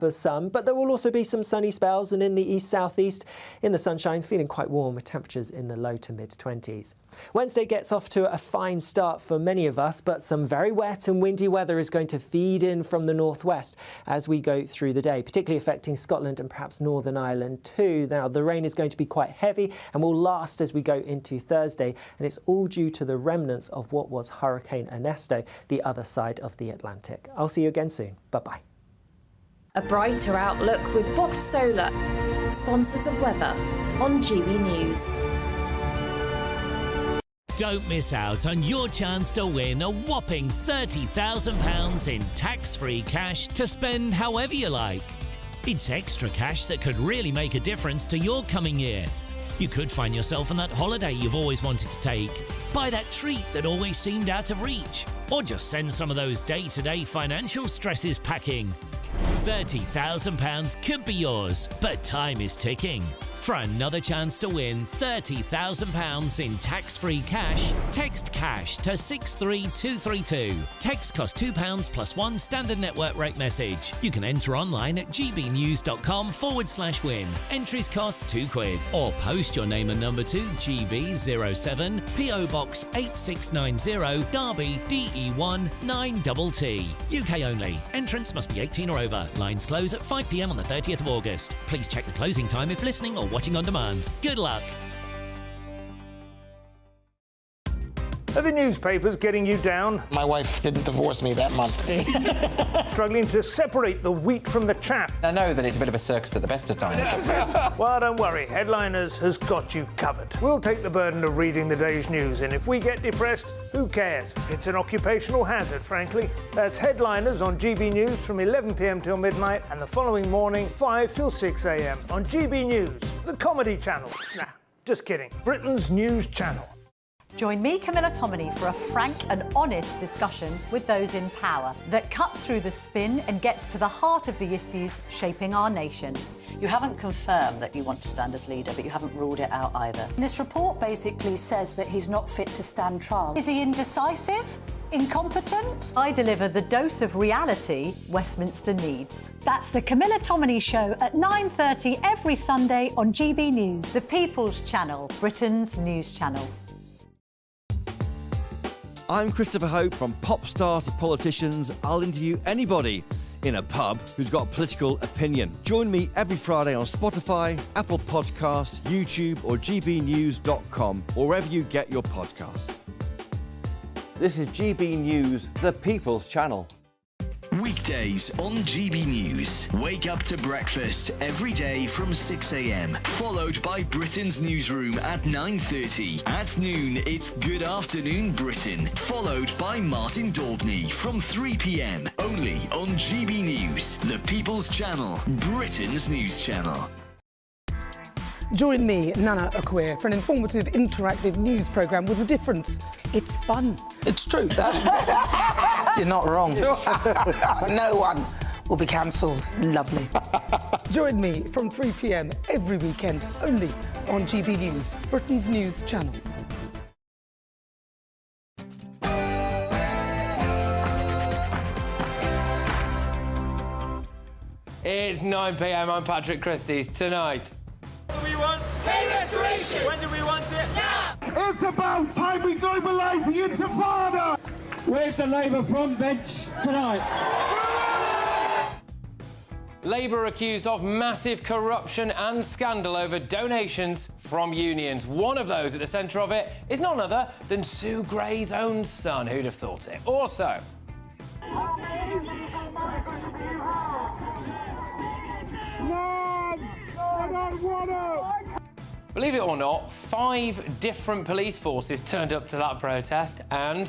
for some, but there will also be some sunny spells, and in the east-southeast, in the sunshine, feeling quite warm with temperatures in the low to mid-20s. Wednesday gets off to a fine start for many of us, but some very wet and windy weather is going to feed in from the northwest as we go through the day, particularly affecting Scotland and perhaps Northern Ireland too. Now, the rain is going to be quite heavy and will last as we go into Thursday, and it's all due to the remnants of what was Hurricane Ernesto, the other side of the Atlantic. I'll see you again soon. Bye-bye. A brighter outlook with Box Solar, sponsors of weather on GB News. Don't miss out on your chance to win a whopping £30,000 in tax-free cash to spend however you like. It's extra cash that could really make a difference to your coming year. You could find yourself on that holiday you've always wanted to take, buy that treat that always seemed out of reach, or just send some of those day-to-day financial stresses packing. £30,000 could be yours, but time is ticking. For another chance to win £30,000 in tax-free cash, text CASH to 63232. Text costs £2 plus one standard network rate message. You can enter online at gbnews.com/win. Entries cost £2, or post your name and number to GB07 PO Box 8690 Derby DE1 9TT. UK only. Entrance must be 18 or over. Lines close at 5 p.m. on the 30th of August. Please check the closing time if listening or watching on demand. Good luck. Are the newspapers getting you down? My wife didn't divorce me that month. Struggling to separate the wheat from the chaff? I know that it's a bit of a circus at the best of times. Well, don't worry. Headliners has got you covered. We'll take the burden of reading the day's news, and if we get depressed, who cares? It's an occupational hazard, frankly. That's Headliners on GB News from 11 p.m. till midnight, and the following morning, 5 till 6 a.m. on GB News, the comedy channel. Nah, just kidding. Britain's news channel. Join me, Camilla Tominey, for a frank and honest discussion with those in power that cuts through the spin and gets to the heart of the issues shaping our nation. You haven't confirmed that you want to stand as leader, but you haven't ruled it out either. This report basically says that he's not fit to stand trial. Is he indecisive? Incompetent? I deliver the dose of reality Westminster needs. That's the Camilla Tominey Show at 9:30 every Sunday on GB News, the People's Channel, Britain's news channel. I'm Christopher Hope. From pop stars to politicians, I'll interview anybody in a pub who's got a political opinion. Join me every Friday on Spotify, Apple Podcasts, YouTube or gbnews.com, or wherever you get your podcasts. This is GB News, the People's Channel. Weekdays on GB News. Wake up to breakfast every day from 6 a.m. Followed by Britain's newsroom at 9:30. At noon, it's Good Afternoon Britain. Followed by Martin Daubney from 3 p.m. Only on GB News, the People's Channel, Britain's news channel. Join me, Nana Okoye, for an informative, interactive news programme with a difference. It's fun. It's true. You're not wrong. No one will be cancelled. Lovely. Join me from 3 p.m. every weekend, only on GB News, Britain's news channel. It's 9 p.m. I'm Patrick Christys. Tonight. What do we want? Pay restoration! When do we want it? Now! It's about time we globalise the Intifada! Where's the Labour front bench tonight? Labour accused of massive corruption and scandal over donations from unions. One of those at the centre of it is none other than Sue Gray's own son. Who'd have thought it? Also... Believe it or not, 5 different police forces turned up to that protest, and...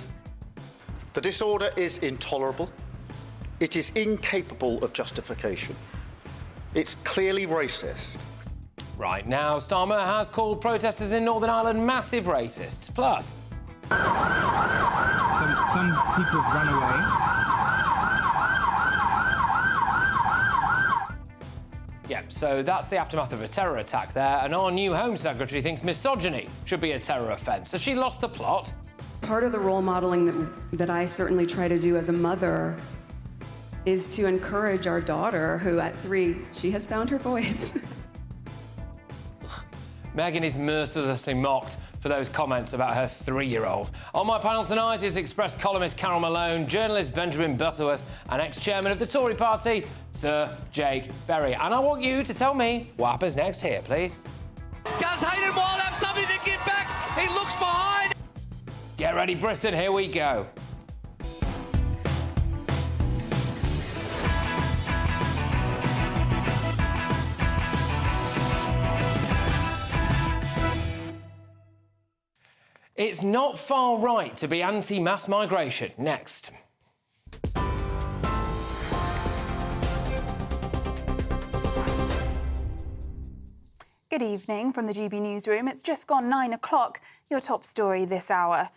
The disorder is intolerable. It is incapable of justification. It's clearly racist. Right, now Starmer has called protesters in Northern Ireland massive racists. Plus... Some people have run away. Yep, so that's the aftermath of a terror attack there, and our new Home Secretary thinks misogyny should be a terror offence. Has she lost the plot? Part of the role modelling that I certainly try to do as a mother is to encourage our daughter, who at 3, she has found her voice. Meghan is mercilessly mocked for those comments about her 3-year-old. On my panel tonight is Express columnist Carol Malone, journalist Benjamin Butterworth, and ex-chairman of the Tory party, Sir Jake Berry. And I want you to tell me what happens next here, please. Does Hayden Wild have something to give back? He looks behind. Get ready, Britain, here we go. It's not far right to be anti-mass migration. Next. Good evening from the GB newsroom. It's just gone 9 o'clock. Your top story this hour.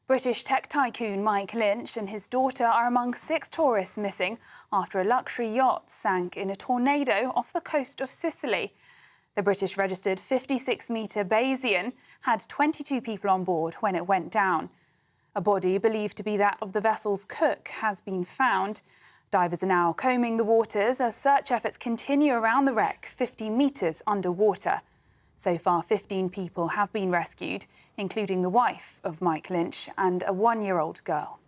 British tech tycoon Mike Lynch and his daughter are among 6 tourists missing after a luxury yacht sank in a tornado off the coast of Sicily. The British-registered 56-metre Bayesian had 22 people on board when it went down. A body believed to be that of the vessel's cook has been found. Divers are now combing the waters as search efforts continue around the wreck, 50 metres underwater. So far, 15 people have been rescued, including the wife of Mike Lynch and a 1-year-old girl.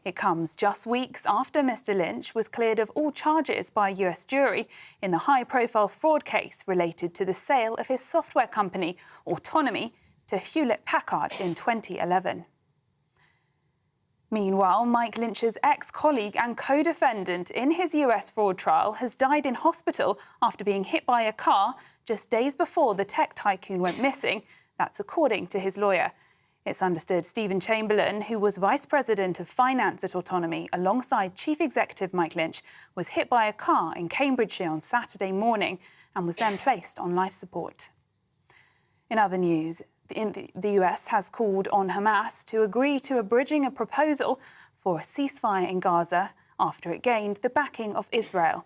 It comes just weeks after Mr. Lynch was cleared of all charges by a US jury in the high-profile fraud case related to the sale of his software company, Autonomy, to Hewlett-Packard in 2011. Meanwhile, Mike Lynch's ex-colleague and co-defendant in his US fraud trial has died in hospital after being hit by a car just days before the tech tycoon went missing. That's according to his lawyer. It's understood Stephen Chamberlain, who was Vice President of Finance at Autonomy alongside Chief Executive Mike Lynch, was hit by a car in Cambridgeshire on Saturday morning and was then placed on life support. In other news, the US has called on Hamas to agree to bridging a proposal for a ceasefire in Gaza after it gained the backing of Israel.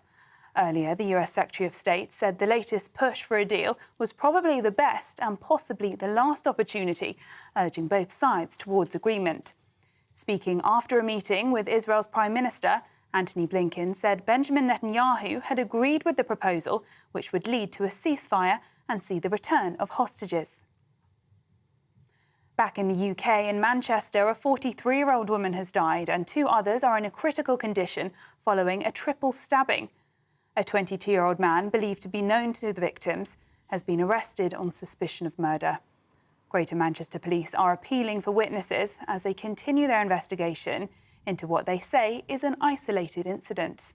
Earlier, the US Secretary of State said the latest push for a deal was probably the best and possibly the last opportunity, urging both sides towards agreement. Speaking after a meeting with Israel's Prime Minister, Antony Blinken said Benjamin Netanyahu had agreed with the proposal, which would lead to a ceasefire and see the return of hostages. Back in the UK, in Manchester, a 43-year-old woman has died and 2 others are in a critical condition following a triple stabbing. A 22-year-old man, believed to be known to the victims, has been arrested on suspicion of murder. Greater Manchester Police are appealing for witnesses as they continue their investigation into what they say is an isolated incident.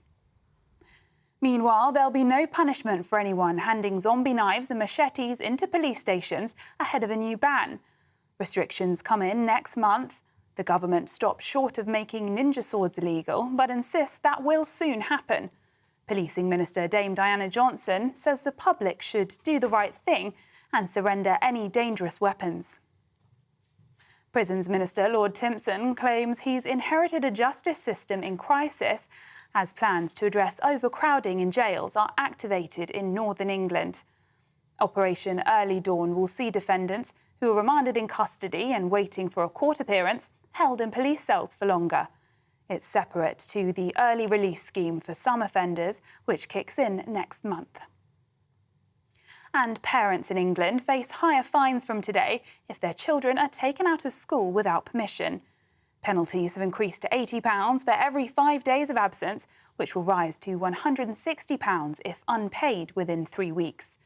Meanwhile, there'll be no punishment for anyone handing zombie knives and machetes into police stations ahead of a new ban. Restrictions come in next month. The government stopped short of making ninja swords illegal, but insists that will soon happen. Policing Minister Dame Diana Johnson says the public should do the right thing and surrender any dangerous weapons. Prisons Minister Lord Timpson claims he's inherited a justice system in crisis as plans to address overcrowding in jails are activated in northern England. Operation Early Dawn will see defendants who are remanded in custody and waiting for a court appearance held in police cells for longer. It's separate to the early release scheme for some offenders, which kicks in next month. And parents in England face higher fines from today if their children are taken out of school without permission. Penalties have increased to £80 for every 5 days of absence, which will rise to £160 if unpaid within 3 weeks.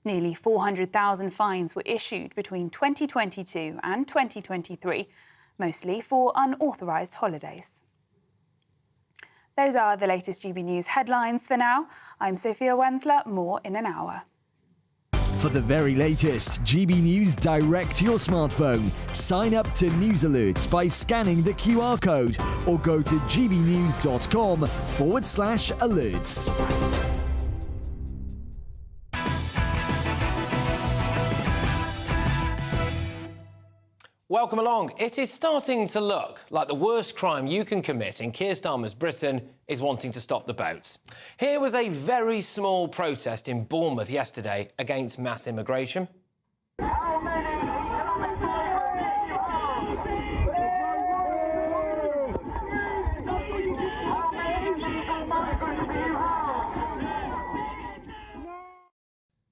Nearly 400,000 fines were issued between 2022 and 2023, mostly for unauthorised holidays. Those are the latest GB News headlines for now. I'm Sophia Wensler, more in an hour. For the very latest GB News direct to your smartphone, sign up to News Alerts by scanning the QR code or go to gbnews.com/alerts. Welcome along. It is starting to look like the worst crime you can commit in Keir Starmer's Britain is wanting to stop the boats. Here was a very small protest in Bournemouth yesterday against mass immigration.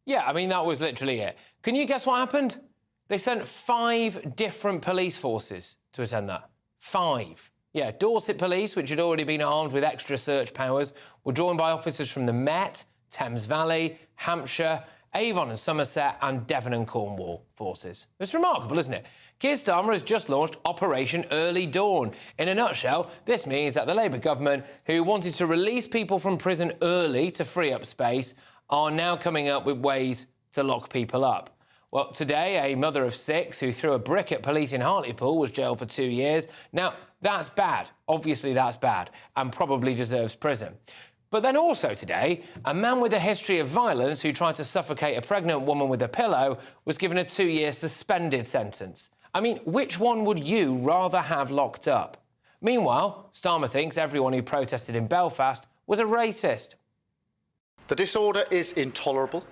Yeah, I mean, that was literally it. Can you guess what happened? They sent 5 different police forces to attend that. 5. Yeah, Dorset Police, which had already been armed with extra search powers, were joined by officers from the Met, Thames Valley, Hampshire, Avon and Somerset, and Devon and Cornwall forces. It's remarkable, isn't it? Keir Starmer has just launched Operation Early Dawn. In a nutshell, this means that the Labour government, who wanted to release people from prison early to free up space, are now coming up with ways to lock people up. Well, today, a mother of 6 who threw a brick at police in Hartlepool was jailed for 2 years. Now, that's bad. Obviously, that's bad, and probably deserves prison. But then also today, a man with a history of violence who tried to suffocate a pregnant woman with a pillow was given a 2-year suspended sentence. I mean, which one would you rather have locked up? Meanwhile, Starmer thinks everyone who protested in Belfast was a racist. The disorder is intolerable.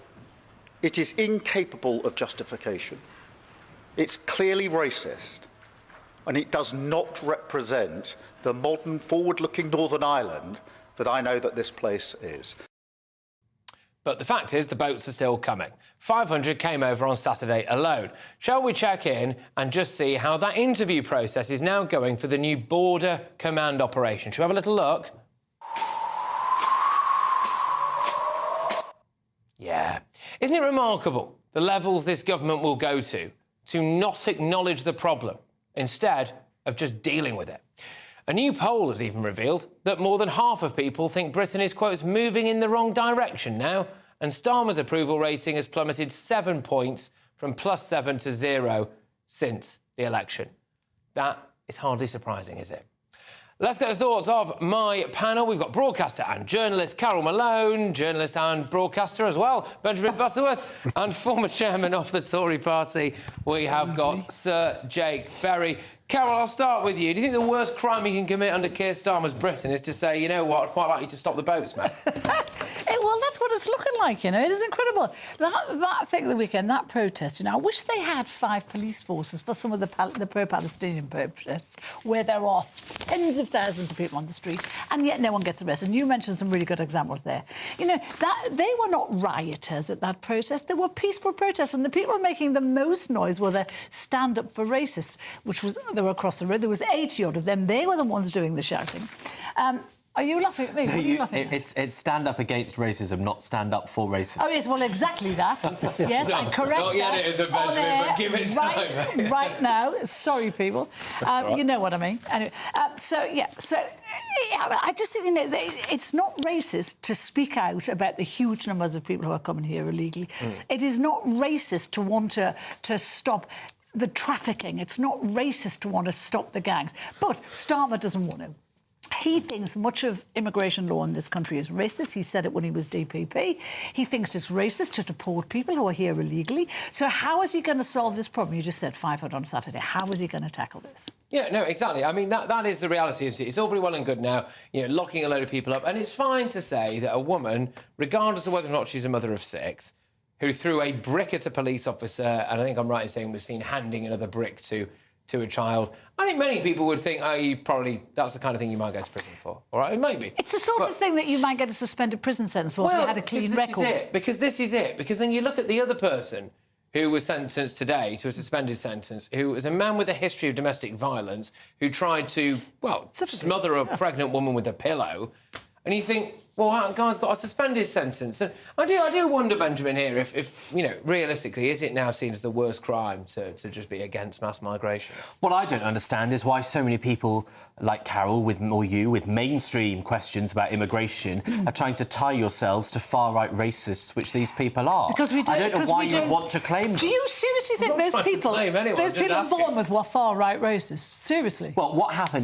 It is incapable of justification. It's clearly racist, and it does not represent the modern, forward-looking Northern Ireland that I know that this place is. But the fact is, the boats are still coming. 500 came over on Saturday alone. Shall we check in and just see how that interview process is now going for the new Border Command operation? Shall we have a little look? Yeah. Isn't it remarkable the levels this government will go to not acknowledge the problem, instead of just dealing with it? A new poll has even revealed that more than half of people think Britain is, quote, moving in the wrong direction now, and Starmer's approval rating has plummeted 7 points from +7 to 0 since the election. That is hardly surprising, is it? Let's get the thoughts of my panel. We've got broadcaster and journalist Carol Malone, journalist and broadcaster as well, Benjamin Butterworth, and former chairman of the Tory party, we have got Sir Jake Berry. Carol, I'll start with you. Do you think the worst crime you can commit under Keir Starmer's Britain is to say, you know what, I'd quite like you to stop the boats, mate? Well, that's what it's looking like, you know. It is incredible. That thing the weekend, that protest, you know, I wish they had 5 police forces for some of the pro-Palestinian protests, where there are tens of thousands of people on the street, and yet no one gets arrested. And you mentioned some really good examples there. You know, that they were not rioters at that protest. They were peaceful protests, and the people making the most noise were the Stand Up for Racists, which was... They were across the road. There was 80-odd of them. They were the ones doing the shouting. Are you laughing at me? What are you laughing at? It's stand up against racism, not stand up for racism. Oh, yes, well, exactly that. Yes, I correct not yet that. It is a Benjamin, but give it time. Right now. Sorry, people. Right. You know what I mean. Anyway, I just think, you know, it's not racist to speak out about the huge numbers of people who are coming here illegally. It is not racist to want to stop the trafficking. It's not racist to want to stop the gangs. But Starmer doesn't want to. He thinks much of immigration law in this country is racist. He said it when he was DPP. He thinks it's racist to deport people who are here illegally. So how is he going to solve this problem? You just said 500 on Saturday. How is he going to tackle this? Yeah, no, exactly. I mean, that is the reality, isn't it? It's all very well and good now, you know, locking a load of people up. And it's fine to say that a woman, regardless of whether or not she's a mother of 6, who threw a brick at a police officer, and I think I'm right in saying was seen handing another brick to a child. I think many people would think, that's the kind of thing you might go to prison for. All right, maybe. It's the sort of thing that you might get a suspended prison sentence for if you had a clean record. Because this is it. Because then you look at the other person who was sentenced today to a suspended sentence, who was a man with a history of domestic violence, who tried to, smother a pregnant woman with a pillow, and you think, well, that guy's got a suspended sentence. And I do wonder, Benjamin, here, if you know, realistically, is it now seen as the worst crime to just be against mass migration? What I don't understand is why so many people like Carol with mainstream questions about immigration are trying to tie yourselves to far-right racists, which these people are. Because we don't, I don't know why you would want to claim them. Do you seriously think those people in Bournemouth were far-right racists? Seriously? Well, what happened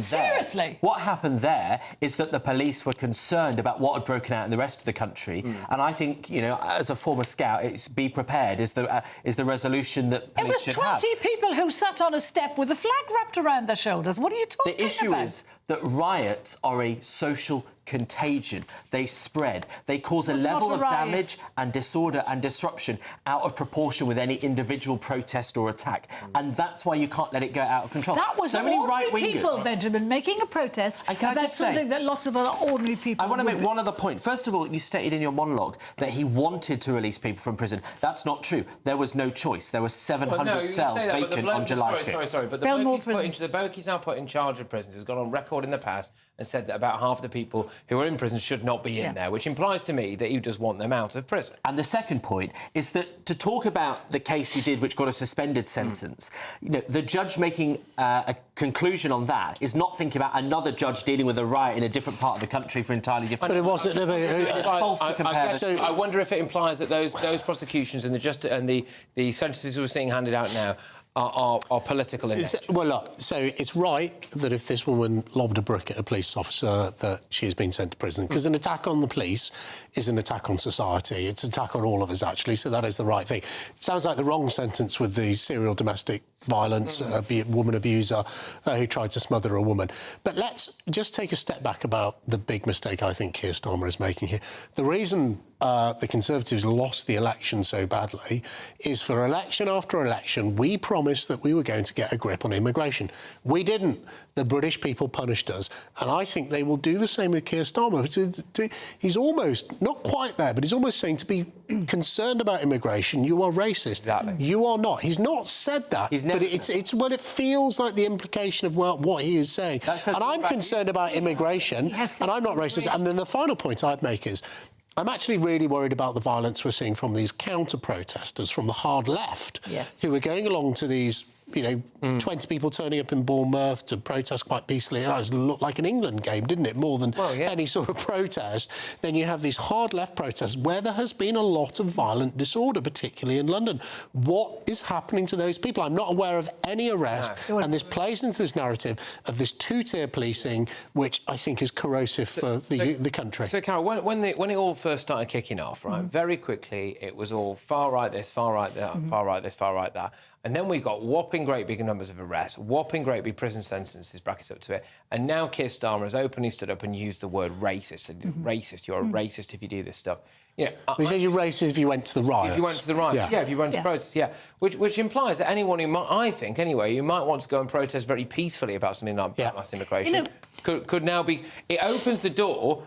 there is that the police were concerned about what had broken out in the rest of the country, and I think, you know, as a former scout, it's be prepared is the resolution that police should have. It was 20 people who sat on a step with a flag wrapped around their shoulders. What are you talking about? that riots are a social contagion. They spread. They cause a level of damage and disorder and disruption out of proportion with any individual protest or attack. And that's why you can't let it go out of control. That was so many ordinary right-wingers. people, Benjamin, making a protest about something that lots of other ordinary people... I want to make one other point. First of all, you stated in your monologue that he wanted to release people from prison. That's not true. There was no choice. There were 700 cells vacant on July 5th. Sorry, but the bloke he's now put in charge of prisons has gone on record in the past and said that about half the people who are in prison should not be in there, which implies to me that you just want them out of prison. And the second point is that to talk about the case he did, which got a suspended sentence, you know, the judge making a conclusion on that is not thinking about another judge dealing with a riot in a different part of the country for entirely different... But it wasn't... It's false to compare... I wonder if it implies that those prosecutions and the sentences we're seeing handed out now are political in nature. Well, look, so it's right that if this woman lobbed a brick at a police officer that she has been sent to prison, because an attack on the police is an attack on society. It's an attack on all of us, actually, so that is the right thing. It sounds like the wrong sentence with the serial domestic violence, woman abuser who tried to smother a woman. But let's just take a step back about the big mistake I think Keir Starmer is making here. The reason the Conservatives lost the election so badly is for election after election we promised that we were going to get a grip on immigration. We didn't. The British people punished us, and I think they will do the same with Keir Starmer. He's almost, not quite there, but he's almost saying to be concerned about immigration, you are racist. Exactly. You are not. He's not said that, but it's well, it feels like the implication of what he is saying. And I'm concerned about immigration, and I'm not racist. And then the final point I'd make is, I'm actually really worried about the violence we're seeing from these counter-protesters from the hard left who are going along to these, you know, 20 people turning up in Bournemouth to protest quite peacefully. It looked like an England game, didn't it? More than any sort of protest. Then you have these hard left protests where there has been a lot of violent disorder, particularly in London. What is happening to those people? I'm not aware of any arrest, and this plays into this narrative of this two-tier policing, which I think is corrosive for the country. So, Carol, when it all first started kicking off, right, very quickly it was all far right this, far right that, far right this, far right that. And then we got whopping great big numbers of arrests, whopping great big prison sentences, brackets up to it. And now Keir Starmer has openly stood up and used the word racist. Racist, you're a racist if you do this stuff. You know, you say you're racist if you went to the riots. If you went to the riots, if you went to protests, Which implies that anyone who might, I think anyway, who might want to go and protest very peacefully about something like mass immigration, could now be... It opens the door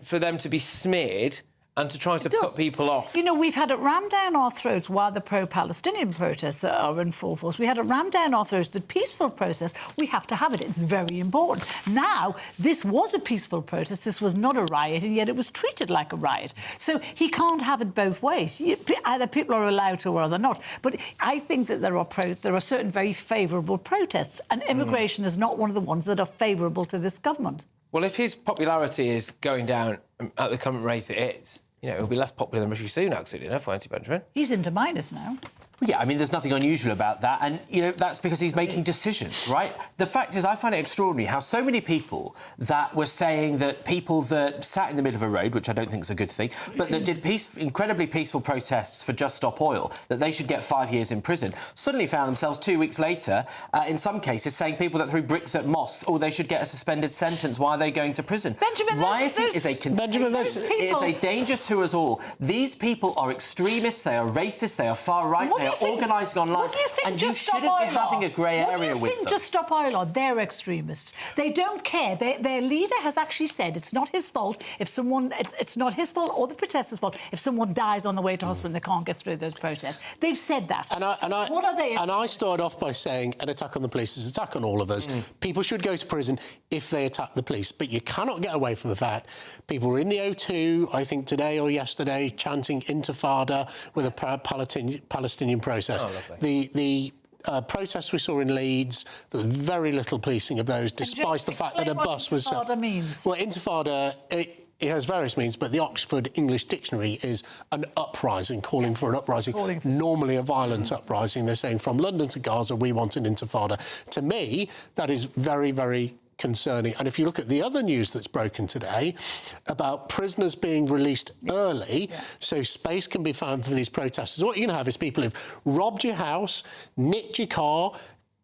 for them to be smeared and to try to put people off. You know, we've had it rammed down our throats while the pro-Palestinian protests are in full force. We had it rammed down our throats. The peaceful protest, we have to have it. It's very important. Now, this was a peaceful protest. This was not a riot, and yet it was treated like a riot. So he can't have it both ways. Either people are allowed to or they're not. But I think that there are certain very favourable protests, and immigration is not one of the ones that are favourable to this government. Well, if his popularity is going down at the current rate it is, you know, he'll be less popular than Rishi Sunak soon enough, won't he, Benjamin? He's into minus now. Yeah, I mean, there's nothing unusual about that. And, you know, that's because he's making decisions, right? The fact is, I find it extraordinary how so many people that were saying that people that sat in the middle of a road, which I don't think is a good thing, but that did incredibly peaceful protests for Just Stop Oil, that they should get 5 years in prison, suddenly found themselves 2 weeks later, in some cases, saying people that threw bricks at mosques, they should get a suspended sentence. Why are they going to prison? Benjamin, rioting is a danger to us all. These people are extremists, they are racist, they are far right, they are organising online, and you shouldn't be having a grey area with them. What do you think Just Stop Oil are? They're extremists. They don't care. Their leader has actually said it's not his fault if someone... It's not his fault or the protesters' fault if someone dies on the way to hospital and they can't get through those protests. They've said that. What are they... And I started off by saying an attack on the police is an attack on all of us. People should go to prison if they attack the police, but you cannot get away from the fact people were in the O2, I think today or yesterday, chanting Intifada with a Palestinian process. The protests we saw in Leeds, there was very little policing of those, despite the fact that a bus was... Intifada means? Well, Intifada... It has various means, but the Oxford English Dictionary is an uprising, calling for an uprising, normally a violent uprising. They're saying from London to Gaza, we want an Intifada. To me, that is very, very concerning. And if you look at the other news that's broken today about prisoners being released early, so space can be found for these protesters, what you're going to have is people who've robbed your house, nicked your car,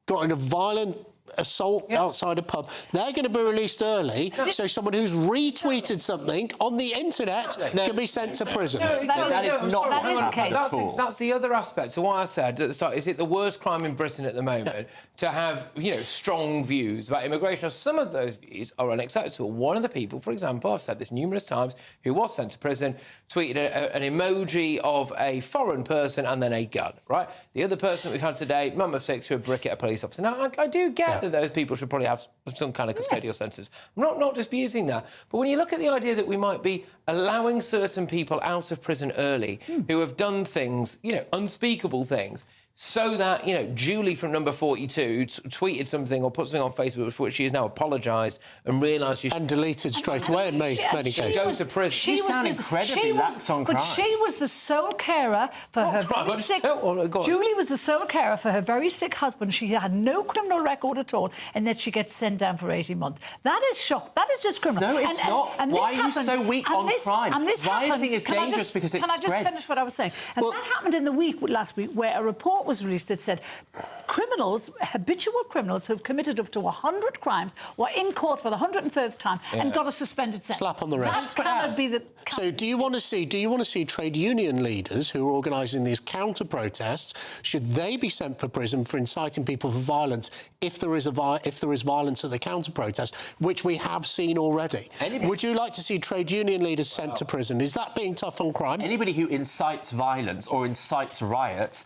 got in a violent assault outside a pub, they're going to be released early, so someone who's retweeted something on the internet can be sent to prison. That is not what's happened at all. That's the other aspect. So what I said at the start, is it the worst crime in Britain at the moment to have, you know, strong views about immigration? Now, some of those views are unacceptable. One of the people, for example, I've said this numerous times, who was sent to prison, tweeted an emoji of a foreign person and then a gun, right? The other person that we've had today, mum of 6, threw a brick at a police officer. Now, I do get that those people should probably have some kind of custodial sentences. I'm not disputing that. But when you look at the idea that we might be allowing certain people out of prison early who have done things, you know, unspeakable things, so that, you know, Julie from number 42 tweeted something or put something on Facebook for which she has now apologised and realised she... And deleted straight away in many cases. She goes to prison. You sound incredibly lax on crime. But she was the sole carer for her very sick... Julie was the sole carer for her very sick husband. She had no criminal record at all, and then she gets sent down for 18 months. That is shock. That is just criminal. No, it's not. Why are you so weak on crime? Rioting is dangerous because it spreads. Can I just finish what I was saying? And that happened in the week last week, where a report was released that said criminals, habitual criminals who've committed up to 100 crimes were in court for the 101st time and got a suspended sentence. Slap on the wrist. That cannot be the... So do you want to see trade union leaders who are organising these counter-protests, should they be sent for prison for inciting people for violence if there is violence at the counter-protest, which we have seen already? Would you like to see trade union leaders sent to prison? Is that being tough on crime? Anybody who incites violence or incites riots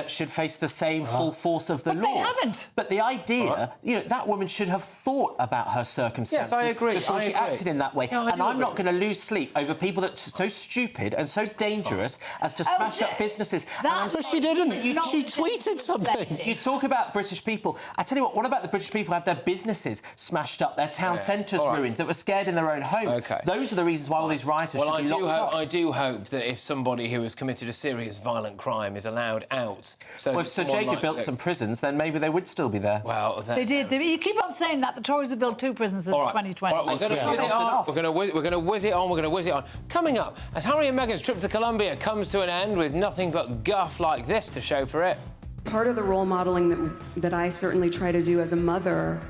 should face the same full force of the law. But they haven't. But the idea, you know, that woman should have thought about her circumstances. Yes, I agree. Before she acted in that way. No, and I'm not going to lose sleep over people that are so stupid and so dangerous as to smash up businesses. But she didn't. She tweeted something. You talk about British people. I tell you what about the British people who had their businesses smashed up, their town centres ruined, that were scared in their own homes? Those are the reasons why all these rioters should be locked up. I do hope that if somebody who has committed a serious violent crime is allowed out... Well, if Sir Jacob built some prisons, then maybe they would still be there. Well, They did. You keep on saying that. The Tories have built 2 prisons since 2020. Right, we're going to whiz it on. We're going to whiz it on. We're going to whiz it on. Coming up, as Harry and Meghan's trip to Colombia comes to an end with nothing but guff like this to show for it. Part of the role modeling that I certainly try to do as a mother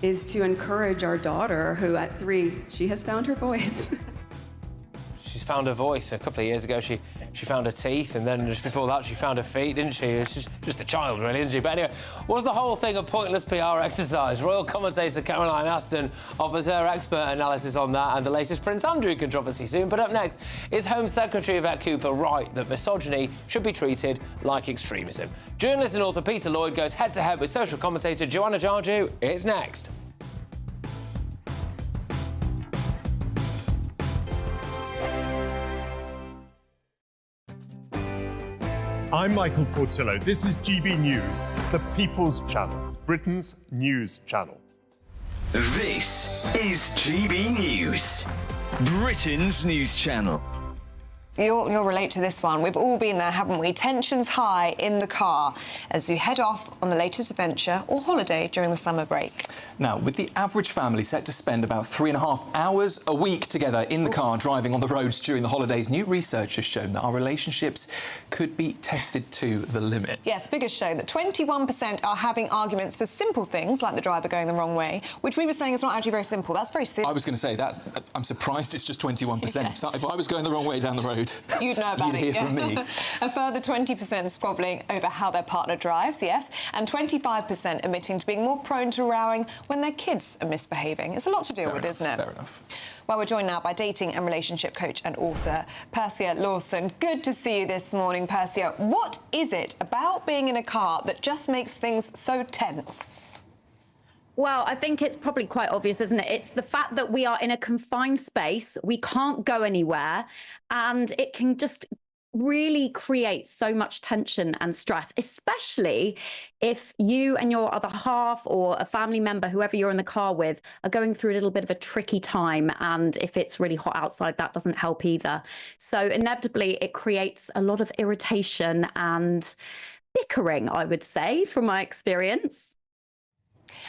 is to encourage our daughter, who at 3, she has found her voice. She's found her voice. A couple of years ago, she found her teeth, and then just before that, she found her feet, didn't she? It's just a child, really, isn't she? But anyway, was the whole thing a pointless PR exercise? Royal commentator Caroline Aston offers her expert analysis on that and the latest Prince Andrew controversy soon. But up next, is Home Secretary Yvette Cooper right that misogyny should be treated like extremism? Journalist and author Peter Lloyd goes head-to-head with social commentator Joanna Jarju. It's next. I'm Michael Portillo. This is GB News, the People's Channel, Britain's news channel. This is GB News, Britain's news channel. You'll relate to this one. We've all been there, haven't we? Tensions high in the car as you head off on the latest adventure or holiday during the summer break. Now, with the average family set to spend about 3.5 hours a week together in the car driving on the roads during the holidays, new research has shown that our relationships could be tested to the limit. Yes, figures show that 21% are having arguments for simple things like the driver going the wrong way, which we were saying is not actually very simple. That's very serious. I was going to say that. I'm surprised it's just 21%. Yeah. So if I was going the wrong way down the road, you'd know about it. You'd hear from me. A further 20% squabbling over how their partner drives, yes, and 25% admitting to being more prone to rowing when their kids are misbehaving. It's a lot to deal with, isn't it? Fair enough. Well, we're joined now by dating and relationship coach and author Persia Lawson. Good to see you this morning, Persia. What is it about being in a car that just makes things so tense? Well, I think it's probably quite obvious, isn't it? It's the fact that we are in a confined space, we can't go anywhere, and it can just really create so much tension and stress, especially if you and your other half or a family member, whoever you're in the car with, are going through a little bit of a tricky time. And if it's really hot outside, that doesn't help either. So inevitably, it creates a lot of irritation and bickering, I would say, from my experience.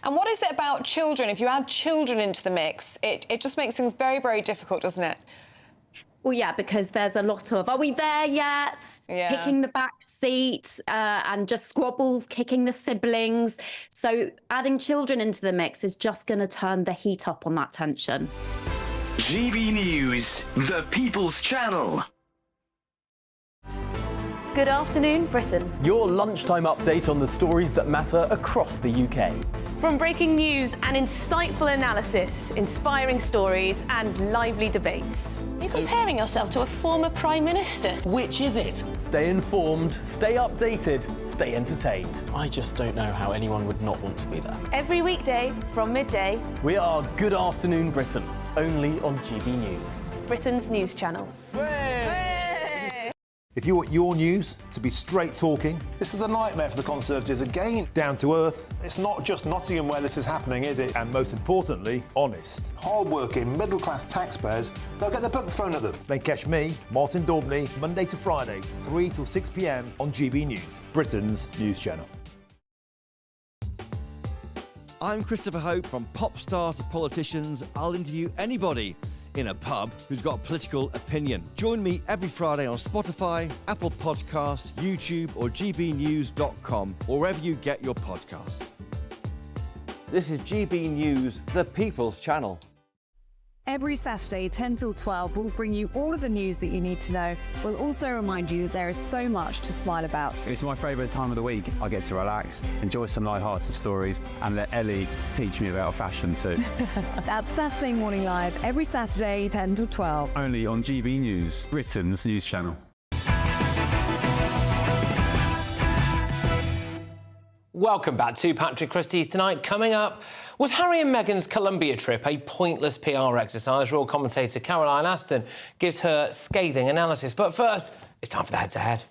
And what is it about children? If you add children into the mix, it just makes things very, very difficult, doesn't it? Well, yeah, because there's a lot of, are we there yet? Yeah. Kicking the back seat and just squabbles, kicking the siblings. So adding children into the mix is just going to turn the heat up on that tension. GB News, the People's Channel. Good afternoon, Britain. Your lunchtime update on the stories that matter across the UK. From breaking news and insightful analysis, inspiring stories and lively debates. You're comparing yourself to a former Prime Minister. Which is it? Stay informed, stay updated, stay entertained. I just don't know how anyone would not want to be there. Every weekday from midday. We are Good Afternoon Britain, only on GB News. Britain's news channel. If you want your news to be straight talking... This is a nightmare for the Conservatives again. Down to earth. It's not just Nottingham where this is happening, is it? And most importantly, honest. Hard-working, middle-class taxpayers, they'll get their book thrown at them. They catch me, Martin Daubney, Monday to Friday, 3 till 6 p.m. on GB News, Britain's news channel. I'm Christopher Hope. From pop stars to politicians, I'll interview anybody in a pub who's got a political opinion. Join me every Friday on Spotify, Apple Podcasts, YouTube or gbnews.com, or wherever you get your podcasts. This is GB News, the People's Channel. Every Saturday, 10 till 12, we'll bring you all of the news that you need to know. We'll also remind you that there is so much to smile about. It's my favourite time of the week. I get to relax, enjoy some light-hearted stories, and let Ellie teach me about fashion too. That's Saturday Morning Live, every Saturday, 10 till 12. Only on GB News, Britain's news channel. Welcome back to Patrick Christys tonight. Coming up, was Harry and Meghan's Colombia trip a pointless PR exercise? Royal commentator Caroline Aston gives her scathing analysis. But first, it's time for the head-to-head.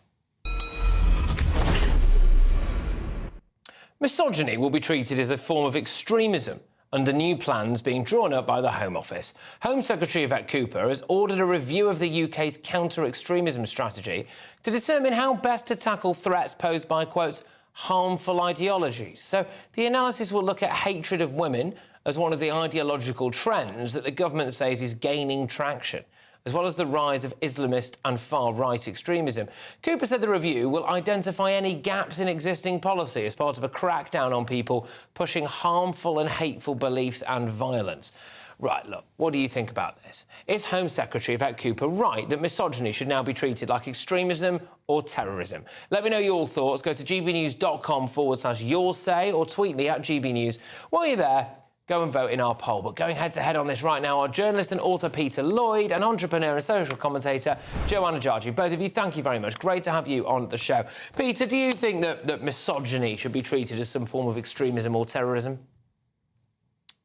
Misogyny will be treated as a form of extremism under new plans being drawn up by the Home Office. Home Secretary Yvette Cooper has ordered a review of the UK's counter-extremism strategy to determine how best to tackle threats posed by, quote, harmful ideologies. So the analysis will look at hatred of women as one of the ideological trends that the government says is gaining traction, as well as the rise of Islamist and far-right extremism. Cooper said the review will identify any gaps in existing policy as part of a crackdown on people pushing harmful and hateful beliefs and violence. Right, look, what do you think about this? Is Home Secretary Yvette Cooper right that misogyny should now be treated like extremism or terrorism? Let me know your thoughts. Go to gbnews.com/your say or tweet me at GBNews. While you're there, go and vote in our poll. But going head-to-head on this right now are journalist and author Peter Lloyd and entrepreneur and social commentator Joanna Jarji. Both of you, thank you very much. Great to have you on the show. Peter, do you think that misogyny should be treated as some form of extremism or terrorism?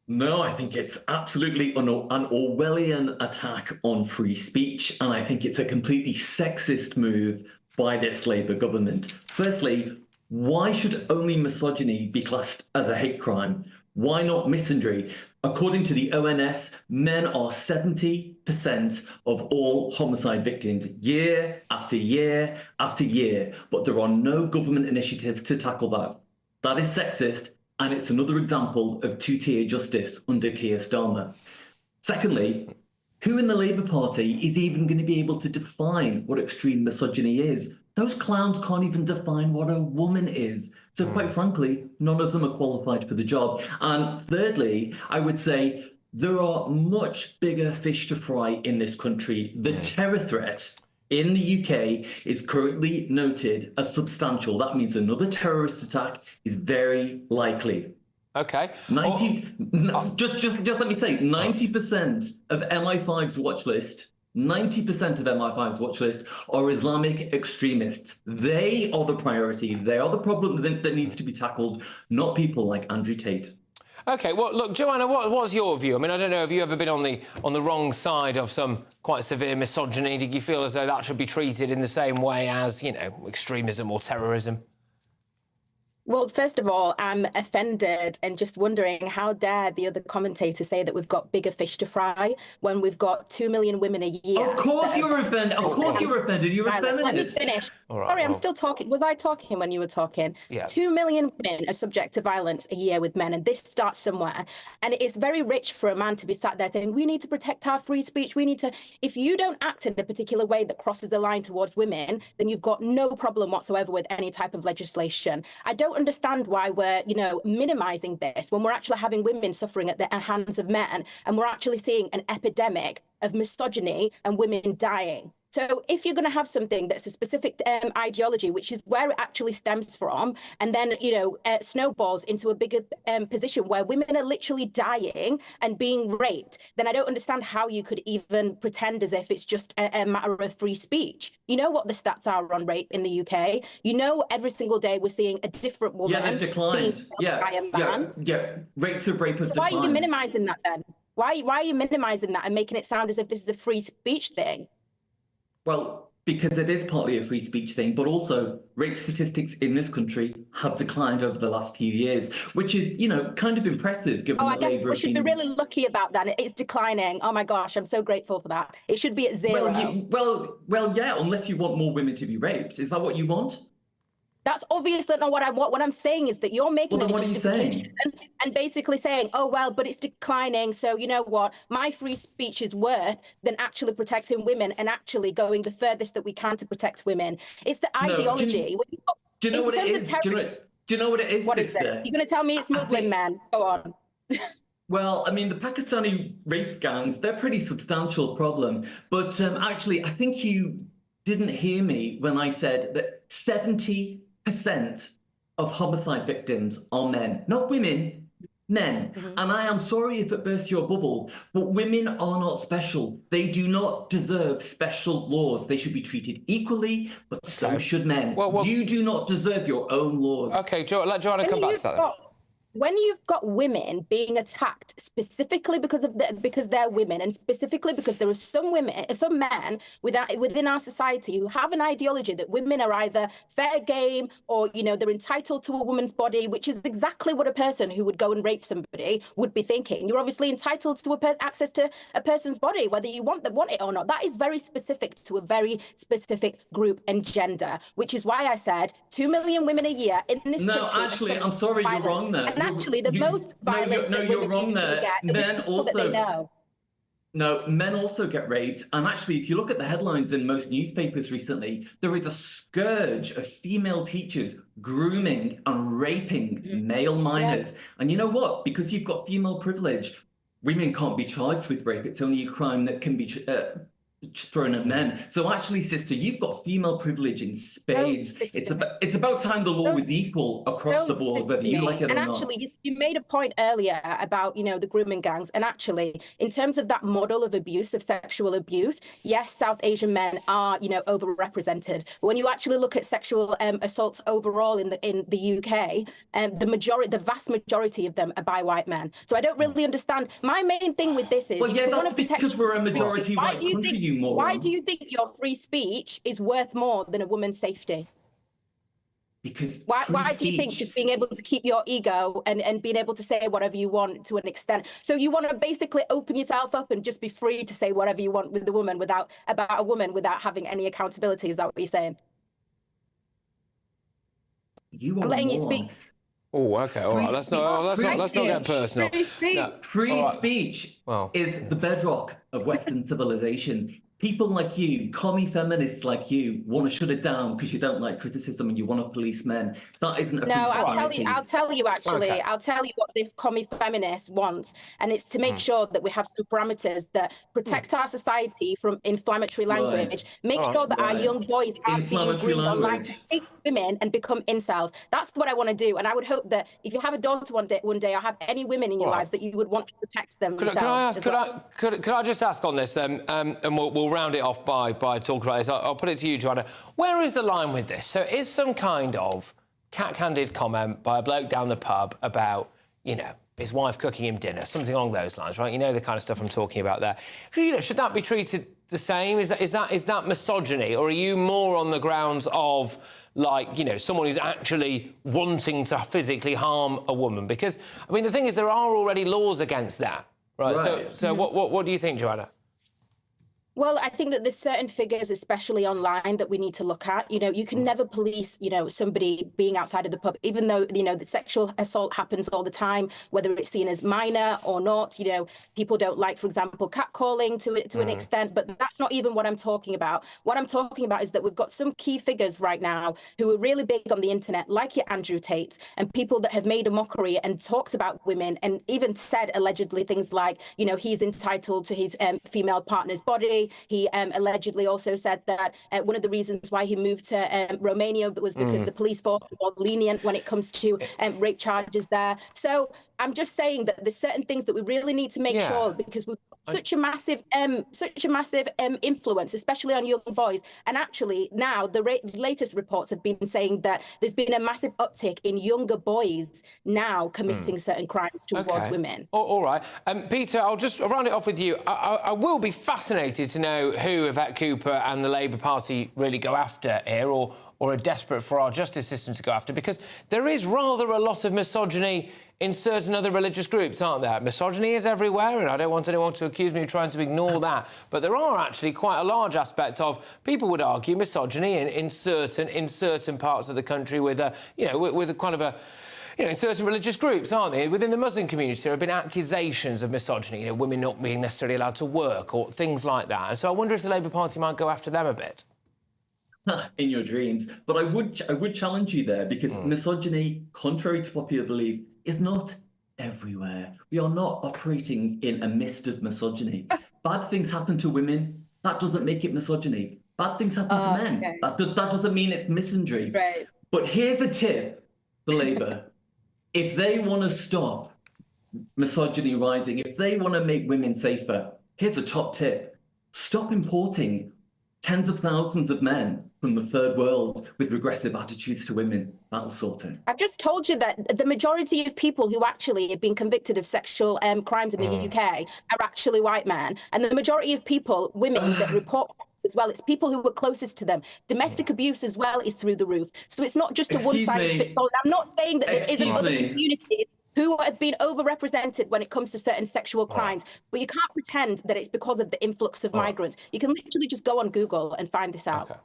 No, I think it's absolutely an Orwellian attack on free speech, and I think it's a completely sexist move by this Labour government. Firstly, why should only misogyny be classed as a hate crime? Why not misandry? According to the ONS, men are 70% of all homicide victims, year after year after year, but there are no government initiatives to tackle that. That is sexist. And it's another example of two-tier justice under Keir Starmer. Secondly, who in the Labour Party is even going to be able to define what extreme misogyny is? Those clowns can't even define what a woman is. So quite frankly, none of them are qualified for the job. And thirdly, I would say there are much bigger fish to fry in this country. The terror threat in the UK is currently noted as substantial. That means another terrorist attack is very likely. OK. Just let me say, 90% of MI5's watch list, 90% of MI5's watch list are Islamic extremists. They are the priority. They are the problem that needs to be tackled, not people like Andrew Tate. OK, well, look, Joanna, what's your view? I mean, I don't know, have you ever been on the wrong side of some quite severe misogyny? Did you feel as though that should be treated in the same way as, you know, extremism or terrorism? Well, first of all, I'm offended and just wondering how dare the other commentators say that we've got bigger fish to fry when we've got 2 million women a year. Of course you're offended. Of course you're offended. You're a feminist. Let me finish. All right, Sorry, I'm well. still talking. Was I talking when you were talking? Yeah. 2 million women are subject to violence a year with men, and this starts somewhere. And it's very rich for a man to be sat there saying, we need to protect our free speech. We need to... If you don't act in a particular way that crosses the line towards women, then you've got no problem whatsoever with any type of legislation. I don't understand why we're, minimizing this when we're actually having women suffering at the hands of men, and we're actually seeing an epidemic of misogyny and women dying. So if you're going to have something that's a specific ideology, which is where it actually stems from, and then, snowballs into a bigger position where women are literally dying and being raped, then I don't understand how you could even pretend as if it's just a matter of free speech. You know what the stats are on rape in the UK. Every single day we're seeing a different woman Yeah, they've declined. being killed by a man. Yeah. Rates of rape have So declined. why are you minimising that then? Why are you minimising that and making it sound as if this is a free speech thing? Well, because it is partly a free speech thing, but also rape statistics in this country have declined over the last few years, which is, kind of impressive given I that guess Labour we should be really lucky about that. It's declining. Oh my gosh, I'm so grateful for that. It should be at zero. Well, yeah, unless you want more women to be raped. Is that what you want? That's obviously not what I want. What I'm saying is that you're making a justification and basically saying, oh, well, but it's declining. So you know what? My free speech is worth than actually protecting women and actually going the furthest that we can to protect women. It's the ideology. Do you know what it is? Do you know what it is, What is sister? it? You're going to tell me it's Muslim men? Go on. Well, I mean, the Pakistani rape gangs, they're a pretty substantial problem. But actually, I think you didn't hear me when I said that 70% of homicide victims are men, not women, men. And I am sorry if it bursts your bubble, but women are not special. They do not deserve special laws. They should be treated equally, but so should men. You do not deserve your own laws. Okay, let Joanna come back to that. When you've got women being attacked specifically because they're women, and specifically because there are some men within our society who have an ideology that women are either fair game or they're entitled to a woman's body, which is exactly what a person who would go and rape somebody would be thinking. You're obviously entitled to access to a person's body, whether you want it or not. That is very specific to a very specific group and gender, which is why I said 2 million women a year in this country. No, actually, I'm sorry, you're wrong there. And actually, the most violence that you're women wrong usually there. get Men people that they know. No, men also get raped. And actually, if you look at the headlines in most newspapers recently, there is a scourge of female teachers grooming and raping male minors. Yeah. And you know what? Because you've got female privilege, women can't be charged with rape. It's only a crime that can be thrown at men. So actually, sister, you've got female privilege in spades. It's about time the law was equal across the board, whether you like it or not. And actually, you made a point earlier about the grooming gangs. And actually, in terms of that model of abuse, of sexual abuse, yes, South Asian men are overrepresented. But when you actually look at sexual assaults overall in the UK, the vast majority of them are by white men. So I don't really understand. My main thing with this is, that's because we're a majority white country. Why do you think your free speech is worth more than a woman's safety? Because why do you think just being able to keep your ego and being able to say whatever you want to an extent? So you want to basically open yourself up and just be free to say whatever you want with a woman without having any accountability? Is that what you're saying? I'm letting you speak. Oh, okay, all right. Let's not get personal. Free speech, Free speech is the bedrock of Western civilization. People like you, commie feminists like you, want to shut it down because you don't like criticism and you want to police men. That isn't a No, free I'll tell you actually. Okay. I'll tell you what this commie feminist wants, and it's to make sure that we have some parameters that protect our society from inflammatory language. Make sure that our young boys aren't being groomed online to hate women and become incels. That's what I want to do, and I would hope that if you have a daughter one day, or have any women in your lives, that you would want to protect them. Could I just ask on this then, and we'll round it off by talking about this. I'll put it to you, Joanna. Where is the line with this? So is some kind of cat-handed comment by a bloke down the pub about, his wife cooking him dinner, something along those lines, right? You know the kind of stuff I'm talking about there. You know, should that be treated the same? Is that misogyny, or are you more on the grounds of, like, you know, someone who's actually wanting to physically harm a woman? Because, I mean, the thing is, there are already laws against that, right? So what do you think, Joanna? Well, I think that there's certain figures, especially online, that we need to look at. You know, you can never police, you know, somebody being outside of the pub, even though, you know, the sexual assault happens all the time, whether it's seen as minor or not. You know, people don't like, for example, catcalling to an extent, but that's not even what I'm talking about. What I'm talking about is that we've got some key figures right now who are really big on the internet, like your Andrew Tate, and people that have made a mockery and talked about women and even said allegedly things like, you know, he's entitled to his female partner's body. He allegedly also said that one of the reasons why he moved to Romania was because the police force were more lenient when it comes to rape charges there. So I'm just saying that there's certain things that we really need to make sure, because we've such a massive influence, especially on young boys. And actually now the latest reports have been saying that there's been a massive uptick in younger boys now committing certain crimes towards women. All right. Peter, I'll round it off with you. I will be fascinated to know who Yvette Cooper and the Labour Party really go after here, or are desperate for our justice system to go after, because there is rather a lot of misogyny in certain other religious groups, aren't there? Misogyny is everywhere, and I don't want anyone to accuse me of trying to ignore that. But there are actually quite a large aspect of, people would argue, misogyny in certain parts of the country with a, you know, with a kind of a, you know, in certain religious groups, aren't they? Within the Muslim community, there have been accusations of misogyny, you know, women not being necessarily allowed to work or things like that. And so I wonder if the Labour Party might go after them a bit. In your dreams. But I would challenge you there, because misogyny, contrary to popular belief, is not everywhere. We are not operating in a mist of misogyny. Bad things happen to women. That doesn't make it misogyny. Bad things happen to men. Okay. That doesn't mean it's misandry. Right. But here's a tip for Labour. If they want to stop misogyny rising, if they want to make women safer, here's a top tip. Stop importing tens of thousands of men from the third world with regressive attitudes to women. That'll sort it. I've just told you that the majority of people who actually have been convicted of sexual crimes in the UK are actually white men. And the majority of people, women that report crimes as well, it's people who were closest to them. Domestic abuse as well is through the roof. So it's not just a one-size-fits-all. I'm not saying that there isn't other communities who have been overrepresented when it comes to certain sexual crimes. But you can't pretend that it's because of the influx of migrants. You can literally just go on Google and find this out. Okay.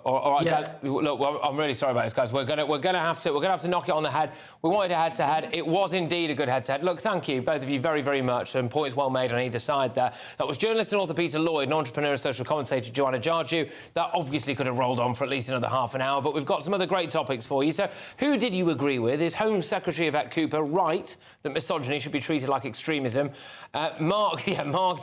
All right, guys, look, well, I'm really sorry about this, guys. We're gonna have to knock it on the head. We wanted a head-to-head. It was indeed a good head-to-head. Look, thank you, both of you, very, very much. And points well made on either side there. That was journalist and author Peter Lloyd and entrepreneur and social commentator Joanna Jarju. That obviously could have rolled on for at least another half an hour, but we've got some other great topics for you. So, who did you agree with? Is Home Secretary Yvette Cooper right that misogyny should be treated like extremism? Mark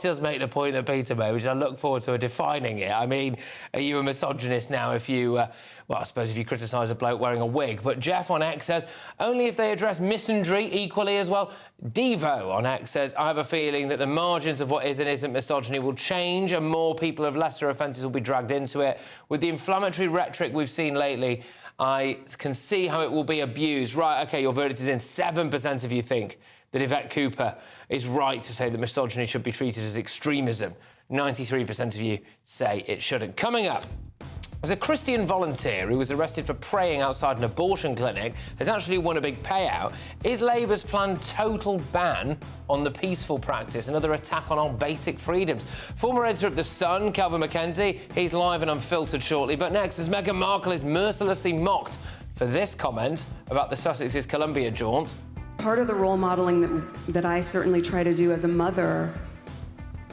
does make the point that Peter made, which I look forward to defining it. I mean, are you a misogynist now if you, well, I suppose if you criticise a bloke wearing a wig? But Jeff on X says, only if they address misandry equally as well. Devo on X says, I have a feeling that the margins of what is and isn't misogyny will change and more people of lesser offences will be dragged into it. With the inflammatory rhetoric we've seen lately, I can see how it will be abused. Right, OK, your verdict is in. 7% of you think that Yvette Cooper is right to say that misogyny should be treated as extremism. 93% of you say it shouldn't. Coming up, as a Christian volunteer who was arrested for praying outside an abortion clinic has actually won a big payout, is Labour's planned total ban on the peaceful practice another attack on our basic freedoms? Former editor of The Sun, Calvin Mackenzie, he's live and unfiltered shortly. But next, as Meghan Markle is mercilessly mocked for this comment about the Sussex's Columbia jaunt. Part of the role modeling that I certainly try to do as a mother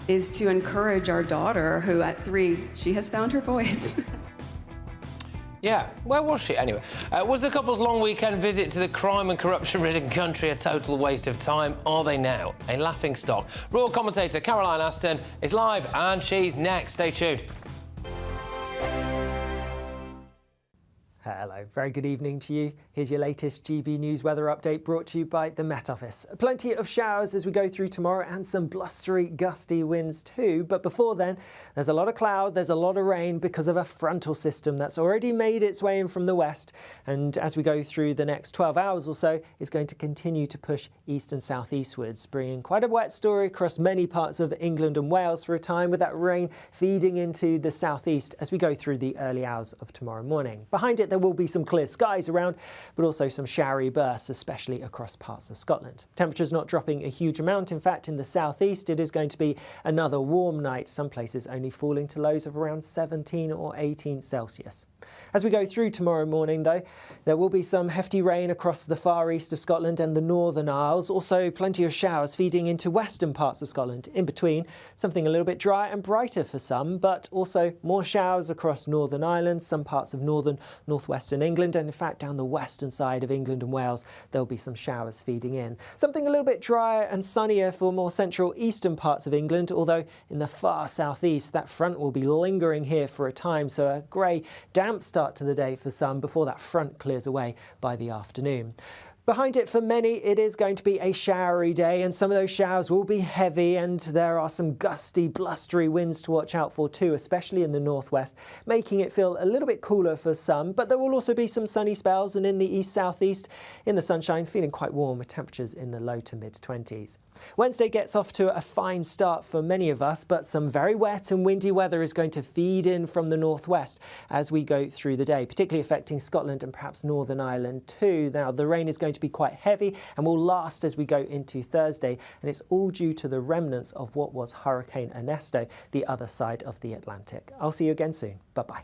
is to encourage our daughter, who at 3, she has found her voice. Yeah, where was she anyway? Was the couple's long weekend visit to the crime and corruption-ridden country a total waste of time? Are they now a laughingstock? Royal commentator Caroline Aston is live and she's next. Stay tuned. Hello, very good evening to you. Here's your latest GB News weather update brought to you by the Met Office. Plenty of showers as we go through tomorrow and some blustery, gusty winds too. But before then, there's a lot of cloud, there's a lot of rain because of a frontal system that's already made its way in from the west. And as we go through the next 12 hours or so, it's going to continue to push east and southeastwards, bringing quite a wet story across many parts of England and Wales for a time, with that rain feeding into the southeast as we go through the early hours of tomorrow morning. Behind it, there will be some clear skies around, but also some showery bursts, especially across parts of Scotland. Temperatures not dropping a huge amount. In fact, in the southeast, it is going to be another warm night, some places only falling to lows of around 17 or 18 Celsius. As we go through tomorrow morning, though, there will be some hefty rain across the far east of Scotland and the Northern Isles. Also, plenty of showers feeding into western parts of Scotland. In between, something a little bit drier and brighter for some, but also more showers across Northern Ireland, some parts of northern, northwestern England, and in fact down the western side of England and Wales, there'll be some showers feeding in. Something a little bit drier and sunnier for more central eastern parts of England, although in the far southeast, that front will be lingering here for a time, so a grey, damp start to the day for some before that front clears away by the afternoon. Behind it, for many, it is going to be a showery day, and some of those showers will be heavy, and there are some gusty, blustery winds to watch out for too, especially in the northwest, making it feel a little bit cooler for some, but there will also be some sunny spells, and in the east-southeast, in the sunshine, feeling quite warm with temperatures in the low to mid-20s. Wednesday gets off to a fine start for many of us, but some very wet and windy weather is going to feed in from the northwest as we go through the day, particularly affecting Scotland and perhaps Northern Ireland too. Now, the rain is going to be quite heavy and will last as we go into Thursday, and it's all due to the remnants of what was Hurricane Ernesto, the other side of the Atlantic. I'll see you again soon. Bye-bye.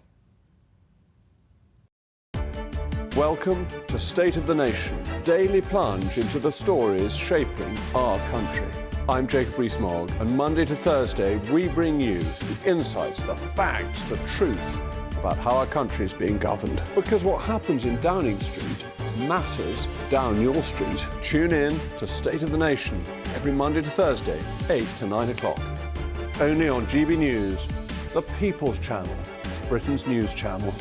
Welcome to State of the Nation, daily plunge into the stories shaping our country. I'm Jacob Rees-Mogg, and Monday to Thursday we bring you the insights, the facts, the truth about how our country is being governed. Because what happens in Downing Street matters down your street. Tune in to State of the Nation every Monday to Thursday, 8 to 9 o'clock. Only on GB News, the People's Channel, Britain's news channel.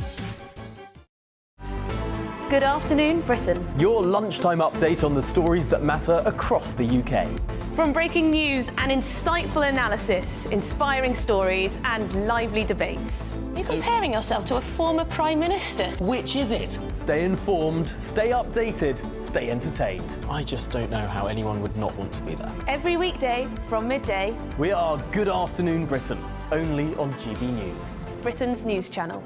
Good afternoon, Britain. Your lunchtime update on the stories that matter across the UK. From breaking news and insightful analysis, inspiring stories and lively debates. You're comparing yourself to a former Prime Minister. Which is it? Stay informed, stay updated, stay entertained. I just don't know how anyone would not want to be there. Every weekday from midday. We are Good Afternoon Britain, only on GB News. Britain's news channel.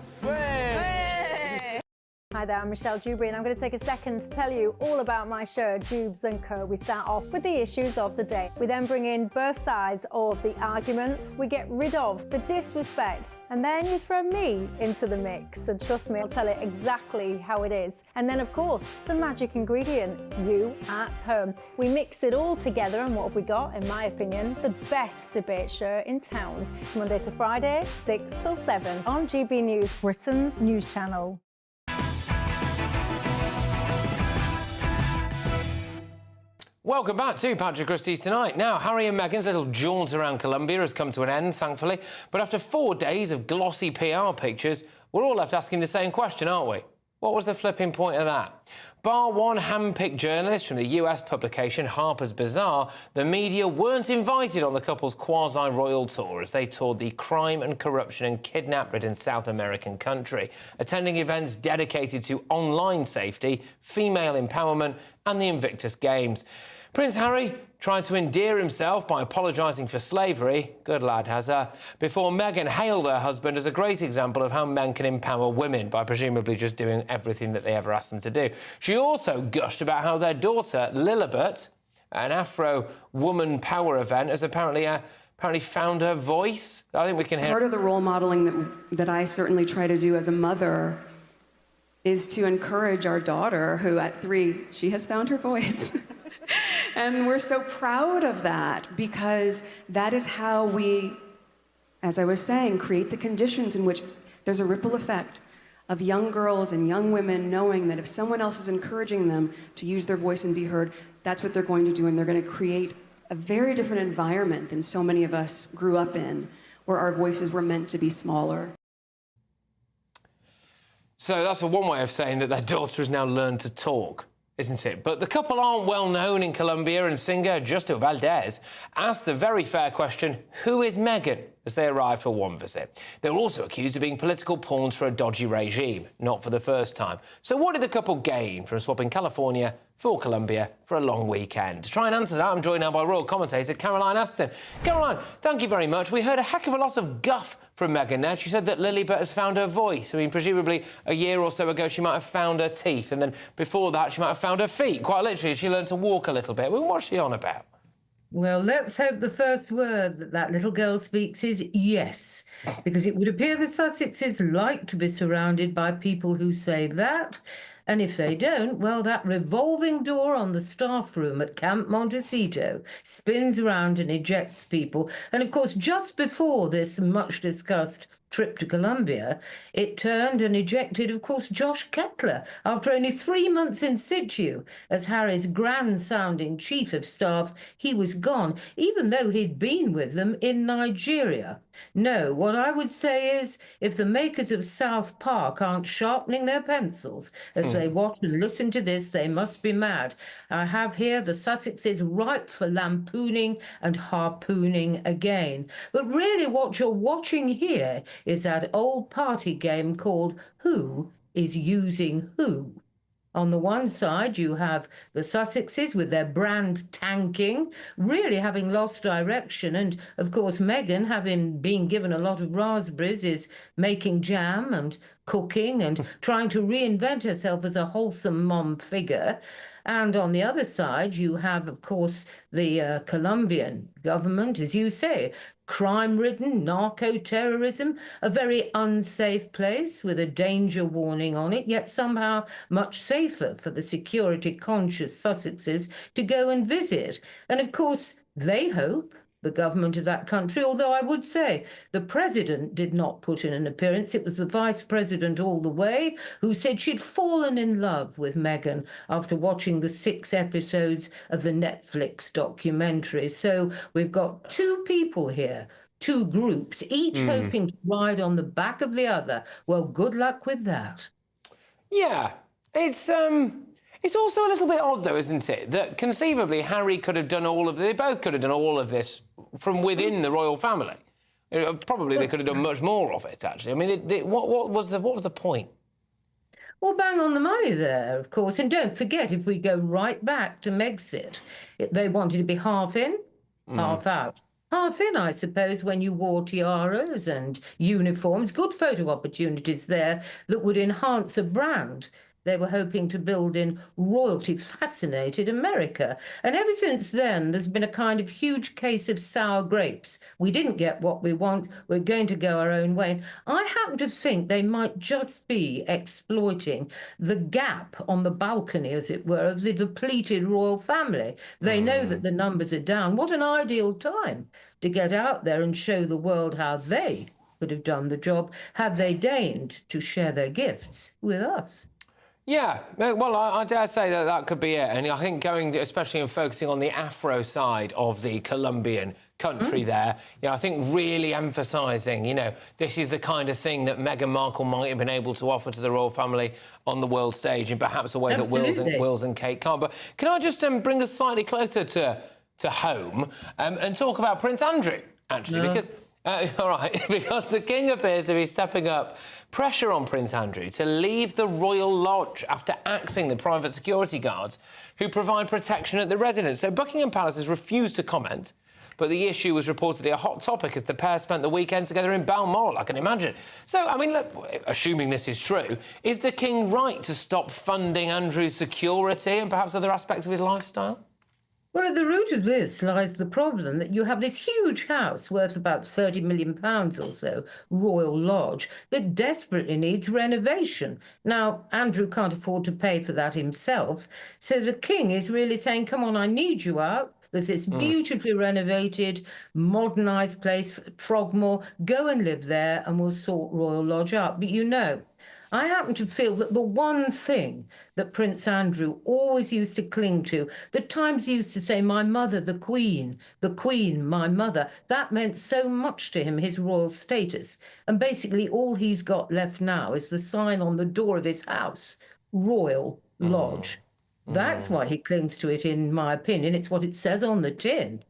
Hi there, I'm Michelle Dewberry, and I'm going to take a second to tell you all about my show, Dubes & Co. We start off with the issues of the day. We then bring in both sides of the arguments. We get rid of the disrespect. And then you throw me into the mix. And trust me, I'll tell it exactly how it is. And then, of course, the magic ingredient, you at home. We mix it all together, and what have we got? In my opinion, the best debate show in town. Monday to Friday, 6 till 7 on GB News, Britain's news channel. Welcome back to Patrick Christys Tonight. Now, Harry and Meghan's little jaunt around Colombia has come to an end, thankfully. But after 4 days of glossy PR pictures, we're all left asking the same question, aren't we? What was the flipping point of that? Bar one hand-picked journalist from the US publication Harper's Bazaar, the media weren't invited on the couple's quasi-royal tour as they toured the crime and corruption and kidnap-ridden South American country, attending events dedicated to online safety, female empowerment and the Invictus Games. Prince Harry tried to endear himself by apologising for slavery, good lad has her, before Meghan hailed her husband as a great example of how men can empower women by presumably just doing everything that they ever asked them to do. She also gushed about how their daughter, Lilibet, an Afro Woman Power event, has apparently found her voice. I think we can hear... Part of the role modeling that I certainly try to do as a mother is to encourage our daughter, who at 3, she has found her voice. And we're so proud of that, because that is how we, as I was saying, create the conditions in which there's a ripple effect of young girls and young women knowing that if someone else is encouraging them to use their voice and be heard, that's what they're going to do, and they're going to create a very different environment than so many of us grew up in, where our voices were meant to be smaller. So that's one way of saying that their daughter has now learned to talk, isn't it? But the couple aren't well known in Colombia, and singer Justo Valdez asked the very fair question, who is Meghan, as they arrived for one visit. They were also accused of being political pawns for a dodgy regime, not for the first time. So what did the couple gain from swapping California for Colombia for a long weekend? To try and answer that, I'm joined now by royal commentator Caroline Aston. Caroline, thank you very much. We heard a heck of a lot of guff from Meghan there. She said that Lilibet has found her voice. I mean, presumably a year or so ago she might have found her teeth, and then before that she might have found her feet. Quite literally, she learned to walk a little bit. Well, what's she on about? Well, let's hope the first word that little girl speaks is yes, because it would appear the Sussexes like to be surrounded by people who say that. And if they don't, well, that revolving door on the staff room at Camp Montecito spins around and ejects people. And of course, just before this much-discussed trip to Colombia, it turned and ejected, of course, Josh Kettler after only 3 months in situ as Harry's grand-sounding chief of staff. He was gone, even though he'd been with them in Nigeria. No, what I would say is, if the makers of South Park aren't sharpening their pencils as they watch and listen to this, they must be mad. I have here the Sussexes ripe for lampooning and harpooning again. But really what you're watching here is that old party game called Who is Using Who? On the one side, you have the Sussexes with their brand tanking, really having lost direction. And, of course, Meghan, having been given a lot of raspberries, is making jam and cooking and trying to reinvent herself as a wholesome mom figure. And on the other side, you have, of course, the Colombian government, as you say, crime-ridden, narco-terrorism, a very unsafe place with a danger warning on it, yet somehow much safer for the security-conscious Sussexes to go and visit. And of course, they hope, the government of that country, although I would say the president did not put in an appearance. It was the vice president all the way who said she'd fallen in love with Meghan after watching the 6 episodes of the Netflix documentary. So we've got two people here, two groups, each hoping to ride on the back of the other. Well, good luck with that. Yeah, it's also a little bit odd, though, isn't it, that conceivably Harry could have done all of this, they both could have done all of this from within the royal family. Probably they could have done much more of it, actually. I mean, what was the point? Well, bang on the money there, of course. And don't forget, if we go right back to Megxit, they wanted to be half in, half out. Half in, I suppose, when you wore tiaras and uniforms. Good photo opportunities there that would enhance a brand they were hoping to build in royalty-fascinated America. And ever since then, there's been a kind of huge case of sour grapes. We didn't get what we want. We're going to go our own way. I happen to think they might just be exploiting the gap on the balcony, as it were, of the depleted royal family. They know that the numbers are down. What an ideal time to get out there and show the world how they could have done the job had they deigned to share their gifts with us. Yeah, well, I dare say that that could be it. And I think going, especially in focusing on the Afro side of the Colombian country there, you know, I think really emphasising, you know, this is the kind of thing that Meghan Markle might have been able to offer to the royal family on the world stage in perhaps a way that Wills and Kate can't. But can I just bring us slightly closer to home and talk about Prince Andrew, actually, because... all right, because the King appears to be stepping up pressure on Prince Andrew to leave the Royal Lodge after axing the private security guards who provide protection at the residence. So Buckingham Palace has refused to comment, but the issue was reportedly a hot topic as the pair spent the weekend together in Balmoral, I can imagine. So, I mean, look, assuming this is true, is the King right to stop funding Andrew's security and perhaps other aspects of his lifestyle? Well, at the root of this lies the problem that you have this huge house worth about £30 million or so, Royal Lodge, that desperately needs renovation. Now, Andrew can't afford to pay for that himself, so the King is really saying, come on, I need you out. There's this beautifully renovated, modernised place, Frogmore. Go and live there and we'll sort Royal Lodge out. But you know, I happen to feel that the one thing that Prince Andrew always used to cling to, the times he used to say, my mother, the Queen, my mother, that meant so much to him, his royal status. And basically all he's got left now is the sign on the door of his house, Royal Lodge. That's why he clings to it, in my opinion. It's what it says on the tin.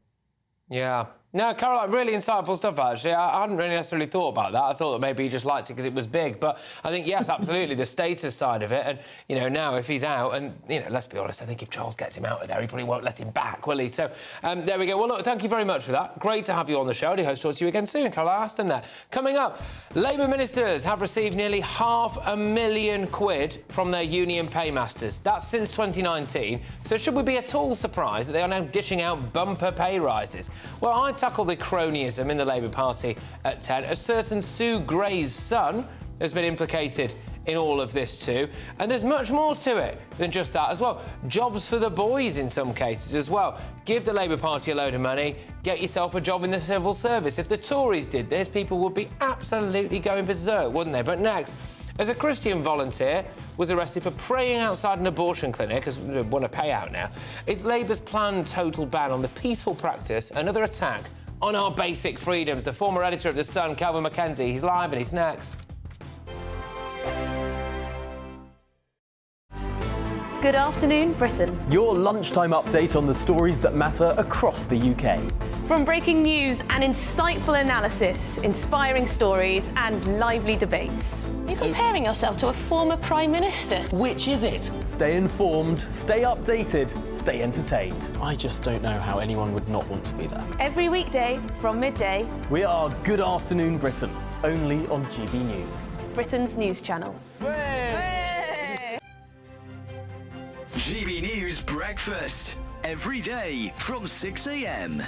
Yeah. No, Caroline, really insightful stuff, actually. I hadn't really necessarily thought about that. I thought that maybe he just liked it because it was big. But I think, yes, absolutely, the status side of it. And, you know, now if he's out, and, you know, let's be honest, I think if Charles gets him out of there, he probably won't let him back, will he? So, there we go. Well, look, thank you very much for that. Great to have you on the show. I do hope to talk to you again soon, Caroline Aston there. Coming up, Labour ministers have received nearly £500,000 from their union paymasters. That's since 2019. So should we be at all surprised that they are now dishing out bumper pay rises? Well, I tackle the cronyism in the Labour Party at 10. A certain Sue Gray's son has been implicated in all of this too. And there's much more to it than just that as well. Jobs for the boys in some cases as well. Give the Labour Party a load of money, get yourself a job in the civil service. If the Tories did this, people would be absolutely going berserk, wouldn't they? But next, as a Christian volunteer was arrested for praying outside an abortion clinic, as we want a payout now, is Labour's planned total ban on the peaceful practice another attack on our basic freedoms? The former editor of The Sun, Calvin Mackenzie, he's live and he's next. Good afternoon, Britain. Your lunchtime update on the stories that matter across the UK. From breaking news and insightful analysis, inspiring stories and lively debates. You're comparing yourself to a former Prime Minister. Which is it? Stay informed, stay updated, stay entertained. I just don't know how anyone would not want to be there. Every weekday from midday. We are Good Afternoon Britain, only on GB News. Britain's news channel. GB News Breakfast, every day from 6 a.m.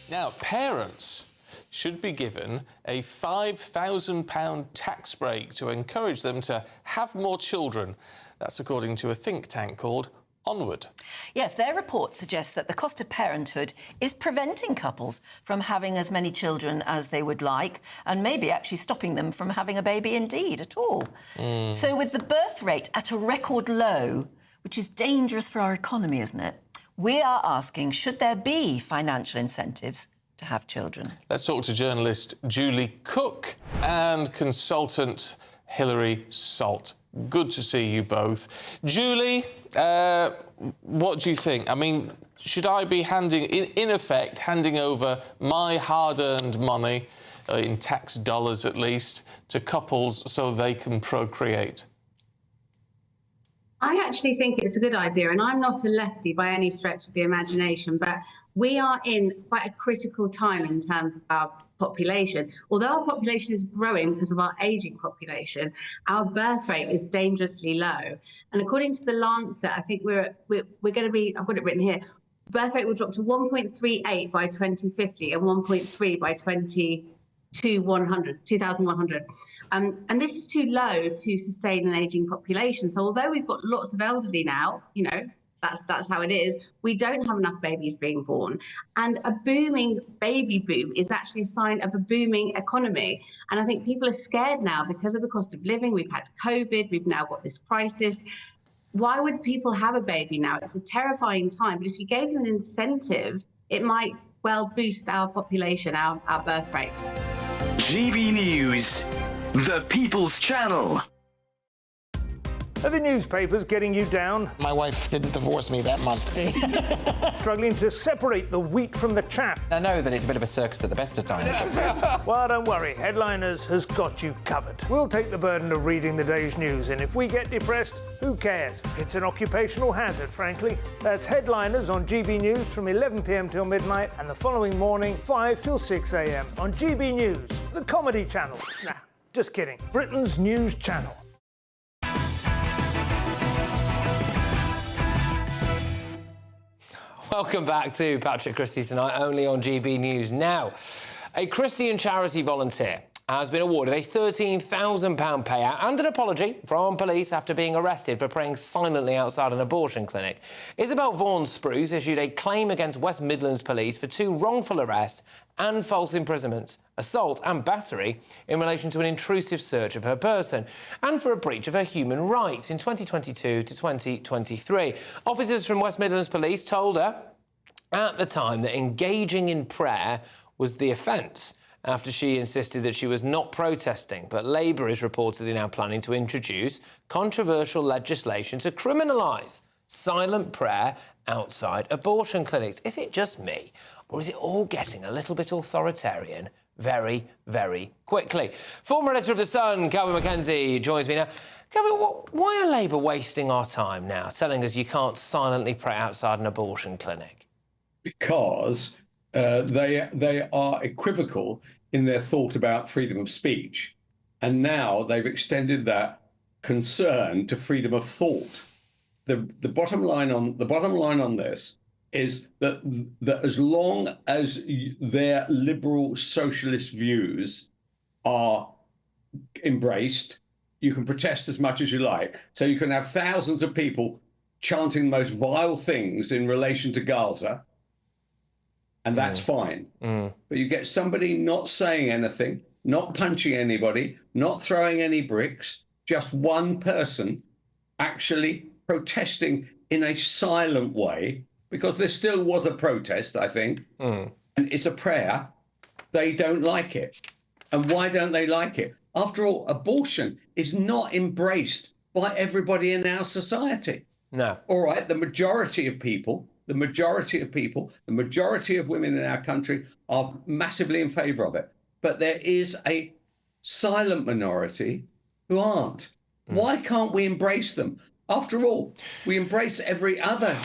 Now, parents should be given a £5,000 tax break to encourage them to have more children. That's according to a think tank called Onward. Yes, their report suggests that the cost of parenthood is preventing couples from having as many children as they would like, and maybe actually stopping them from having a baby indeed at all. So with the birth rate at a record low, which is dangerous for our economy, isn't it? We are asking, should there be financial incentives to have children? Let's talk to journalist Julie Cook and consultant Hilary Salt. Good to see you both. Julie, what do you think? I mean, should I be in effect, handing over my hard-earned money, in tax dollars at least, to couples so they can procreate? I actually think it's a good idea, and I'm not a lefty by any stretch of the imagination, but we are in quite a critical time in terms of our population. Although our population is growing because of our ageing population, our birth rate is dangerously low. And according to the Lancet, I think we're going to be, I've got it written here, birth rate will drop to 1.38 by 2050 and 1.3 by 2100. And this is too low to sustain an ageing population. So although we've got lots of elderly now, you know, that's how it is, we don't have enough babies being born. And a booming baby boom is actually a sign of a booming economy. And I think people are scared now because of the cost of living. We've had COVID, we've now got this crisis. Why would people have a baby now? It's a terrifying time. But if you gave them an incentive, it might well boost our population, our birth rate. GB News, the People's Channel. Are the newspapers getting you down? My wife didn't divorce me that month. Struggling to separate the wheat from the chaff? I know that it's a bit of a circus at the best of times. Well, don't worry. Headliners has got you covered. We'll take the burden of reading the day's news, and if we get depressed, who cares? It's an occupational hazard, frankly. That's Headliners on GB News from 11 p.m. till midnight, and the following morning, 5 till 6 a.m. on GB News, the comedy channel. Nah, just kidding. Britain's news channel. Welcome back to Patrick Christys tonight, only on GB News. Now, a Christian charity volunteer has been awarded a £13,000 payout and an apology from police after being arrested for praying silently outside an abortion clinic. Isabel Vaughan-Spruce issued a claim against West Midlands Police for 2 wrongful arrests and false imprisonments, assault and battery in relation to an intrusive search of her person, and for a breach of her human rights in 2022 to 2023. Officers from West Midlands Police told her at the time that engaging in prayer was the offence, after she insisted that she was not protesting. But Labour is reportedly now planning to introduce controversial legislation to criminalise silent prayer outside abortion clinics. Is it just me, or is it all getting a little bit authoritarian very, very quickly? Former editor of The Sun, Kelvin Mackenzie, joins me now. Kelvin, why are Labour wasting our time now, telling us you can't silently pray outside an abortion clinic? Because they are equivocal in their thought about freedom of speech, and now they've extended that concern to freedom of thought. The bottom line on this is that as long as their liberal socialist views are embraced, you can protest as much as you like. So you can have thousands of people chanting the most vile things in relation to Gaza, and that's fine. But you get somebody not saying anything, not punching anybody, not throwing any bricks, just one person actually protesting in a silent way, because there still was a protest, I think, and it's a prayer. They don't like it. And why don't they like it? After all, abortion is not embraced by everybody in our society. No. All right, the majority of women in our country are massively in favour of it. But there is a silent minority who aren't. Why can't we embrace them? After all, we embrace every other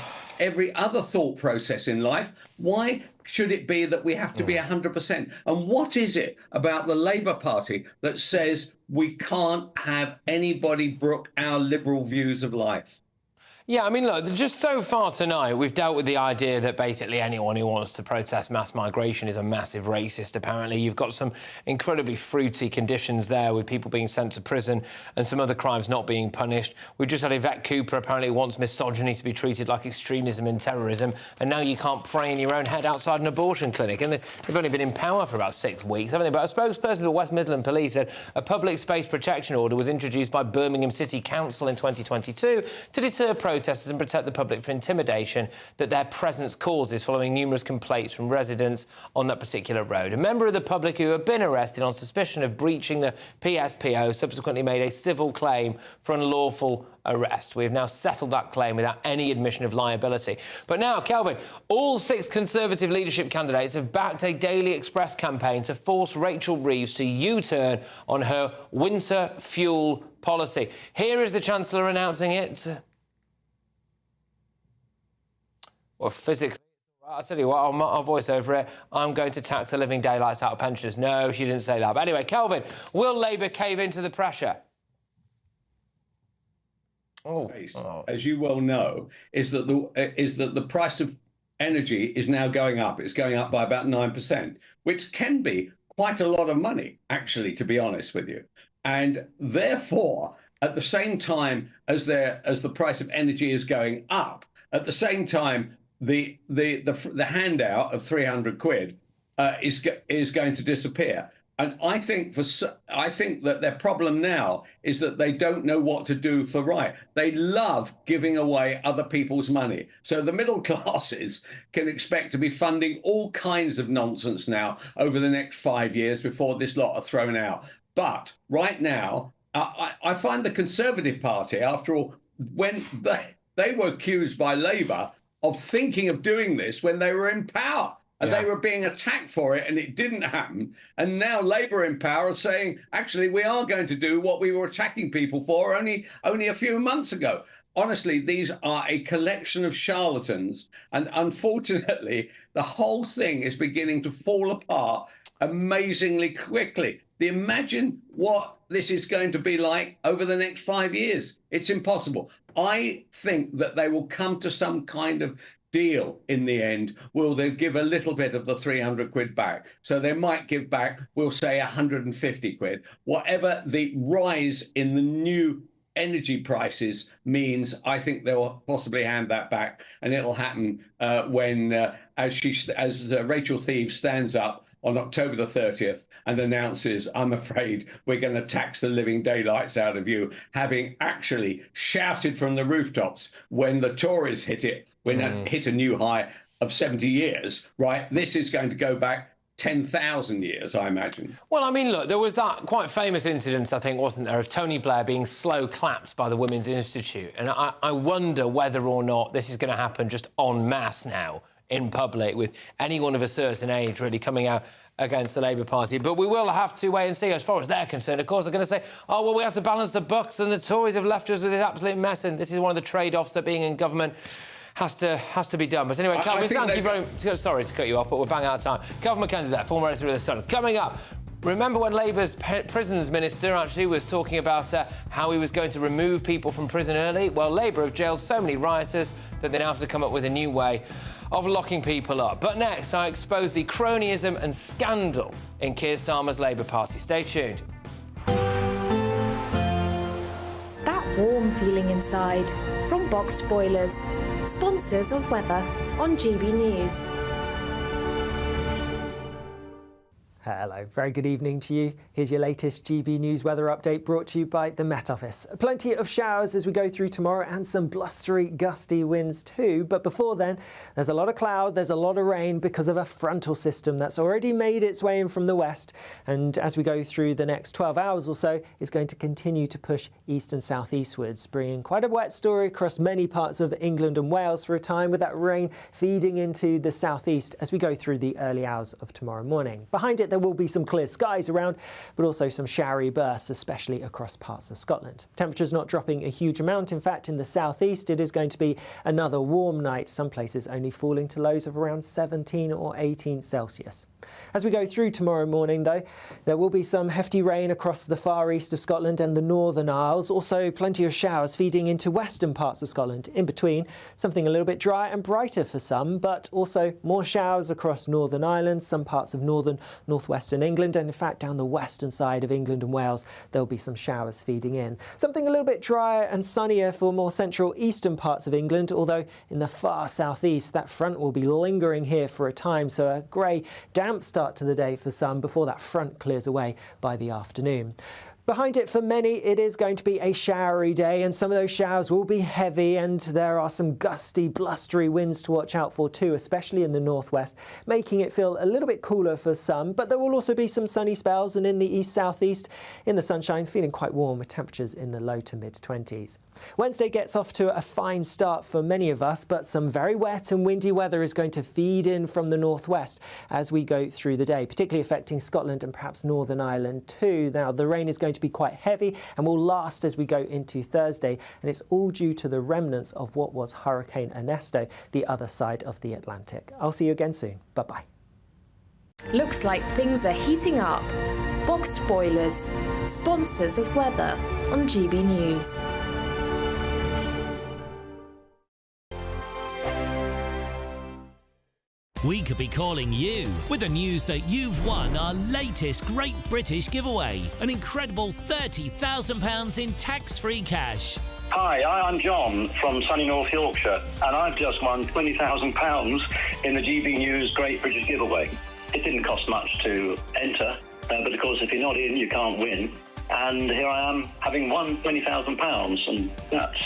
thought process in life. Why should it be that we have to be 100%? And what is it about the Labour Party that says we can't have anybody brook our liberal views of life? Yeah, I mean, look, just so far tonight, we've dealt with the idea that basically anyone who wants to protest mass migration is a massive racist, apparently. You've got some incredibly fruity conditions there with people being sent to prison and some other crimes not being punished. We've just had Yvette Cooper apparently wants misogyny to be treated like extremism and terrorism, and now you can't pray in your own head outside an abortion clinic. And they've only been in power for about 6 weeks, haven't they? But a spokesperson for West Midlands Police said a public space protection order was introduced by Birmingham City Council in 2022 to deter protesters and protect the public from intimidation that their presence causes following numerous complaints from residents on that particular road. A member of the public who had been arrested on suspicion of breaching the PSPO subsequently made a civil claim for unlawful arrest. We have now settled that claim without any admission of liability. But now, Kelvin, all 6 Conservative leadership candidates have backed a Daily Express campaign to force Rachel Reeves to U-turn on her winter fuel policy. Here is the Chancellor announcing it. Well, physically, I'll tell you what, I'll voice over it. I'm going to tax the living daylights out of pensioners. No, she didn't say that. But anyway, Kelvin, will Labour cave into the pressure? As you well know, is that the price of energy is now going up. It's going up by about 9%, which can be quite a lot of money, actually, to be honest with you. And therefore, at the same time as the price of energy is going up, at the same time, the handout of 300 quid is going to disappear. And I think that their problem now is that they don't know what to do for right. They love giving away other people's money. So the middle classes can expect to be funding all kinds of nonsense now over the next 5 years before this lot are thrown out. But right now, I find the Conservative Party, after all, when they were accused by Labour of thinking of doing this when they were in power. And they were being attacked for it, and it didn't happen. And now Labour in power are saying, actually, we are going to do what we were attacking people for only a few months ago. Honestly, these are a collection of charlatans. And unfortunately, the whole thing is beginning to fall apart amazingly quickly. Imagine what this is going to be like over the next 5 years. It's impossible. I think that they will come to some kind of deal in the end? Will they give a little bit of the 300 quid back? So they might give back, we'll say 150 quid. Whatever the rise in the new energy prices means, I think they'll possibly hand that back, and it'll happen when, as Rachel Thieves stands up on October the 30th and announces, I'm afraid we're going to tax the living daylights out of you, having actually shouted from the rooftops when the Tories hit it, when it hit a new high of 70 years, right? This is going to go back 10,000 years, I imagine. Well, I mean, look, there was that quite famous incident, I think, wasn't there, of Tony Blair being slow clapped by the Women's Institute. And I wonder whether or not this is going to happen just en masse now in public, with anyone of a certain age really coming out against the Labour Party. But we will have to wait and see. As far as they're concerned, of course, they're going to say, oh, well, we have to balance the bucks, and the Tories have left us with this absolute mess, and this is one of the trade-offs that being in government has to be done. But anyway, Calvin, thank you very much. Sorry to cut you off, but we're bang out of time. Calvin McKenzie's there, former editor of The Sun. Coming up, remember when Labour's prisons minister actually was talking about how he was going to remove people from prison early? Well, Labour have jailed so many rioters that they now have to come up with a new way of locking people up. But next, I expose the cronyism and scandal in Keir Starmer's Labour Party. Stay tuned. That warm feeling inside from Boxed Boilers, sponsors of weather on GB News. Hello, very good evening to you. Here's your latest GB News weather update brought to you by the Met Office. Plenty of showers as we go through tomorrow and some blustery, gusty winds too. But before then, there's a lot of cloud, there's a lot of rain because of a frontal system that's already made its way in from the west. And as we go through the next 12 hours or so, it's going to continue to push east and southeastwards, bringing quite a wet story across many parts of England and Wales for a time, with that rain feeding into the southeast as we go through the early hours of tomorrow morning. Behind it, there will be some clear skies around, but also some showery bursts, especially across parts of Scotland. Temperatures not dropping a huge amount. In fact, in the southeast, it is going to be another warm night, some places only falling to lows of around 17 or 18 Celsius. As we go through tomorrow morning, though, there will be some hefty rain across the far east of Scotland and the Northern Isles. Also, plenty of showers feeding into western parts of Scotland. In between, something a little bit dry and brighter for some, but also more showers across Northern Ireland, some parts of northern, northwestern England, and in fact, down the western side of England and Wales, there'll be some showers feeding in. Something a little bit drier and sunnier for more central eastern parts of England, although in the far southeast, that front will be lingering here for a time, so a grey, damp start to the day for some before that front clears away by the afternoon. Behind it, for many, it is going to be a showery day, and some of those showers will be heavy, and there are some gusty, blustery winds to watch out for too, especially in the northwest, making it feel a little bit cooler for some. But there will also be some sunny spells, and in the east-southeast, in the sunshine, feeling quite warm with temperatures in the low to mid-20s. Wednesday gets off to a fine start for many of us, but some very wet and windy weather is going to feed in from the northwest as we go through the day, particularly affecting Scotland and perhaps Northern Ireland too. Now, the rain is going to be quite heavy and will last as we go into Thursday, and it's all due to the remnants of what was Hurricane Ernesto, the other side of the Atlantic. I'll see you again soon. Bye-bye. Looks like things are heating up. Boxed Boilers, sponsors of weather on GB News. We could be calling you with the news that you've won our latest Great British giveaway, an incredible £30,000 in tax-free cash. Hi, I'm John from sunny North Yorkshire, and I've just won £20,000 in the GB News Great British giveaway. It didn't cost much to enter, but of course if you're not in, you can't win. And here I am, having won £20,000, and that's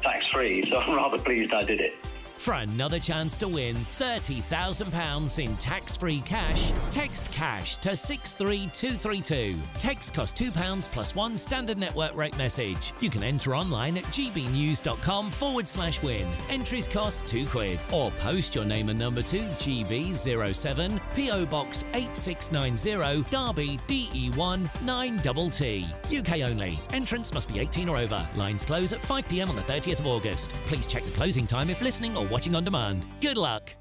tax-free, so I'm rather pleased I did it. For another chance to win £30,000 in tax-free cash, text CASH to 63232. Text costs £2 plus one standard network rate message. You can enter online at gbnews.com/win. Entries cost £2. Or post your name and number to GB07 PO Box 8690 Derby DE1 9TT. UK only. Entrance must be 18 or over. Lines close at 5 p.m. on the 30th of August. Please check the closing time if listening or watching on demand. Good luck.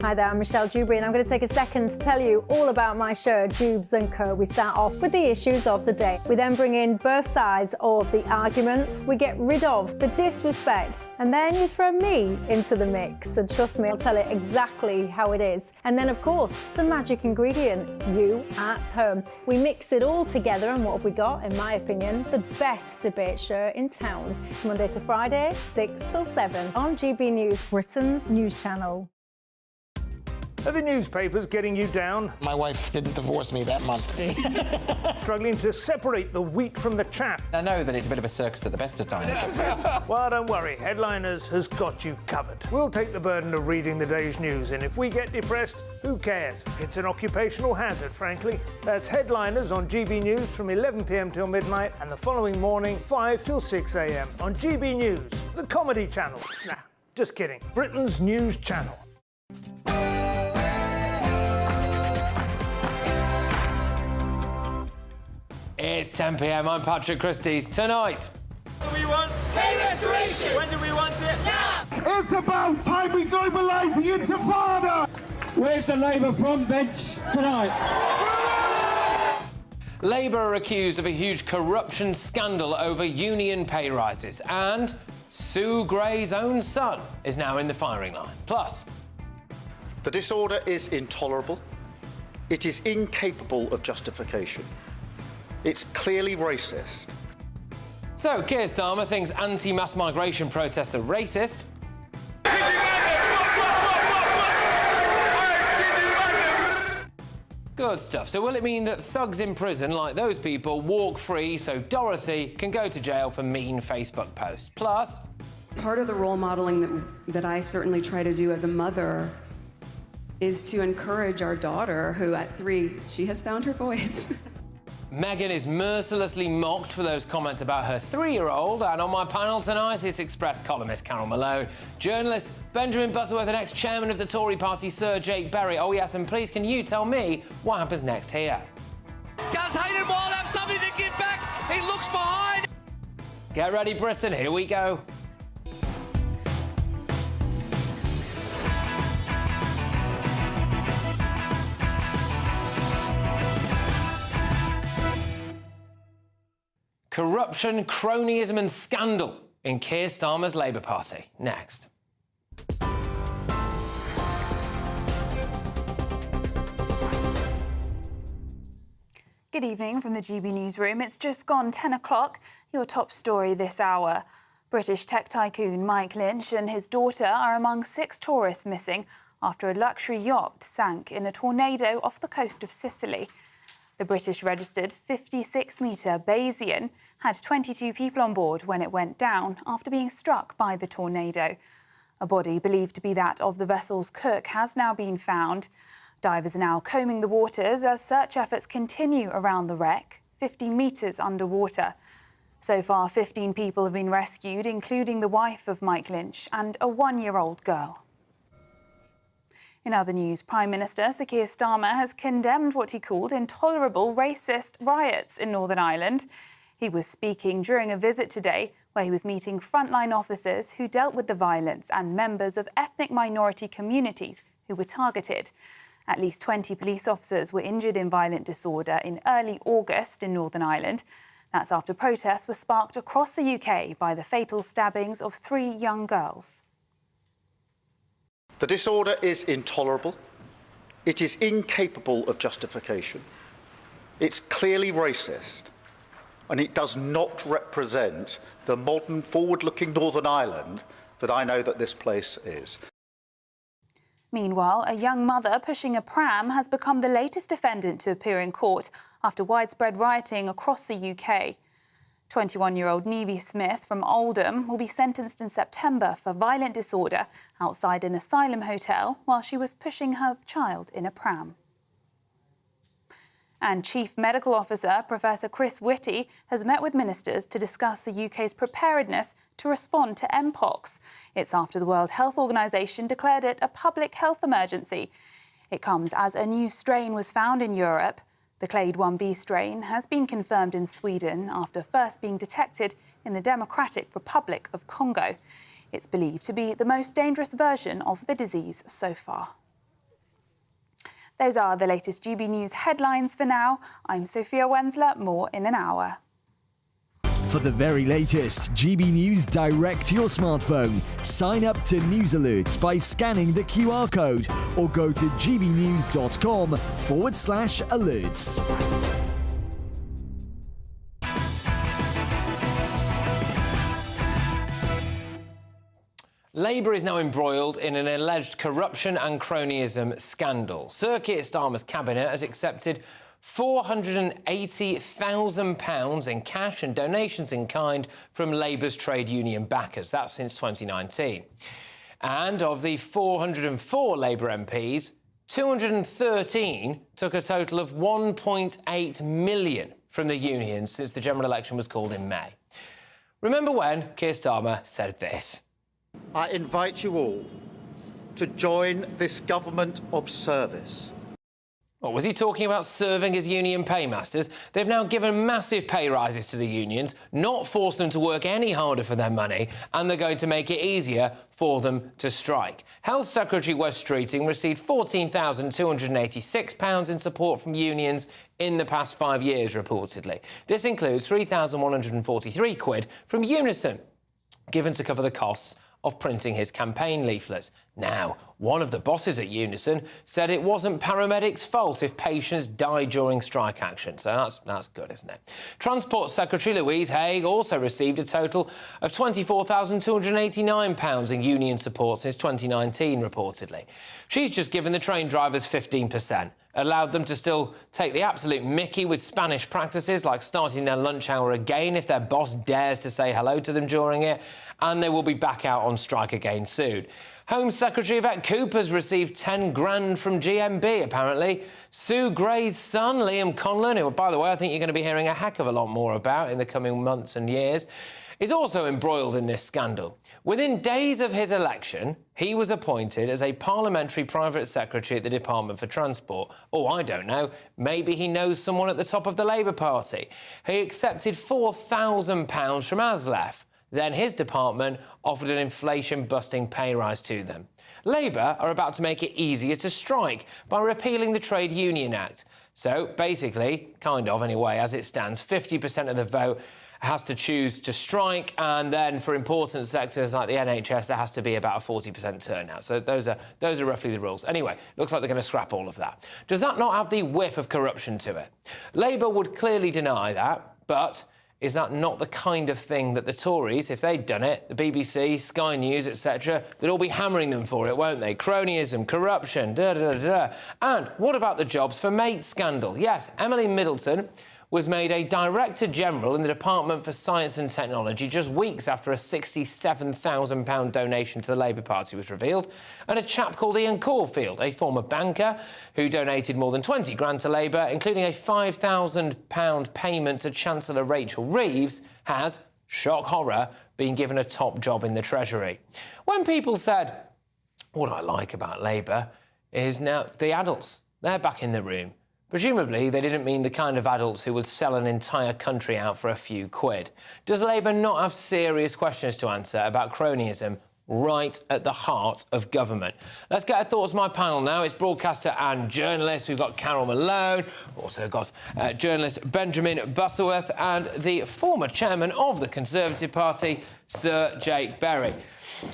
Hi there, I'm Michelle Dewberry and I'm going to take a second to tell you all about my show, Jubes & Co. We start off with the issues of the day. We then bring in both sides of the arguments. We get rid of the disrespect. And then you throw me into the mix. And trust me, I'll tell it exactly how it is. And then, of course, the magic ingredient, you at home. We mix it all together and what have we got? In my opinion, the best debate show in town. Monday to Friday, 6 till 7 on GB News, Britain's news channel. Are the newspapers getting you down? My wife didn't divorce me that month. Struggling to separate the wheat from the chaff? I know that it's a bit of a circus at the best of times. Well, don't worry, Headliners has got you covered. We'll take the burden of reading the day's news, and if we get depressed, who cares? It's an occupational hazard, frankly. That's Headliners on GB News from 11 p.m. till midnight, and the following morning, 5 till 6 a.m. on GB News, the comedy channel. Nah, just kidding. Britain's news channel. It's 10 p.m. I'm Patrick Christys. Tonight. What do we want? Pay restoration! When do we want it? Now! It's about time we globalise the Intifada! Where's the Labour front bench tonight? Labour are accused of a huge corruption scandal over union pay rises. And Sue Gray's own son is now in the firing line. Plus. The disorder is intolerable. It is incapable of justification. It's clearly racist. So, Keir Starmer thinks anti-mass migration protests are racist. Good stuff. So will it mean that thugs in prison like those people walk free so Dorothy can go to jail for mean Facebook posts? Plus... Part of the role modeling that I certainly try to do as a mother is to encourage our daughter, who at 3, she has found her voice. Meghan is mercilessly mocked for those comments about her 3-year-old, and on my panel tonight is Express columnist Carol Malone, journalist Benjamin Butterworth and ex-chairman of the Tory party Sir Jake Berry. Oh yes, and please can you tell me what happens next here? Does Hayden Wild have something to give back? He looks behind. Get ready, Britain, here we go. Corruption, cronyism and scandal in Keir Starmer's Labour Party. Next. Good evening from the GB newsroom. It's just gone 10 o'clock. Your top story this hour. British tech tycoon Mike Lynch and his daughter are among 6 tourists missing after a luxury yacht sank in a tornado off the coast of Sicily. The British-registered 56-metre Bayesian had 22 people on board when it went down after being struck by the tornado. A body believed to be that of the vessel's cook has now been found. Divers are now combing the waters as search efforts continue around the wreck, 50 metres underwater. So far, 15 people have been rescued, including the wife of Mike Lynch and a 1-year-old girl. In other news, Prime Minister Sir Keir Starmer has condemned what he called intolerable racist riots in Northern Ireland. He was speaking during a visit today where he was meeting frontline officers who dealt with the violence and members of ethnic minority communities who were targeted. At least 20 police officers were injured in violent disorder in early August in Northern Ireland. That's after protests were sparked across the UK by the fatal stabbings of 3 young girls. The disorder is intolerable. It is incapable of justification. It's clearly racist, and it does not represent the modern, forward-looking Northern Ireland that I know that this place is. Meanwhile, a young mother pushing a pram has become the latest defendant to appear in court after widespread rioting across the UK. 21-year-old Nevie Smith from Oldham will be sentenced in September for violent disorder outside an asylum hotel while she was pushing her child in a pram. And Chief Medical Officer Professor Chris Whitty has met with ministers to discuss the UK's preparedness to respond to Mpox. It's after the World Health Organization declared it a public health emergency. It comes as a new strain was found in Europe. The Clade 1b strain has been confirmed in Sweden after first being detected in the Democratic Republic of Congo. It's believed to be the most dangerous version of the disease so far. Those are the latest GB News headlines for now. I'm Sophia Wensler. More in an hour. For the very latest GB News direct to your smartphone, sign up to News Alerts by scanning the QR code or go to gbnews.com/alerts. Labour is now embroiled in an alleged corruption and cronyism scandal. Sir Keir Starmer's cabinet has accepted £480,000 in cash and donations in kind from Labour's trade union backers. That's since 2019. And of the 404 Labour MPs, 213 took a total of £1.8 million from the unions since the general election was called in May. Remember when Keir Starmer said this? I invite you all to join this government of service. Well, was he talking about serving as union paymasters? They've now given massive pay rises to the unions, not forced them to work any harder for their money, and they're going to make it easier for them to strike. Health Secretary Wes Streeting received £14,286 in support from unions in the past 5 years, reportedly. This includes £3,143 from Unison, given to cover the costs of printing his campaign leaflets. Now, one of the bosses at Unison said it wasn't paramedics' fault if patients died during strike action. So that's good, isn't it? Transport Secretary Louise Haigh also received a total of £24,289 in union support since 2019, reportedly. She's just given the train drivers 15%, allowed them to still take the absolute mickey with Spanish practices like starting their lunch hour again if their boss dares to say hello to them during it, and they will be back out on strike again soon. Home Secretary Yvette Cooper's received 10 grand from GMB, apparently. Sue Gray's son, Liam Conlon, who, by the way, I think you're going to be hearing a heck of a lot more about in the coming months and years, is also embroiled in this scandal. Within days of his election, he was appointed as a parliamentary private secretary at the Department for Transport. Oh, I don't know, maybe he knows someone at the top of the Labour Party. He accepted £4,000 from ASLEF. Then his department offered an inflation-busting pay rise to them. Labour are about to make it easier to strike by repealing the Trade Union Act. So, basically, kind of anyway, as it stands, 50% of the vote has to choose to strike, and then for important sectors like the NHS, there has to be about a 40% turnout. So those are roughly the rules. Anyway, looks like they're going to scrap all of that. Does that not have the whiff of corruption to it? Labour would clearly deny that, but is that not the kind of thing that the Tories, if they'd done it, the BBC, Sky News, etc., they'd all be hammering them for it, won't they? Cronyism, corruption, da-da-da-da. And what about the Jobs for Mates scandal? Yes, Emily Middleton was made a Director General in the Department for Science and Technology just weeks after a £67,000 donation to the Labour Party was revealed. And a chap called Ian Caulfield, a former banker who donated more than 20 grand to Labour, including a £5,000 payment to Chancellor Rachel Reeves, has, shock horror, been given a top job in the Treasury. When people said, what I like about Labour is now the adults, they're back in the room. Presumably, they didn't mean the kind of adults who would sell an entire country out for a few quid. Does Labour not have serious questions to answer about cronyism right at the heart of government? Let's get our thoughts on my panel now. It's broadcaster and journalist. We've got Carol Malone. We've also got journalist Benjamin Butterworth and the former chairman of the Conservative Party, Sir Jake Berry.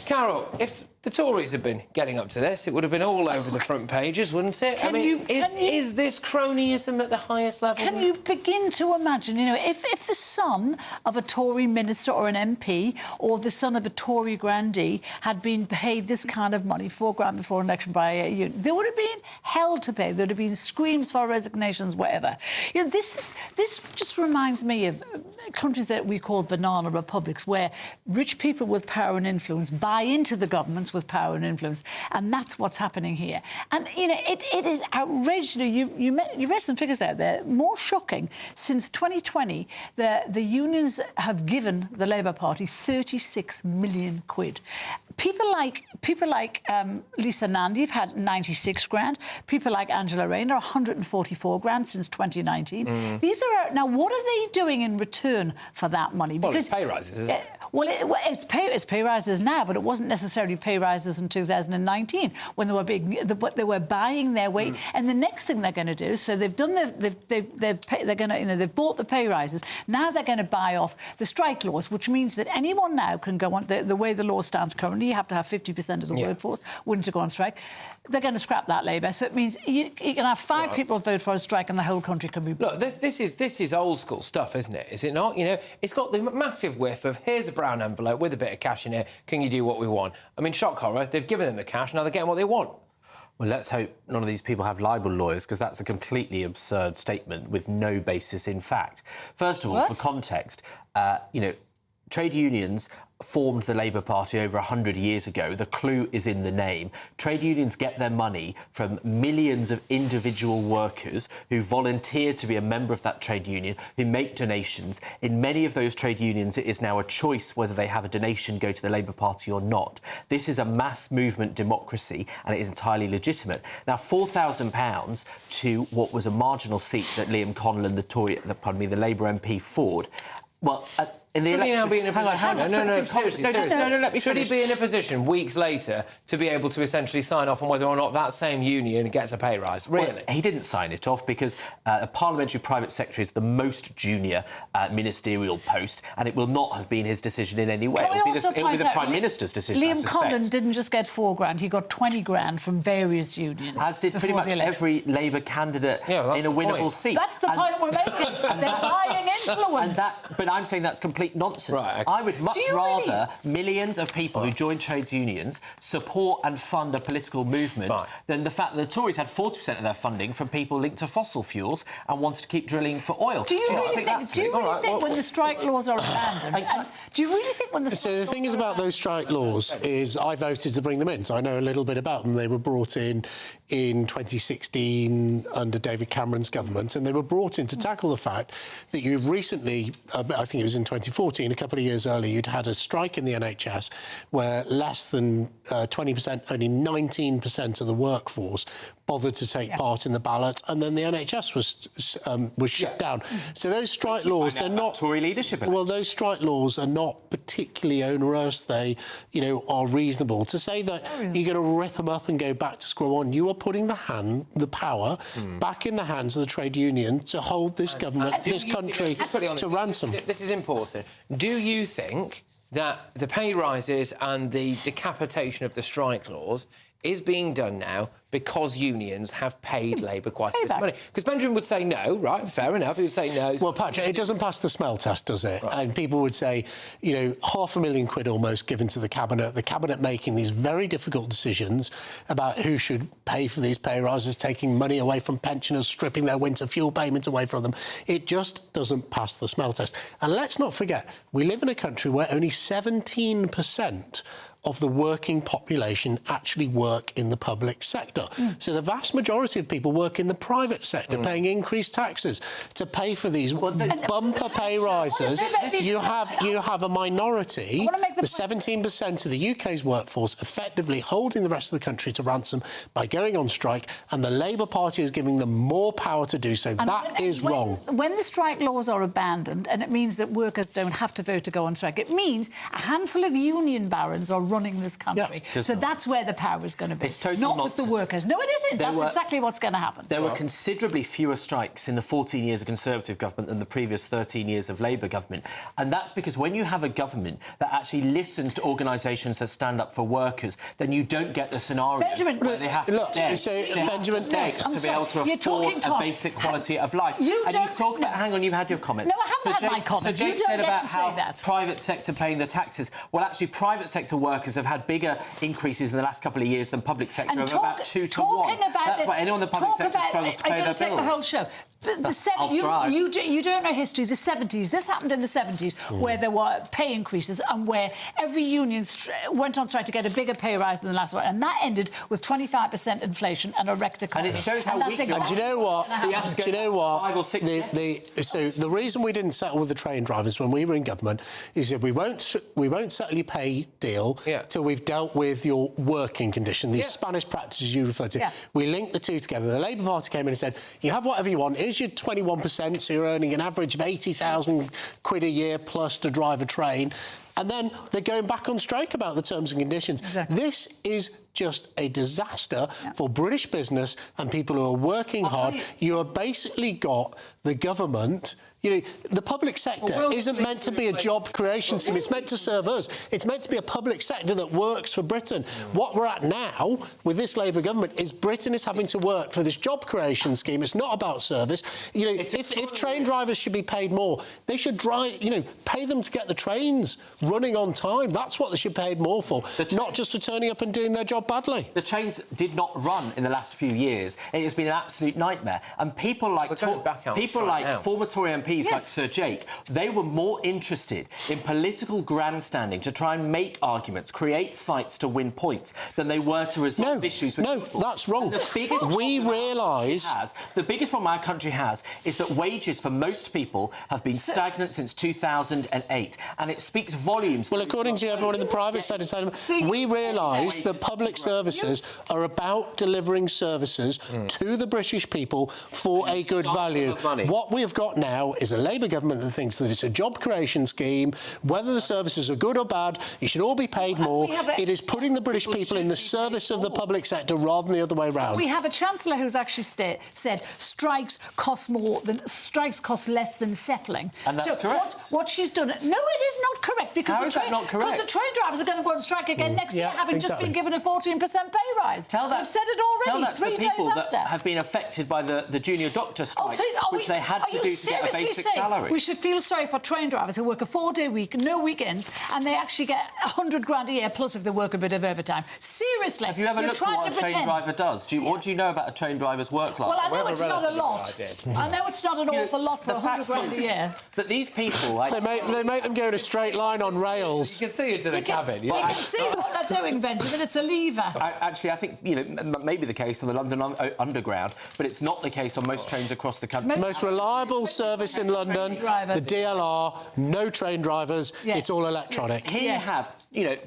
Carol, if the Tories had been getting up to this, it would have been all over the front pages, wouldn't it? Is this cronyism at the highest level? Can you begin to imagine, if the son of a Tory minister or an MP or the son of a Tory grandee had been paid this kind of money, £4 grand before an election by a union, there would have been hell to pay. There would have been screams for resignations, whatever. This just reminds me of countries that we call banana republics, where rich people with power and influence buy into the governments with power and influence, and that's what's happening here. And it is outrageous. You read some figures out there. More shocking, since 2020, the unions have given the Labour Party 36 million quid. People like Lisa Nandy have had 96 grand. People like Angela Rayner, 144 grand since 2019. These are now. What are they doing in return for that money? Because it's pay rises, isn't it? Well, it's pay rises now, but it wasn't necessarily pay rises in 2019 when they were buying their way. And the next thing they're going to do, so they've done they've bought the pay rises. Now they're going to buy off the strike laws, which means that anyone now can go on. The way the law stands currently, you have to have 50% of the workforce willing to go on strike. They're going to scrap that labour, so it means you can have 5 people vote for a strike, and the whole country can be. Look, this is old school stuff, isn't it? Is it not? You know, it's got the massive whiff of here's a brown envelope with a bit of cash in it. Can you do what we want? I mean, shock horror. They've given them the cash, now they're getting what they want. Well, let's hope none of these people have libel lawyers, because that's a completely absurd statement with no basis in fact. First of all, for context, you know, trade unions formed the Labour Party over 100 years ago. The clue is in the name. Trade unions get their money from millions of individual workers who volunteer to be a member of that trade union, who make donations. In many of those trade unions, it is now a choice whether they have a donation go to the Labour Party or not. This is a mass movement democracy, and it is entirely legitimate. Now, £4,000 to what was a marginal seat that Liam Conlon, the Labour MP, fought. Well, in the election... Should he be in a position weeks later to be able to essentially sign off on whether or not that same union gets a pay rise? Really? Well, he didn't sign it off because a parliamentary private secretary is the most junior ministerial post, and it will not have been his decision in any way. It will be the Prime Minister's decision, Liam Conlon didn't just get £4,000, he got 20 grand from various unions. As did pretty much every Labour candidate in a winnable seat. That's the point we're making. They're buying influence. But I'm saying that's complete nonsense. Right, okay. I would much rather millions of people who join trades unions support and fund a political movement than the fact that the Tories had 40% of their funding from people linked to fossil fuels and wanted to keep drilling for oil. Do you really think when the strike laws are abandoned... do you really think when the So the thing is about those strike laws is I voted to bring them in, so I know a little bit about them. They were brought in 2016 under David Cameron's government, and they were brought in to tackle the fact that you've recently, I think it was in 2014, a couple of years earlier, you'd had a strike in the NHS where less than 20%, only 19% of the workforce bothered to take part in the ballot, and then the NHS was shut down. So those strike laws, they're not Tory leadership. Well, those strike laws are not particularly onerous. They, you know, are reasonable. To say that you're going to rip them up and go back to square one, you are putting the power back in the hands of the trade union to hold this government, this country to ransom. This is important. Do you think that the pay rises and the decapitation of the strike laws is being done now because unions have paid Labour quite a bit of money? Because Benjamin would say no, right? Fair enough. He would say no. Well, Patrick, it doesn't pass the smell test, does it? Right. And people would say, you know, £500,000 almost given to the Cabinet making these very difficult decisions about who should pay for these pay rises, taking money away from pensioners, stripping their winter fuel payments away from them. It just doesn't pass the smell test. And let's not forget, we live in a country where only 17% of the working population actually work in the public sector. So the vast majority of people work in the private sector, paying increased taxes to pay for these bumper pay rises. You have a minority, the 17% of the UK's workforce, effectively holding the rest of the country to ransom by going on strike, and the Labour Party is giving them more power to do so. That is wrong. When the strike laws are abandoned, and it means that workers don't have to vote to go on strike, it means a handful of union barons are running this country. So that's where the power is going to be. It's total not nonsense. with the workers. No, it isn't. That's exactly what's going to happen. There were considerably fewer strikes in the 14 years of Conservative government than the previous 13 years of Labour government. And that's because when you have a government that actually listens to organisations that stand up for workers, then you don't get the scenario where they have to beg to be able to afford a basic quality of life. You talk about... Hang on, you've had your comment. No, I haven't had my comment. So You Jake don't said get about to say how that. private sector paying the taxes. Well, actually, private sector workers have had bigger increases in the last couple of years than public sector, of about 2 to 1. That's why anyone in the public sector struggles to pay their bills. The whole show. You don't know history. The 70s. This happened in the 70s, where there were pay increases and where every union went on strike to get a bigger pay rise than the last one, and that ended with 25% inflation and a wrecked economy. And it shows how weak. And do you know what? Do you know what? So the reason we didn't settle with the train drivers when we were in government is that we won't settle your pay deal till we've dealt with your working condition. These Spanish practices you referred to. We linked the two together. The Labour Party came in and said, "You have whatever you want. Here's here's your 21%, so you're earning an average of 80,000 quid a year plus to drive a train, and then they're going back on strike about the terms and conditions. Exactly. This is just a disaster for British business and people who are working hard. You have basically got the government... You know, the public sector isn't meant to be a job creation scheme. It's meant to serve us. It's meant to be a public sector that works for Britain. What we're at now with this Labour government is Britain is having to work for this job creation scheme. It's not about service. You know, if train drivers should be paid more, they should pay them to get the trains running on time. That's what they should be paid more for, not just for turning up and doing their job badly. The trains did not run in the last few years. It has been an absolute nightmare. And people like former Tory MPs like Sir Jake, they were more interested in political grandstanding to try and make arguments, create fights to win points, than they were to resolve issues with people. No, that's wrong. We realise... The biggest problem our country has is that wages for most people have been stagnant since 2008, and it speaks volumes... Well, according to everyone in the private sector, we realise that public services are about delivering services to the British people for a good value. What we've got now is a Labour government that thinks that it's a job creation scheme. Whether the services are good or bad, you should all be paid more. It is putting the British people in the service of the public sector rather than the other way round. We have a Chancellor who's actually said strikes cost less than settling. And that's correct. What she's done... No, it is not correct. Because How is that not correct? Because the train drivers are going to go on strike again next year, having just been given a 14% pay rise. Tell that. They've said it already, tell that to 3 the days people after. that have been affected by the junior doctor strikes, which they had to do to get a basic salary. We should feel sorry for train drivers who work a 4-day week, no weekends, and they actually get 100 grand a year, plus if they work a bit of overtime. Seriously. Have you ever looked at what a train driver does? What do you know about a train driver's work life? Well, I know it's not a lot. I know it's not an awful lot for 100 grand a year. That these people... They make them go in a straight line on rails. You can see into the cabin. You can see what they're doing, Benjamin. It's a lever. Actually, I think, maybe the case on the London Underground, but it's not the case on most trains across the country. The most reliable service in London, the DLR, no train drivers, it's all electronic. Here you have...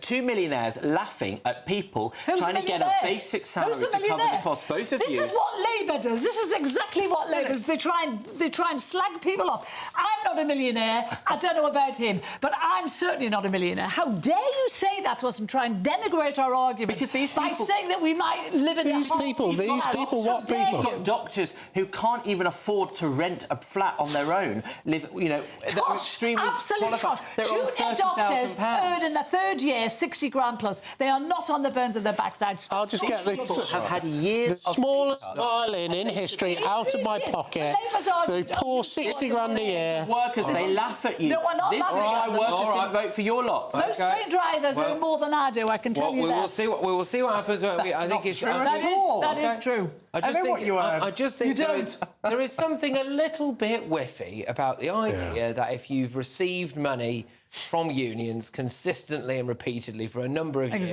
2 millionaires laughing at people trying to get a basic salary to cover the cost. Both of you. This is what Labour does. This is exactly what Labour does. They try and slag people off. I'm not a millionaire. I don't know about him, but I'm certainly not a millionaire. How dare you say that to us and try and denigrate our argument by saying that we might live in these people. What people? You've got doctors who can't even afford to rent a flat on their own. They're extremely qualified. Junior doctors earn in the third year 60 grand plus. They are not on the bones of their backsides. I'll just get the smallest violin in history out of my pocket. They pour 60 grand a year. Workers, they laugh at you. No, we're not this is why workers didn't vote for your lot. Most train drivers earn more than I do, I can tell you that. We will see what happens. I think it's true. That is true. I just think there is something a little bit whiffy about the idea that if you've received money from unions consistently and repeatedly for a number of years,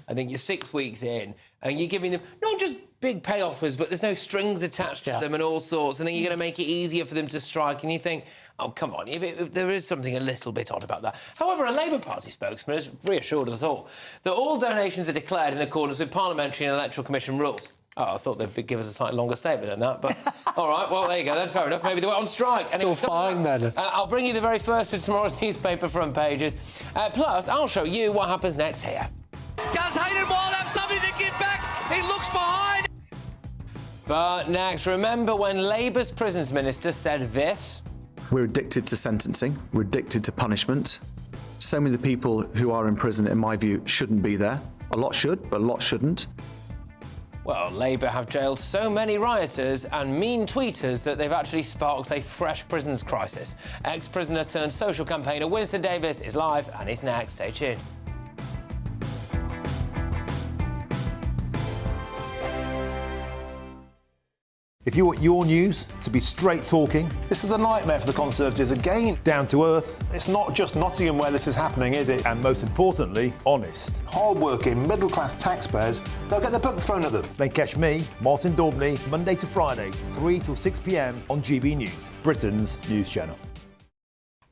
I think you're 6 weeks in, and you're giving them not just big pay offers, but there's no strings attached to them and all sorts, and then you're going to make it easier for them to strike, and you think, oh, come on, if there is something a little bit odd about that. However, a Labour Party spokesman has reassured us all that all donations are declared in accordance with Parliamentary and Electoral Commission rules. Oh, I thought they'd give us a slightly longer statement than that, but all right, well, there you go then, fair enough. Maybe they went on strike. It's all fine then. I'll bring you the very first of tomorrow's newspaper front pages. Plus, I'll show you what happens next here. Does Hayden Wild have something to give back? He looks behind. But next, remember when Labour's prisons minister said this? We're addicted to sentencing. We're addicted to punishment. So many of the people who are in prison, in my view, shouldn't be there. A lot should, but a lot shouldn't. Well, Labour have jailed so many rioters and mean tweeters that they've actually sparked a fresh prisons crisis. Ex-prisoner turned social campaigner Winston Davis is live and is next. Stay tuned. If you want your news to be straight talking... This is a nightmare for the Conservatives again. Down to earth. It's not just Nottingham where this is happening, is it? And most importantly, honest. Hard-working, middle-class taxpayers, they'll get the book thrown at them. Then catch me, Martin Daubney, Monday to Friday, 3 till 6 p.m. on GB News, Britain's news channel.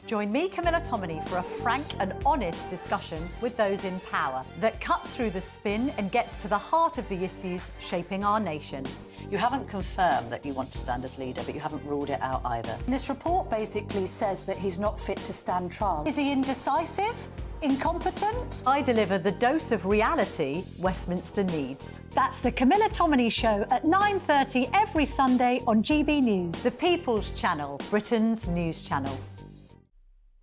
Join me, Camilla Tominey, for a frank and honest discussion with those in power that cuts through the spin and gets to the heart of the issues shaping our nation. You haven't confirmed that you want to stand as leader, but you haven't ruled it out either. This report basically says that he's not fit to stand trial. Is he indecisive? Incompetent? I deliver the dose of reality Westminster needs. That's the Camilla Tominey Show at 9:30 every Sunday on GB News, the People's Channel, Britain's news channel.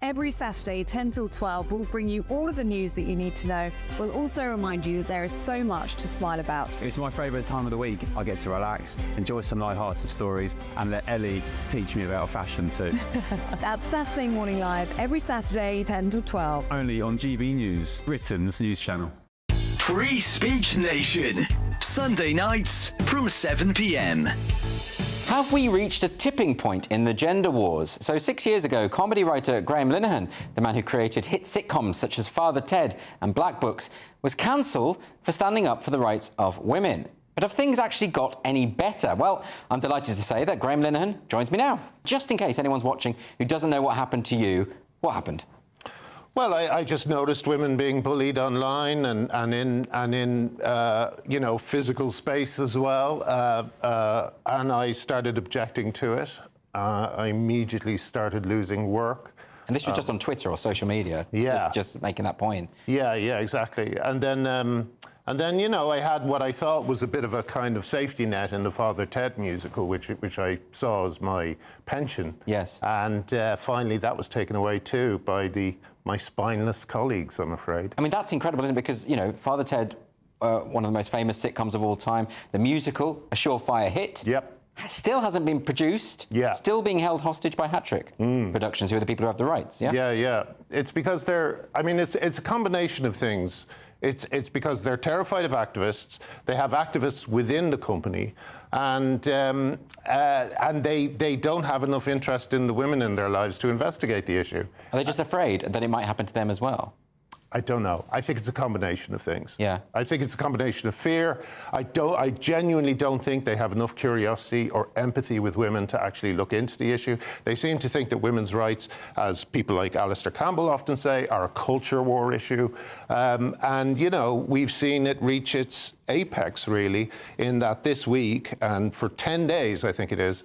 Every Saturday, 10 till 12, we'll bring you all of the news that you need to know. We'll also remind you that there is so much to smile about. It's my favourite time of the week. I get to relax, enjoy some light-hearted stories, and let Ellie teach me about fashion too. That's Saturday Morning Live, every Saturday, 10 till 12. Only on GB News, Britain's news channel. Free Speech Nation, Sunday nights from 7 p.m. Have we reached a tipping point in the gender wars? So 6 years ago, comedy writer Graham Linehan, the man who created hit sitcoms such as Father Ted and Black Books, was cancelled for standing up for the rights of women. But have things actually got any better? Well, I'm delighted to say that Graham Linehan joins me now. Just in case anyone's watching who doesn't know what happened to you, what happened? Well, I just noticed women being bullied online and in you know, physical space as well, and I started objecting to it. I immediately started losing work. And this was just on Twitter or social media. Yeah, just making that point. Yeah, exactly. And then you know, I had what I thought was a bit of a kind of safety net in the Father Ted musical, which I saw as my pension. Yes. And finally, that was taken away too by my spineless colleagues, I'm afraid. I mean, that's incredible, isn't it? Because, you know, Father Ted, one of the most famous sitcoms of all time, the musical, a surefire hit. Yep. Still hasn't been produced. Yeah. Still being held hostage by Hat-Trick Productions, who are the people who have the rights, yeah? Yeah. It's because it's a combination of things. It's because they're terrified of activists. They have activists within the company, and they don't have enough interest in the women in their lives to investigate the issue. Are they just afraid that it might happen to them as well? I don't know. I think it's a combination of things. Yeah. I think it's a combination of fear. I genuinely don't think they have enough curiosity or empathy with women to actually look into the issue. They seem to think that women's rights, as people like Alistair Campbell often say, are a culture war issue. And, you know, we've seen it reach its apex, really, in that this week, and for 10 days, I think it is,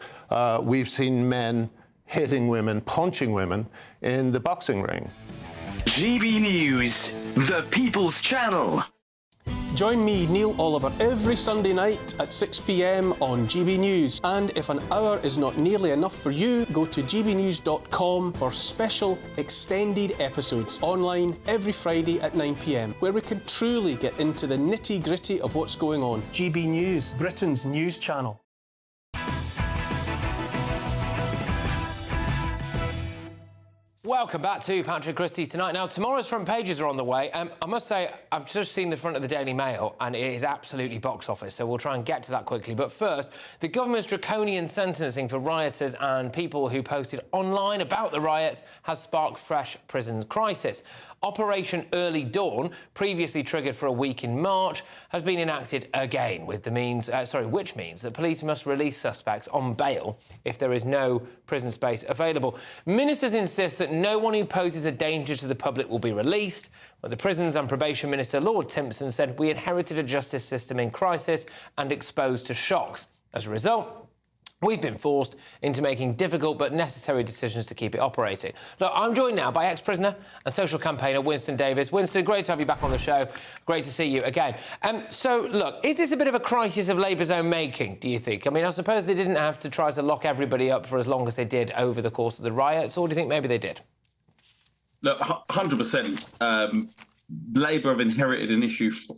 we've seen men hitting women, punching women in the boxing ring. GB News, the People's Channel. Join me, Neil Oliver, every Sunday night at 6 p.m. on GB News. And if an hour is not nearly enough for you, go to gbnews.com for special extended episodes online every Friday at 9 p.m, where we can truly get into the nitty-gritty of what's going on. GB News, Britain's news channel. Welcome back to Patrick Christys Tonight. Now, tomorrow's front pages are on the way. I must say, I've just seen the front of the Daily Mail, and it is absolutely box office, so we'll try and get to that quickly. But first, the government's draconian sentencing for rioters and people who posted online about the riots has sparked fresh prison crisis. Operation Early Dawn, previously triggered for a week in March, has been enacted again, which means that police must release suspects on bail if there is no prison space available. Ministers insist that no one who poses a danger to the public will be released, but the Prisons and Probation Minister Lord Timpson said we inherited a justice system in crisis and exposed to shocks. As a result, we've been forced into making difficult but necessary decisions to keep it operating. Look, I'm joined now by ex-prisoner and social campaigner Winston Davies. Winston, great to have you back on the show. Great to see you again. So, look, is this a bit of a crisis of Labour's own making, do you think? I mean, I suppose they didn't have to try to lock everybody up for as long as they did over the course of the riots, or do you think maybe they did? Look, 100%. Labour have inherited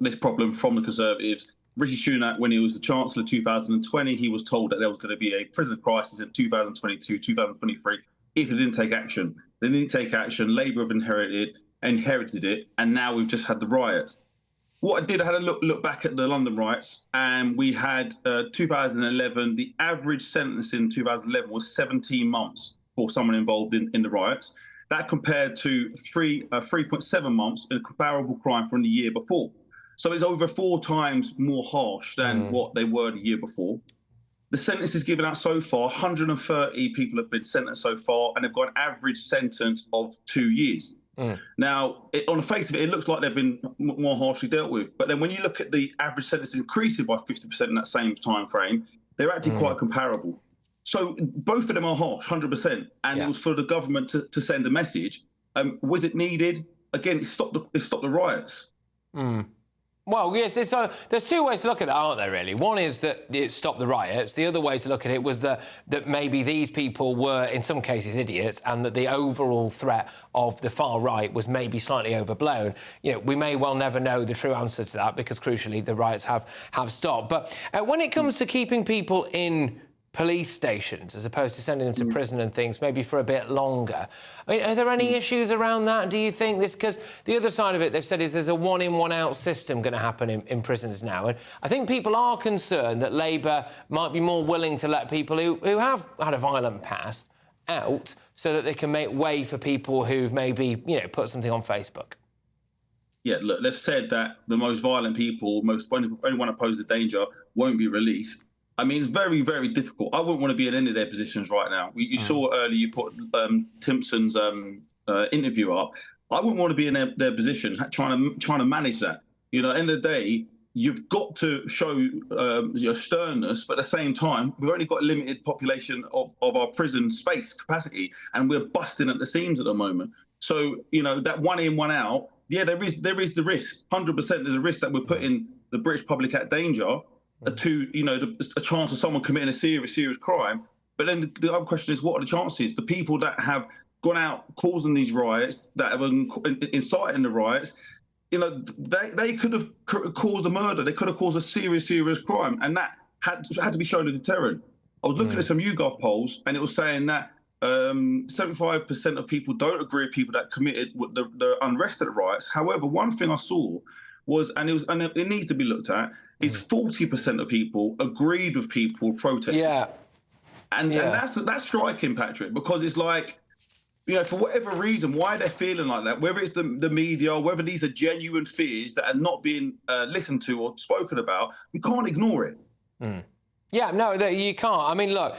this problem from the Conservatives. Rishi Sunak, when he was the Chancellor in 2020, he was told that there was going to be a prison crisis in 2022, 2023, if he didn't take action. They didn't take action. Labour have inherited it, and now we've just had the riots. What I did, I had a look back at the London riots, and we had 2011. The average sentence in 2011 was 17 months for someone involved in the riots. That compared to 3.7 months in a comparable crime from the year before. So it's over 4 times more harsh than what they were the year before. The sentences given out so far, 130 people have been sentenced so far, and they've got an average sentence of 2 years. Now, on the face of it, it looks like they've been more harshly dealt with. But then when you look at the average sentence increasing by 50% in that same time frame, they're actually quite comparable. So both of them are harsh, 100%. And it was for the government to send a message. Was it needed? Again, it stopped the riots. Well, yes, there's two ways to look at that, aren't there, really? One is that it stopped the riots. The other way to look at it was that maybe these people were, in some cases, idiots, and that the overall threat of the far right was maybe slightly overblown. You know, we may well never know the true answer to that because, crucially, the riots have stopped. But when it comes to keeping people in police stations as opposed to sending them to prison and things, maybe for a bit longer. I mean, are there any issues around that? Do you think this... Because the other side of it, they've said, is there's a one-in, one-out system going to happen in prisons now. And I think people are concerned that Labour might be more willing to let people who have had a violent past out so that they can make way for people who've maybe, you know, put something on Facebook. Yeah, look, they've said that the most violent people, anyone opposed to danger, won't be released. I mean, it's very, very difficult. I wouldn't want to be in any of their positions right now. You saw earlier, you put Timpson's interview up. I wouldn't want to be in their position, trying to manage that. You know, at the end of the day, you've got to show your sternness, but at the same time, we've only got a limited population of our prison space capacity, and we're busting at the seams at the moment. So, you know, that one in, one out, yeah, there is the risk. 100% there's a risk that we're putting the British public at danger. A chance of someone committing a serious crime. But then the other question is, what are the chances? The people that have gone out causing these riots, that have been inciting the riots, you know, they could have caused a murder. They could have caused a serious crime, and that had to be shown a deterrent. I was looking at some YouGov polls, and it was saying that 75% of people don't agree with people that committed the unrest at the riots. However, one thing I saw was, and it needs to be looked at, is 40% of people agreed with people protesting. And that's striking, Patrick, because it's like, you know, for whatever reason, why they're feeling like that, whether it's the media, whether these are genuine fears that are not being listened to or spoken about, we can't ignore it. Yeah, no, you can't. I mean, look,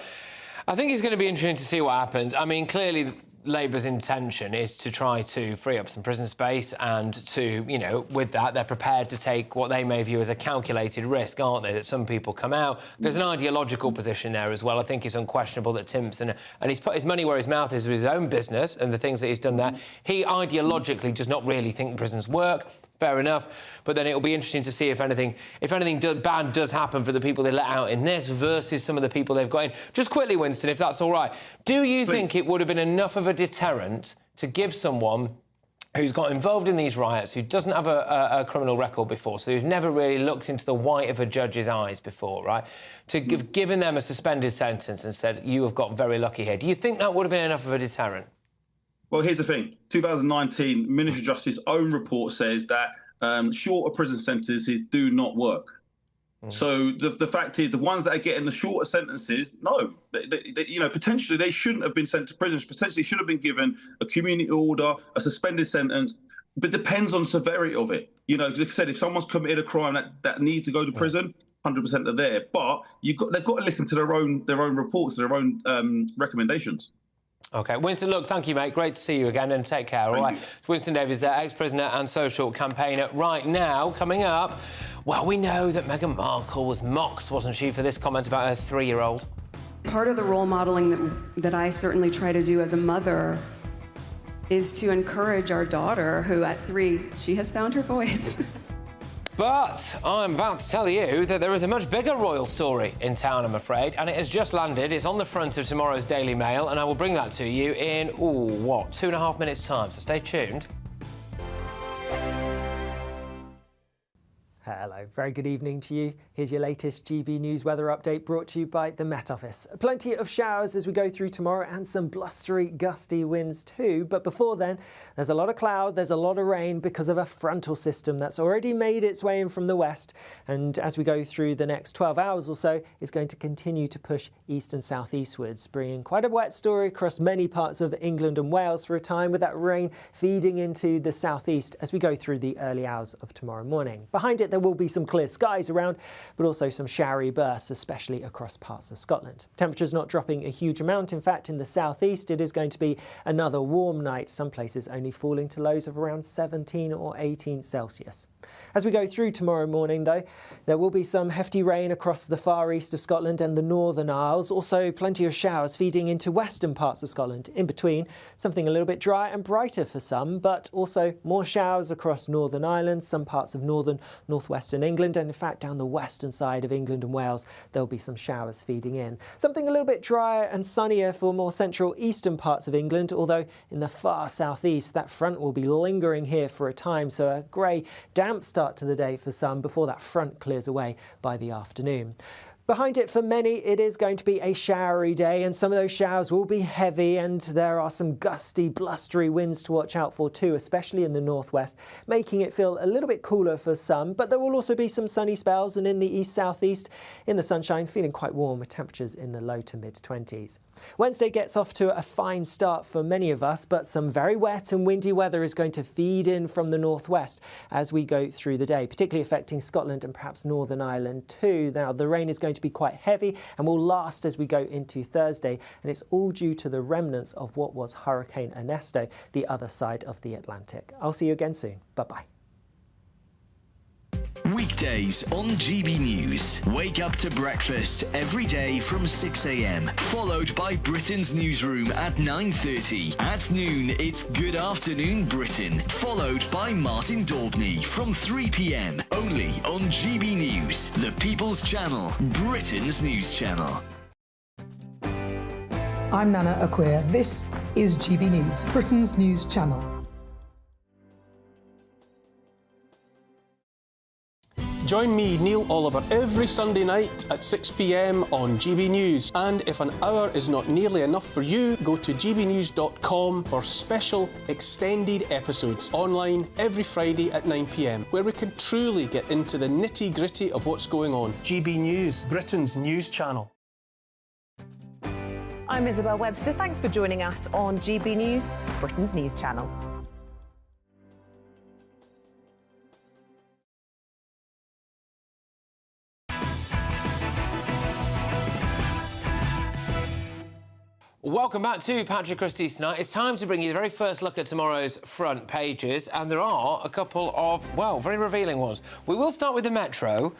I think it's going to be interesting to see what happens. I mean, clearly Labour's intention is to try to free up some prison space, and to, you know, with that, they're prepared to take what they may view as a calculated risk, aren't they, that some people come out. There's an ideological position there as well. I think it's unquestionable that Timpson, and he's put his money where his mouth is with his own business and the things that he's done there. He ideologically does not really think prisons work. Fair enough, but then it'll be interesting to see if anything bad does happen for the people they let out in this versus some of the people they've got in. Just quickly, Winston, if that's all right, do you think it would have been enough of a deterrent to give someone who's got involved in these riots, who doesn't have a criminal record before, so who's never really looked into the white of a judge's eyes before, right, to given them a suspended sentence and said, you have got very lucky here? Do you think that would have been enough of a deterrent? Well, here's the thing. 2019, Ministry of Justice's own report says that shorter prison sentences do not work. So the fact is, the ones that are getting the shorter sentences, no, you know, potentially they shouldn't have been sent to prison. Potentially should have been given a community order, a suspended sentence. But it depends on the severity of it. You know, like I said, if someone's committed a crime that needs to go to prison, 100% they're there. But they've got to listen to their own reports, their own recommendations. OK, Winston, look, thank you, mate. Great to see you again, and take care, all right? It's Winston Davies there, ex-prisoner and social campaigner. Right now, coming up, well, we know that Meghan Markle was mocked, wasn't she, for this comment about her 3-year-old? Part of the role modelling that I certainly try to do as a mother is to encourage our daughter, who at 3, she has found her voice. But I'm about to tell you that there is a much bigger royal story in town, I'm afraid, and it has just landed. It's on the front of tomorrow's Daily Mail, and I will bring that to you in, 2.5 minutes' time, so stay tuned. Hello, very good evening to you. Here's your latest GB News weather update brought to you by the Met Office. Plenty of showers as we go through tomorrow, and some blustery, gusty winds too. But before then, there's a lot of cloud, there's a lot of rain because of a frontal system that's already made its way in from the west. And as we go through the next 12 hours or so, it's going to continue to push east and southeastwards, bringing quite a wet story across many parts of England and Wales for a time, with that rain feeding into the southeast as we go through the early hours of tomorrow morning. Behind it, there there will be some clear skies around, but also some showery bursts, especially across parts of Scotland. Temperatures not dropping a huge amount. In fact, in the southeast, it is going to be another warm night, some places only falling to lows of around 17 or 18 Celsius. As we go through tomorrow morning, though, there will be some hefty rain across the far east of Scotland and the Northern Isles. Also, plenty of showers feeding into western parts of Scotland. In between, something a little bit dry and brighter for some, but also more showers across Northern Ireland, some parts of northern, northwestern England, and in fact, down the western side of England and Wales, there'll be some showers feeding in. Something a little bit drier and sunnier for more central eastern parts of England, although in the far southeast, that front will be lingering here for a time, so a grey, damp start to the day for some before that front clears away by the afternoon. Behind it for many, it is going to be a showery day, and some of those showers will be heavy, and there are some gusty, blustery winds to watch out for too, especially in the northwest, making it feel a little bit cooler for some, but there will also be some sunny spells, and in the east-southeast, in the sunshine, feeling quite warm with temperatures in the low to mid-20s. Wednesday gets off to a fine start for many of us, but some very wet and windy weather is going to feed in from the northwest as we go through the day, particularly affecting Scotland and perhaps Northern Ireland too. Now, the rain is going to be quite heavy and will last as we go into Thursday, and it's all due to the remnants of what was Hurricane Ernesto, the other side of the Atlantic. I'll see you again soon. Bye-bye. Weekdays on GB News. Wake up to breakfast every day from 6 a.m, followed by Britain's newsroom at 9:30. At noon, it's Good Afternoon Britain, followed by Martin Daubney from 3 p.m, only on GB News, the People's Channel, Britain's news channel. I'm Nana Acquia. This is GB News, Britain's news channel. Join me, Neil Oliver, every Sunday night at 6 p.m. on GB News. And if an hour is not nearly enough for you, go to gbnews.com for special extended episodes online every Friday at 9 p.m, where we can truly get into the nitty-gritty of what's going on. GB News, Britain's news channel. I'm Isabel Webster. Thanks for joining us on GB News, Britain's news channel. Welcome back to Patrick Christys tonight. It's time to bring you the very first look at tomorrow's front pages, and there are a couple of, well, very revealing ones. We will start with the Metro.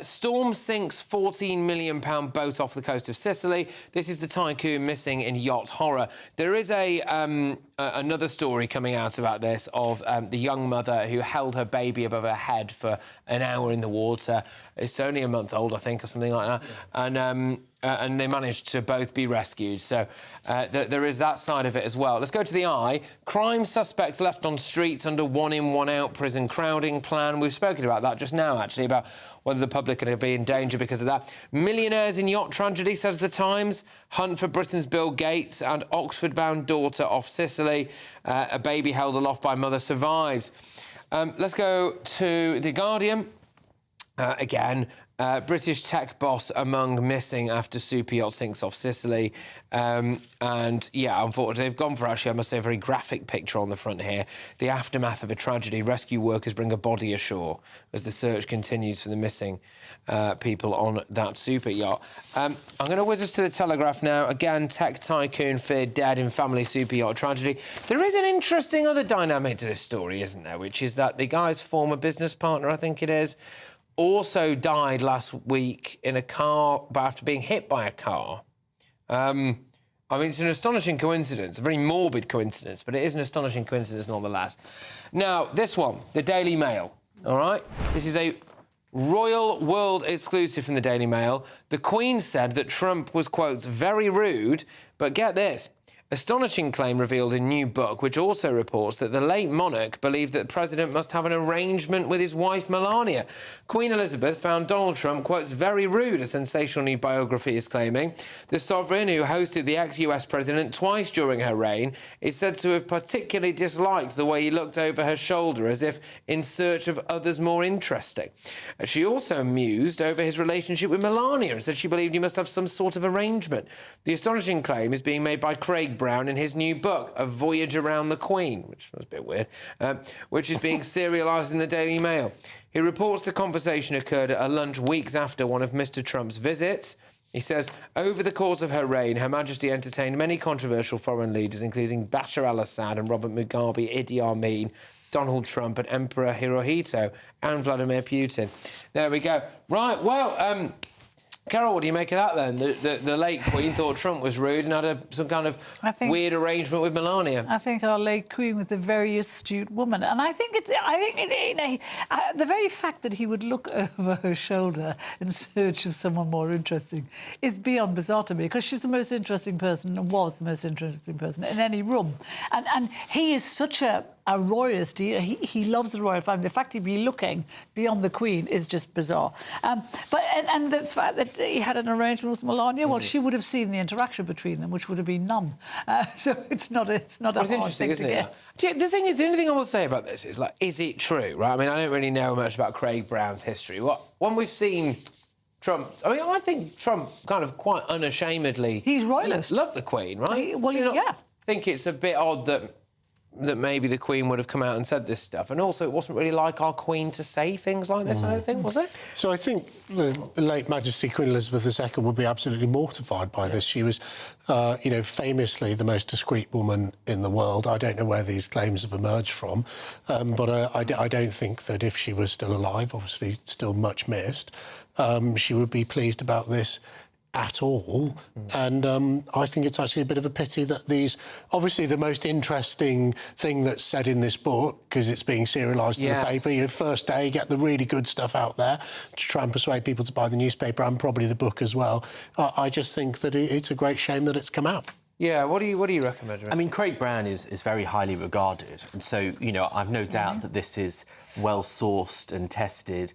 Storm sinks £14 million boat off the coast of Sicily. This is the tycoon missing in yacht horror. There is another story coming out about this of the young mother who held her baby above her head for an hour in the water. It's only a month old, I think, or something like that. And they managed to both be rescued. So there is that side of it as well. Let's go to the Eye. Crime suspects left on streets under one-in, one-out prison crowding plan. We've spoken about that just now, actually, about whether the public are going to be in danger because of that. Millionaires in yacht tragedy, says The Times. Hunt for Britain's Bill Gates, and Oxford-bound daughter off Sicily. A baby held aloft by mother survives. Let's go to The Guardian. Again, British tech boss among missing after super yacht sinks off Sicily. And, yeah, unfortunately, they've gone for, actually, I must say, a very graphic picture on the front here. The aftermath of a tragedy. Rescue workers bring a body ashore as the search continues for the missing people on that super yacht. I'm going to whiz us to the Telegraph now. Again, tech tycoon feared dead in family super yacht tragedy. There is an interesting other dynamic to this story, isn't there, which is that the guy's former business partner, I think it is, also died last week in a car after being hit by a car. I mean, it's an astonishing coincidence, a very morbid coincidence, but it is an astonishing coincidence nonetheless. Now, this one, the Daily Mail, all right? This is a Royal World exclusive from the Daily Mail. The Queen said that Trump was, quote, very rude, but get this, astonishing claim revealed in new book, which also reports that the late monarch believed that the president must have an arrangement with his wife, Melania. Queen Elizabeth found Donald Trump, quotes, very rude, a sensational new biography is claiming. The sovereign, who hosted the ex-US president twice during her reign, is said to have particularly disliked the way he looked over her shoulder, as if in search of others more interesting. She also mused over his relationship with Melania and said she believed he must have some sort of arrangement. The astonishing claim is being made by Craig Brown in his new book, A Voyage Around the Queen, which was a bit weird, which is being serialised in the Daily Mail. He reports the conversation occurred at a lunch weeks after one of Mr Trump's visits. He says, over the course of her reign, Her Majesty entertained many controversial foreign leaders, including Bashar al-Assad and Robert Mugabe, Idi Amin, Donald Trump and Emperor Hirohito and Vladimir Putin. There we go. Right, well, Carol, what do you make of that, then? The late Queen thought Trump was rude and had some kind of weird arrangement with Melania. I think our late Queen was a very astute woman, and I think the very fact that he would look over her shoulder in search of someone more interesting is beyond bizarre to me, because she's the most interesting person, and was the most interesting person in any room. And he is such a royalist. He loves the royal family. The fact he'd be looking beyond the Queen is just bizarre. But the fact that he had an arrangement with Melania, well, she would have seen the interaction between them, which would have been none. So it's not a hard interesting, thing isn't to it? guess. The only thing I will say about this is, like, is it true, right? I mean, I don't really know much about Craig Brown's history. When we've seen Trump, I mean, I think Trump kind of quite unashamedly... He's royalist. Loved the Queen, right? Well, yeah. Think it's a bit odd that maybe the Queen would have come out and said this stuff. And also, it wasn't really like our Queen to say things like this, I don't think, was it? So I think the late Majesty Queen Elizabeth II would be absolutely mortified by this. She was, famously the most discreet woman in the world. I don't know where these claims have emerged from, but I don't think that if she was still alive, obviously still much missed, she would be pleased about this at all. And I think it's actually a bit of a pity that obviously the most interesting thing that's said in this book, because it's being serialised in the paper, first day, get the really good stuff out there to try and persuade people to buy the newspaper and probably the book as well. I just think that it's a great shame that it's come out. Yeah, what do you recommend? I mean, Craig Brown is very highly regarded, and so, I've no doubt that this is well-sourced and tested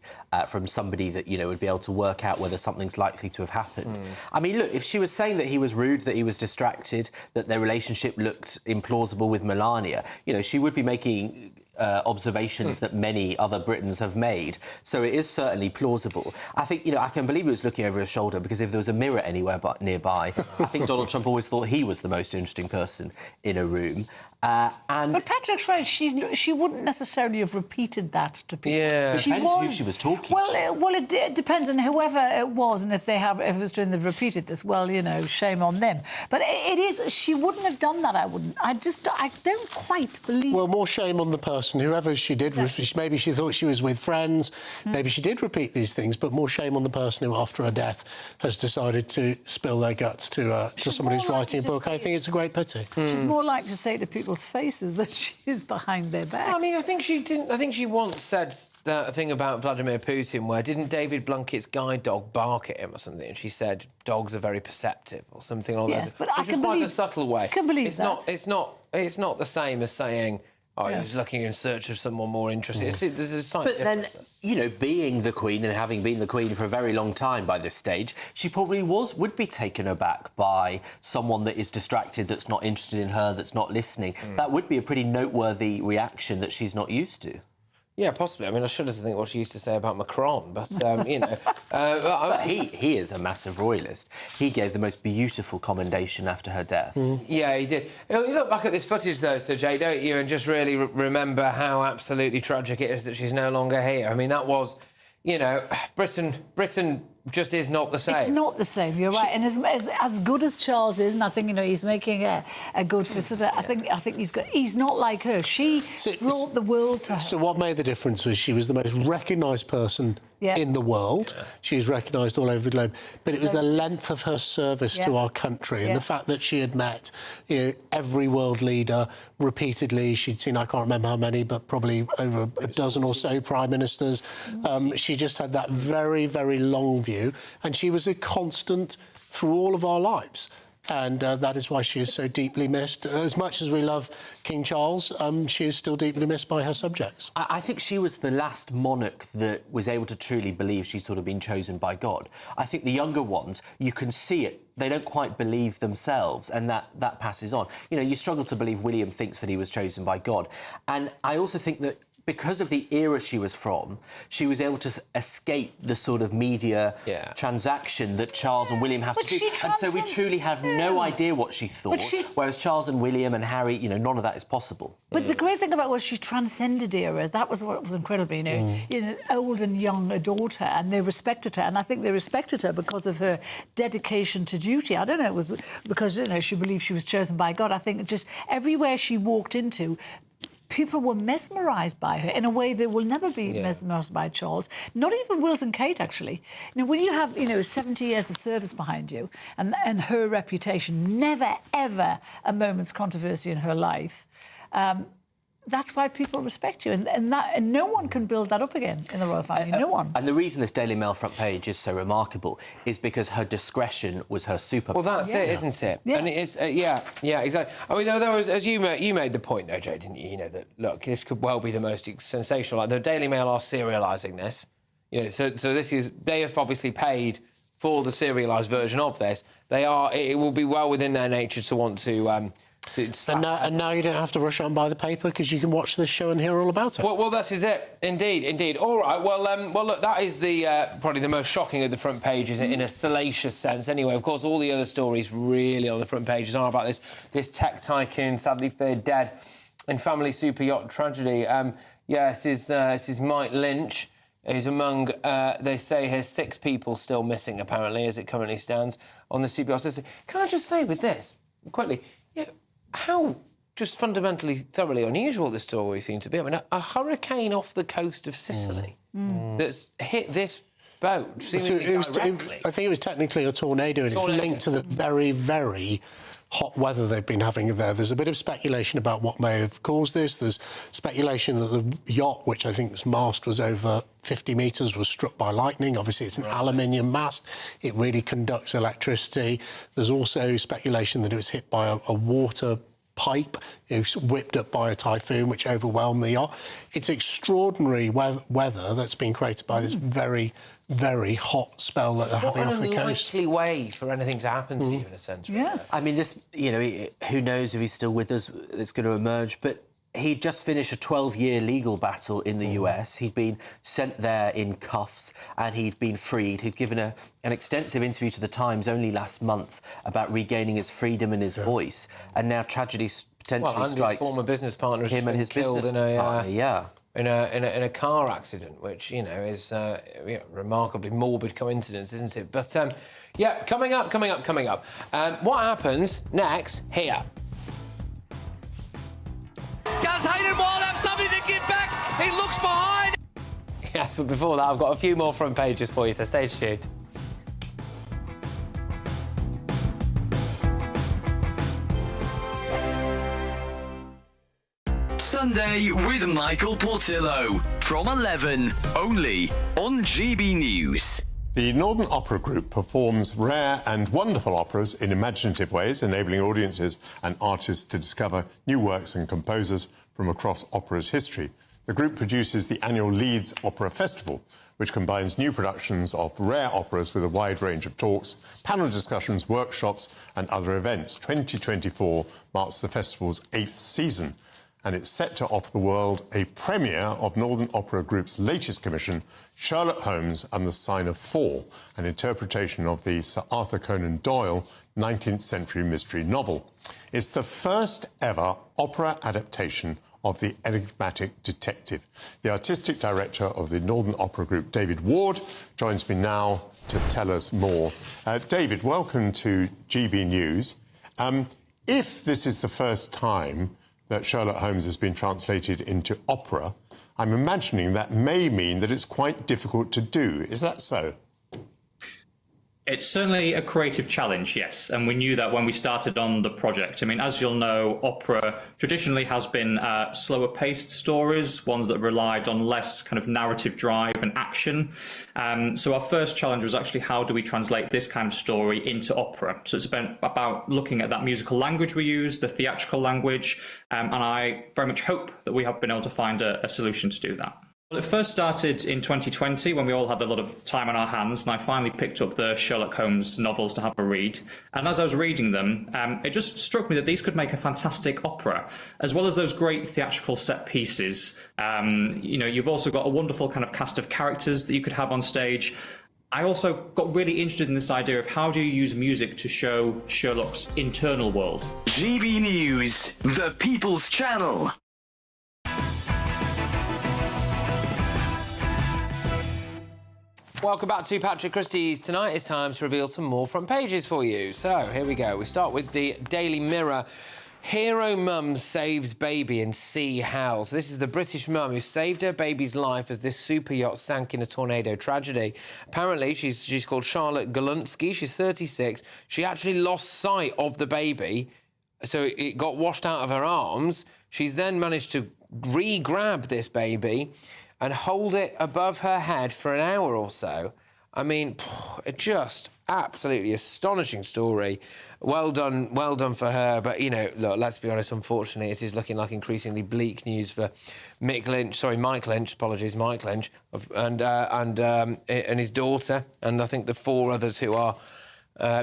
from somebody that, would be able to work out whether something's likely to have happened. I mean, look, if she was saying that he was rude, that he was distracted, that their relationship looked implausible with Melania, she would be making observations that many other Britons have made. So it is certainly plausible. I think, I can believe he was looking over his shoulder, because if there was a mirror anywhere nearby, I think Donald Trump always thought he was the most interesting person in a room. But Patrick's right. She wouldn't necessarily have repeated that to people. Yeah, it depends who she was talking to. Well, it depends on whoever it was, and if it was true they've repeated this, well, shame on them. But it is. She wouldn't have done that. I wouldn't. I don't quite believe. Well, more shame on the person, whoever she did. Exactly. Maybe she thought she was with friends. Maybe she did repeat these things. But more shame on the person who, after her death, has decided to spill their guts to someone who's writing a book. I think it's a great pity. She's more likely to say to people's faces that she is behind their backs. I mean, I think she didn't. I think she once said that thing about Vladimir Putin, where didn't David Blunkett's guide dog bark at him or something, and she said dogs are very perceptive or something like that. Yes, but which was quite a subtle way. I can believe it's that. It's not the same as saying, he was looking in search of someone more interesting. There's a slight difference. But then, being the Queen and having been the Queen for a very long time by this stage, she probably would be taken aback by someone that is distracted, that's not interested in her, that's not listening. That would be a pretty noteworthy reaction that she's not used to. Yeah, possibly. I mean, I shudder to think what she used to say about Macron, but, But he is a massive royalist. He gave the most beautiful commendation after her death. Yeah, he did. You look back at this footage, though, Sir Jay, don't you, and just really remember how absolutely tragic it is that she's no longer here. I mean, that was, Britain just is not the same. It's not the same, you're right. And as good as Charles is, and I think, he's making a good fist of it, I think he's good. He's not like her. She brought the world to her. So what made the difference was she was the most recognised person in the world. She's recognised all over the globe. But it was the length of her service to our country and the fact that she had met, every world leader repeatedly. She'd seen, I can't remember how many, but probably over a dozen or so prime ministers. She just had that very, very long view. And she was a constant through all of our lives. And that is why she is so deeply missed. As much as we love King Charles, she is still deeply missed by her subjects. I think she was the last monarch that was able to truly believe she'd sort of been chosen by God. I think the younger ones, you can see it. They don't quite believe themselves, and that passes on. You struggle to believe William thinks that he was chosen by God. And I also think that because of the era she was from, she was able to escape the sort of media transaction that Charles and William have to do. And so we truly have no idea what she thought, whereas Charles and William and Harry, you know, none of that is possible. But the great thing about it was she transcended eras. That was what was incredible, you know, old and young adored her, and they respected her. And I think they respected her because of her dedication to duty. I don't know, it was because, you know, she believed she was chosen by God. I think just everywhere she walked into, people were mesmerised by her in a way they will never be mesmerised by Charles. Not even Wills and Kate, actually. You know, when you have, you know, 70 years of service behind you and her reputation, never, ever a moment's controversy in her life, that's why people respect you. And no one can build that up again in the royal family, no one. And the reason this Daily Mail front page is so remarkable is because her discretion was her superpower. Well, that's it, isn't it? Yeah. And it's, yeah, exactly. I mean, there was, as you made the point, though, Joe, didn't you? You know, that, look, this could well be the most sensational. Like, the Daily Mail are serialising this. You know, so this is... They have obviously paid for the serialised version of this. They are... It will be well within their nature to want to... And now you don't have to rush on by the paper because you can watch this show and hear all about it. Well, that is it. Indeed. All right. Well, look, that is probably the most shocking of the front pages in a salacious sense. Anyway, of course, all the other stories really on the front pages are about this tech tycoon, sadly feared dead in family super yacht tragedy. This is Mike Lynch, who's among, they say, has 6 people still missing, apparently, as it currently stands on the super yacht. Can I just say with this, quickly, how just fundamentally, thoroughly unusual this story seems to be. I mean, a hurricane off the coast of Sicily that's hit this boat seemingly directly. I think it was technically a tornado, and it's linked to the very, very hot weather they've been having there. There's a bit of speculation about what may have caused this. There's speculation that the yacht, which I think its mast was over 50 metres, was struck by lightning. Obviously, it's an aluminium mast. It really conducts electricity. There's also speculation that it was hit by a water pipe, whipped up by a typhoon, which overwhelmed the yacht. It's extraordinary weather that's been created by this very, very hot spell that they're having off the coast. What an unlikely way for anything to happen to you, in a sense. Yes. I mean, this, you know, who knows if he's still with us, it's going to emerge, but he'd just finished a 12-year legal battle in the US. He'd been sent there in cuffs and he'd been freed. He'd given an extensive interview to The Times only last month about regaining his freedom and his voice. And now tragedy potentially strikes his former business partner him and his killed business in a car accident, which, you know, is a remarkably morbid coincidence, isn't it? But, coming up. What happens next here? Does Hayden Wild have something to give back? He looks behind. Yes, but before that, I've got a few more front pages for you, so stay tuned. Sunday with Michael Portillo from 11, only on GB News. The Northern Opera Group performs rare and wonderful operas in imaginative ways, enabling audiences and artists to discover new works and composers from across opera's history. The group produces the annual Leeds Opera Festival, which combines new productions of rare operas with a wide range of talks, panel discussions, workshops and other events. 2024 marks the festival's 8th season, and it's set to offer the world a premiere of Northern Opera Group's latest commission, Sherlock Holmes and the Sign of Four, an interpretation of the Sir Arthur Conan Doyle 19th century mystery novel. It's the first ever opera adaptation of the enigmatic detective. The artistic director of the Northern Opera Group, David Ward, joins me now to tell us more. David, welcome to GB News. If this is the first time that Sherlock Holmes has been translated into opera, I'm imagining that may mean that it's quite difficult to do. Is that so? It's certainly a creative challenge, yes, and we knew that when we started on the project. I mean, as you'll know, opera traditionally has been slower-paced stories, ones that relied on less kind of narrative drive and action. So our first challenge was actually how do we translate this kind of story into opera? So it's been about looking at that musical language we use, the theatrical language, and I very much hope that we have been able to find a solution to do that. Well, it first started in 2020 when we all had a lot of time on our hands, and I finally picked up the Sherlock Holmes novels to have a read. And as I was reading them, it just struck me that these could make a fantastic opera, as well as those great theatrical set pieces. You've also got a wonderful kind of cast of characters that you could have on stage. I also got really interested in this idea of how do you use music to show Sherlock's internal world. GB News, the People's Channel. Welcome back to Patrick Christys. Tonight it's time to reveal some more front pages for you. So, here we go. We start with the Daily Mirror. Hero mum saves baby in sea howl. So this is the British mum who saved her baby's life as this super yacht sank in a tornado tragedy. Apparently, she's called Charlotte Golunsky. She's 36. She actually lost sight of the baby, so it got washed out of her arms. She's then managed to re-grab this baby and hold it above her head for an hour or so. I mean, just absolutely astonishing story. Well done for her. But, look, let's be honest, unfortunately, it is looking like increasingly bleak news for Mike Lynch, and his daughter, and I think the 4 others who are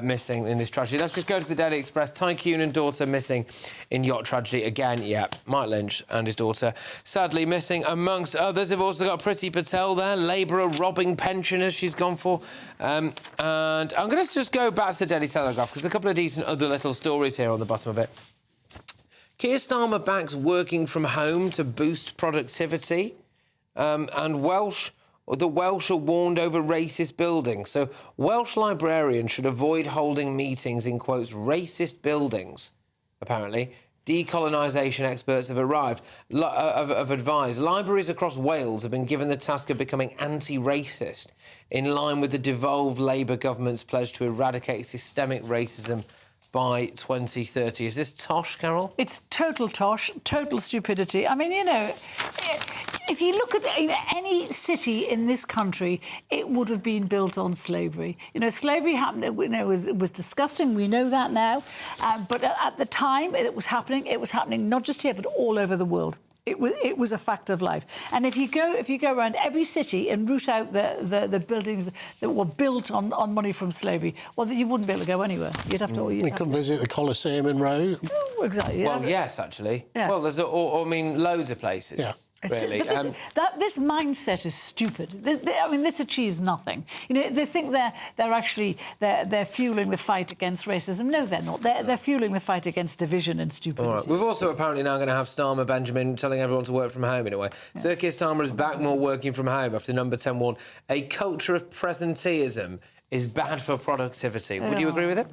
missing in this tragedy. Let's just go to the Daily Express. Tycoon and daughter missing in yacht tragedy again. Yeah, Mike Lynch and his daughter sadly missing amongst others. They've also got Priti Patel there, labourer robbing pensioners she's gone for. And I'm going to just go back to the Daily Telegraph because there's a couple of decent other little stories here on the bottom of it. Keir Starmer backs working from home to boost productivity. And the Welsh are warned over racist buildings. So Welsh librarians should avoid holding meetings in, quotes, racist buildings, apparently. Decolonisation experts have advised. Libraries across Wales have been given the task of becoming anti-racist, in line with the devolved Labour government's pledge to eradicate systemic racism by 2030. Is this tosh, Carol? It's total tosh, total stupidity. I mean, if you look at any city in this country, it would have been built on slavery. Slavery happened, it was disgusting, we know that now. But at the time it was happening not just here, but all over the world. It was a fact of life. And if you go around every city and root out the buildings that were built on money from slavery, well, you wouldn't be able to go anywhere. You'd have to... We could visit the Colosseum in Rome. Oh, exactly. Well, yes, actually. Yes. Well, there's, loads of places. Yeah. Really. This mindset is stupid. This achieves nothing. They think they're fueling the fight against racism. No, they're not. They're fueling the fight against division and stupidity. All right. We've also apparently now going to have Starmer Benjamin telling everyone to work from home in a way. Yeah. Sir Keir Starmer is back more working from home after Number 10 warned a culture of presenteeism is bad for productivity. Would you agree with it?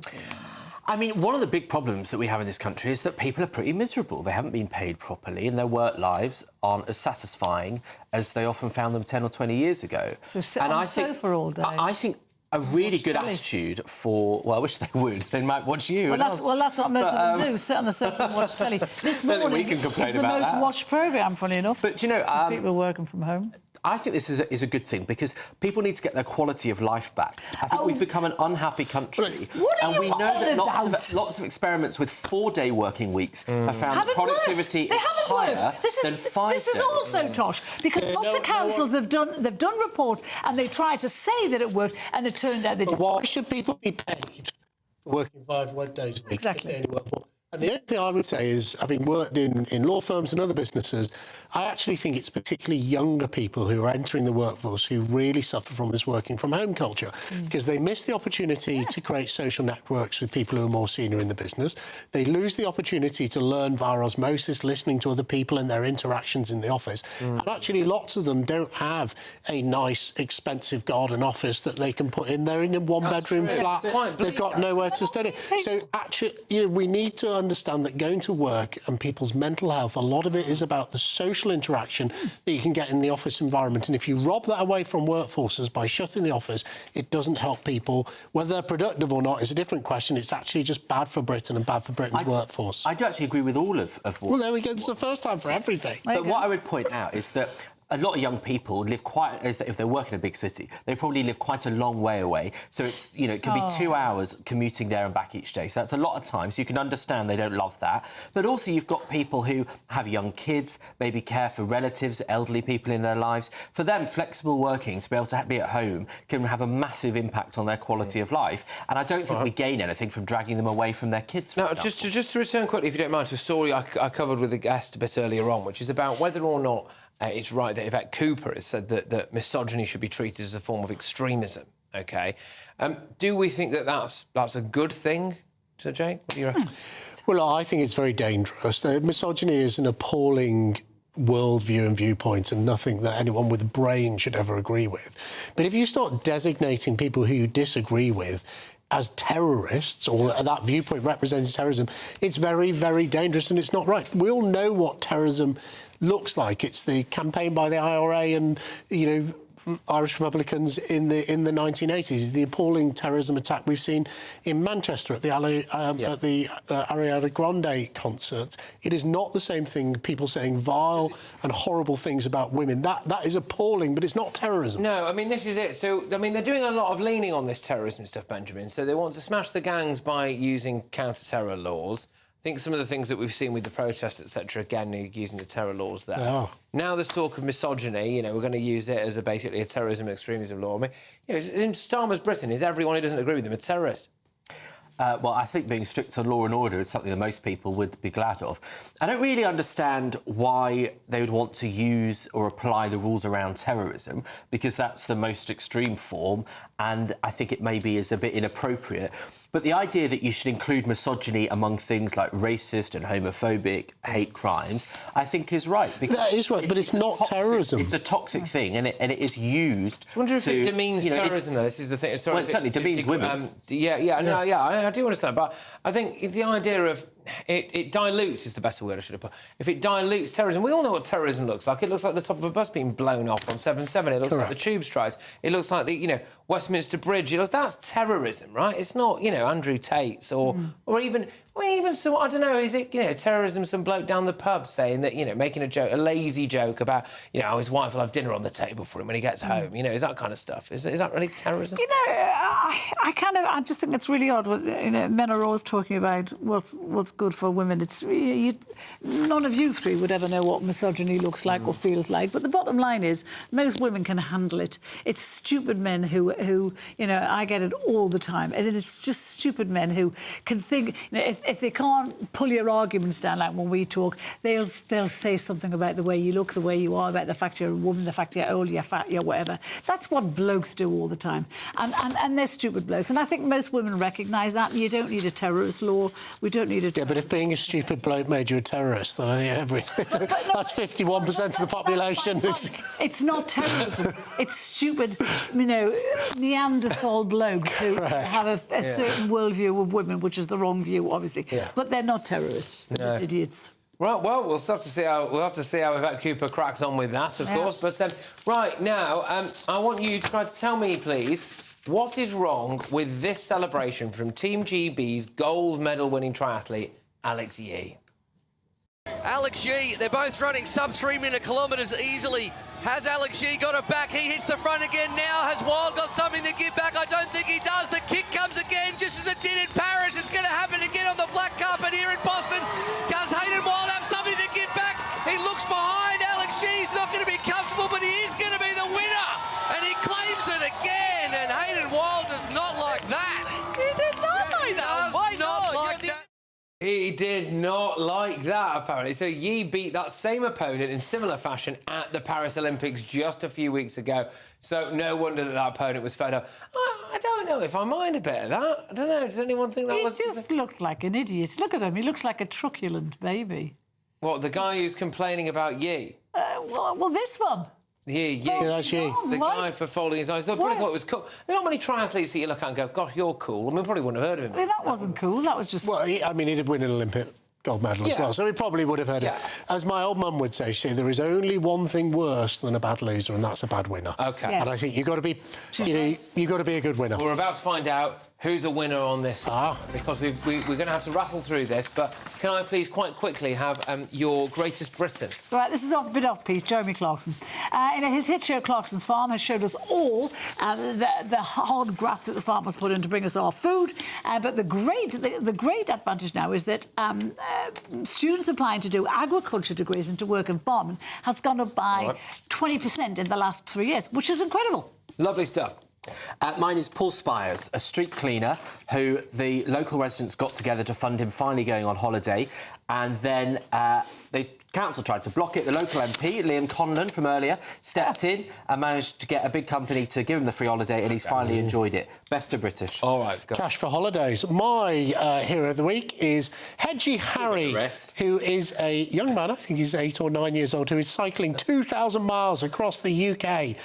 I mean, one of the big problems that we have in this country is that people are pretty miserable. They haven't been paid properly and their work lives aren't as satisfying as they often found them 10 or 20 years ago. So sit on the sofa all day. I think a really good attitude for... Well, I wish they would. They might watch you. Well, that's what most of them do, sit on the sofa and watch telly. This morning was the most watched programme, funny enough. But, people working from home. I think this is a good thing because people need to get their quality of life back. I think we've become an unhappy country. And we know that lots of experiments with 4-day working weeks have found productivity higher than 5 days. This is also tosh because lots of councils have done report and they tried to say that it worked and it turned out they didn't. Why should people be paid for working 5 days a week? Exactly. If they only work 4? And the only thing I would say is, having worked in law firms and other businesses, I actually think it's particularly younger people who are entering the workforce who really suffer from this working from home culture because they miss the opportunity to create social networks with people who are more senior in the business. They lose the opportunity to learn via osmosis, listening to other people and their interactions in the office. And actually, lots of them don't have a nice, expensive garden office that they can put in. They're in a one-bedroom flat. They've got nowhere to study. So actually, we need to understand that going to work and people's mental health, a lot of it is about the social interaction that you can get in the office environment. And if you rob that away from workforces by shutting the office, it doesn't help people. Whether they're productive or not is a different question. It's actually just bad for Britain and bad for Britain's workforce. I do actually agree with all of what... Well, there we go. It's the first time for everything. But what I would point out is that a lot of young people live quite, if they work in a big city, they probably live quite a long way away. So it's, you know, it can be 2 hours commuting there and back each day. So that's a lot of time. So you can understand they don't love that. But also you've got people who have young kids, maybe care for relatives, elderly people in their lives. For them, flexible working, to be able to be at home, can have a massive impact on their quality of life. And I don't think we gain anything from dragging them away from their kids. Now, just to return quickly, if you don't mind, to a story I covered with a guest a bit earlier on, which is about whether or not it's right that Yvette Cooper has said that misogyny should be treated as a form of extremism. OK, do we think that that's a good thing, Sir Jake? What do you reckon? Well, I think it's very dangerous. Misogyny is an appalling worldview and viewpoint, and nothing that anyone with a brain should ever agree with. But if you start designating people who you disagree with as terrorists, or that viewpoint represents terrorism, it's very, very dangerous, and it's not right. We all know what terrorism looks like. It's the campaign by the IRA and, you know, Irish Republicans in the 1980s, the appalling terrorism attack we've seen in Manchester at the Ariana Grande concert. It is not the same thing, people saying vile and horrible things about women. That is appalling, but it's not terrorism. No, I mean, this is it. So, I mean, they're doing a lot of leaning on this terrorism stuff, Benjamin. So they want to smash the gangs by using counter-terror laws. I think some of the things that we've seen with the protests, etc., again, using the terror laws there. Yeah. Now there's talk of misogyny, you know, we're going to use it as basically a terrorism and extremism law. I mean, you know, in Starmer's Britain, is everyone who doesn't agree with them a terrorist? Well, I think being strict on law and order is something that most people would be glad of. I don't really understand why they would want to use or apply the rules around terrorism, because that's the most extreme form, and I think it maybe is a bit inappropriate. But the idea that you should include misogyny among things like racist and homophobic hate crimes, I think is right. That is right, but it's not terrorism. It's a toxic thing, and it is used. I wonder if it demeans terrorism, though. This is the thing. Sorry, well, it certainly demeans women. I do understand, but I think the idea of it dilutes is the best word I should have put. If it dilutes terrorism, we all know what terrorism looks like. It looks like the top of a bus being blown off on 7/7. It looks like the tube strikes. It looks like the Westminster Bridge. That's terrorism, right? It's not Andrew Tate's or even. I mean, even so, I don't know, is it, terrorism, some bloke down the pub saying that, making a lazy joke about, his wife will have dinner on the table for him when he gets home, is that kind of stuff? Is that really terrorism? I just think it's really odd. Men are always talking about what's good for women. It's none of you three would ever know what misogyny looks like or feels like. But the bottom line is, most women can handle it. It's stupid men who I get it all the time. And it's just stupid men who can think, if they can't pull your arguments down, like when we talk, they'll say something about the way you look, the way you are, about the fact you're a woman, the fact you're old, you're fat, you're whatever. That's what blokes do all the time. And they're stupid blokes. And I think most women recognise that. You don't need a terrorist law. We don't need a... Yeah, but if being a stupid bloke made you a terrorist, then I think that's 51% of the population. It's not terrorism. It's stupid, Neanderthal blokes who have a certain worldview of women, which is the wrong view, obviously. Yeah. But they're not terrorists. They're just idiots. Right, well, we'll have to see how Yvette Cooper cracks on with that, of course. But right now, I want you to try to tell me, please, what is wrong with this celebration from Team GB's gold medal-winning triathlete, Alex Yee? Alex Yee, they're both running sub 3-minute kilometres easily. Has Alex Yee got it back? He hits the front again now. Has Wild got something to give back? I don't think he does. The kick comes again, just as it did in Paris. It's going to happen again on the black carpet here in Boston. Does Hayden Wild have something to give back? He looks behind. Alex Yee's not going to be comfortable, but he is going to be the winner. And he claims it again. And Hayden Wild does not like that. He did not like that. Why not like that? He did not like that, apparently. So Yee beat that same opponent in similar fashion at the Paris Olympics just a few weeks ago. So no wonder that opponent was fed up. I don't know if I mind a bit of that. I don't know. Does anyone think that was... He just looked like an idiot. Look at him. He looks like a truculent baby. What, the guy who's complaining about Yee? Well, this one. Yee. That's Yee. The guy for folding his eyes. I probably thought it was cool. There are not many triathletes that you look at and go, gosh, you're cool. I mean, we probably wouldn't have heard of him. I mean, that wasn't cool. That was just... Well, he did win an Olympic gold medal as well. So he probably would have heard it. As my old mum would say, there is only one thing worse than a bad loser, and that's a bad winner. OK. And I think you've got to be, you've got to be a good winner. We're about to find out who's a winner on this, because we're going to have to rattle through this. But can I please quite quickly have your greatest Britain? Right, this is a bit off-piece, Jeremy Clarkson. His hit show, Clarkson's Farm, has showed us all the hard graft that the farmers put in to bring us our food. But the great advantage now is that students applying to do agriculture degrees and to work in farming has gone up by 20% in the last 3 years, which is incredible. Lovely stuff. Mine is Paul Spires, a street cleaner who the local residents got together to fund him finally going on holiday, and then the council tried to block it. The local MP, Liam Conlon from earlier, stepped in and managed to get a big company to give him the free holiday, and he's finally enjoyed it. Best of British. All right, go. Cash for holidays. My hero of the week is Hedgie Harry, who is a young man, I think he's 8 or 9 years old, who is cycling 2,000 miles across the UK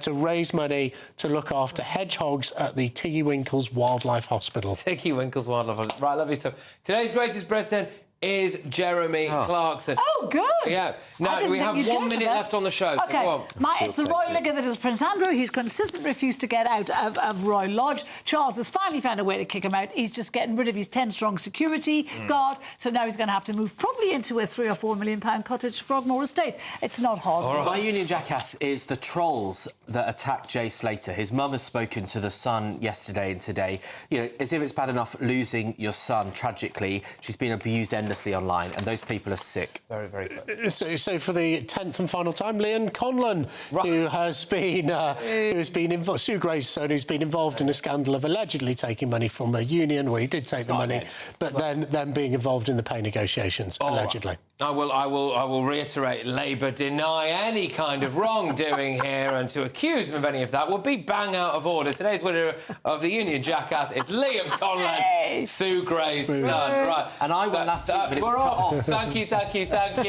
to raise money to look after hedgehogs at the Tiggy Winkles Wildlife Hospital. Tiggy Winkles Wildlife Hospital. Right, lovely stuff. Today's greatest Britain is Jeremy Clarkson. Oh, good. Yeah. Now, we have 1 minute left on the show. OK. So It's the Royal Ligger that is Prince Andrew. He's consistently refused to get out of Royal Lodge. Charles has finally found a way to kick him out. He's just getting rid of his 10-strong security guard. So now he's going to have to move probably into a £3 or £4 million cottage Frogmore estate. It's not hard. My Union Jackass is the trolls that attacked Jay Slater. His mum has spoken to The Sun yesterday and today. You know, as if it's bad enough losing your son tragically. She's been abused endlessly online, and those people are sick. Very, very good. So for the 10th and final time, Liam Conlon, who has been involved, Sue Gray's son, who's been involved in a scandal of allegedly taking money from a union, where he did take the money, but then being involved in the pay negotiations, allegedly. I will reiterate, Labour deny any kind of wrongdoing here, and to accuse them of any of that would be bang out of order. Today's winner of the Union Jackass is Liam Conlon, Sue Gray's son. Right. And I won last week, but it was we're cut off. off. Thank you.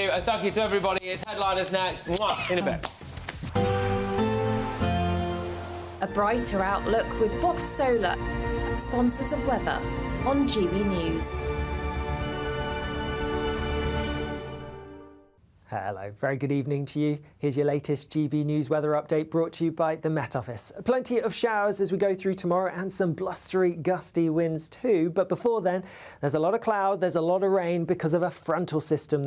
And thank you to everybody. It's Headliners next. Mwah. In a bit. A brighter outlook with Box Solar, sponsors of weather on GB News. Hello, very good evening to you. Here's your latest GB News weather update brought to you by the Met Office. Plenty of showers as we go through tomorrow and some blustery, gusty winds too. But before then, there's a lot of cloud, there's a lot of rain because of a frontal system that's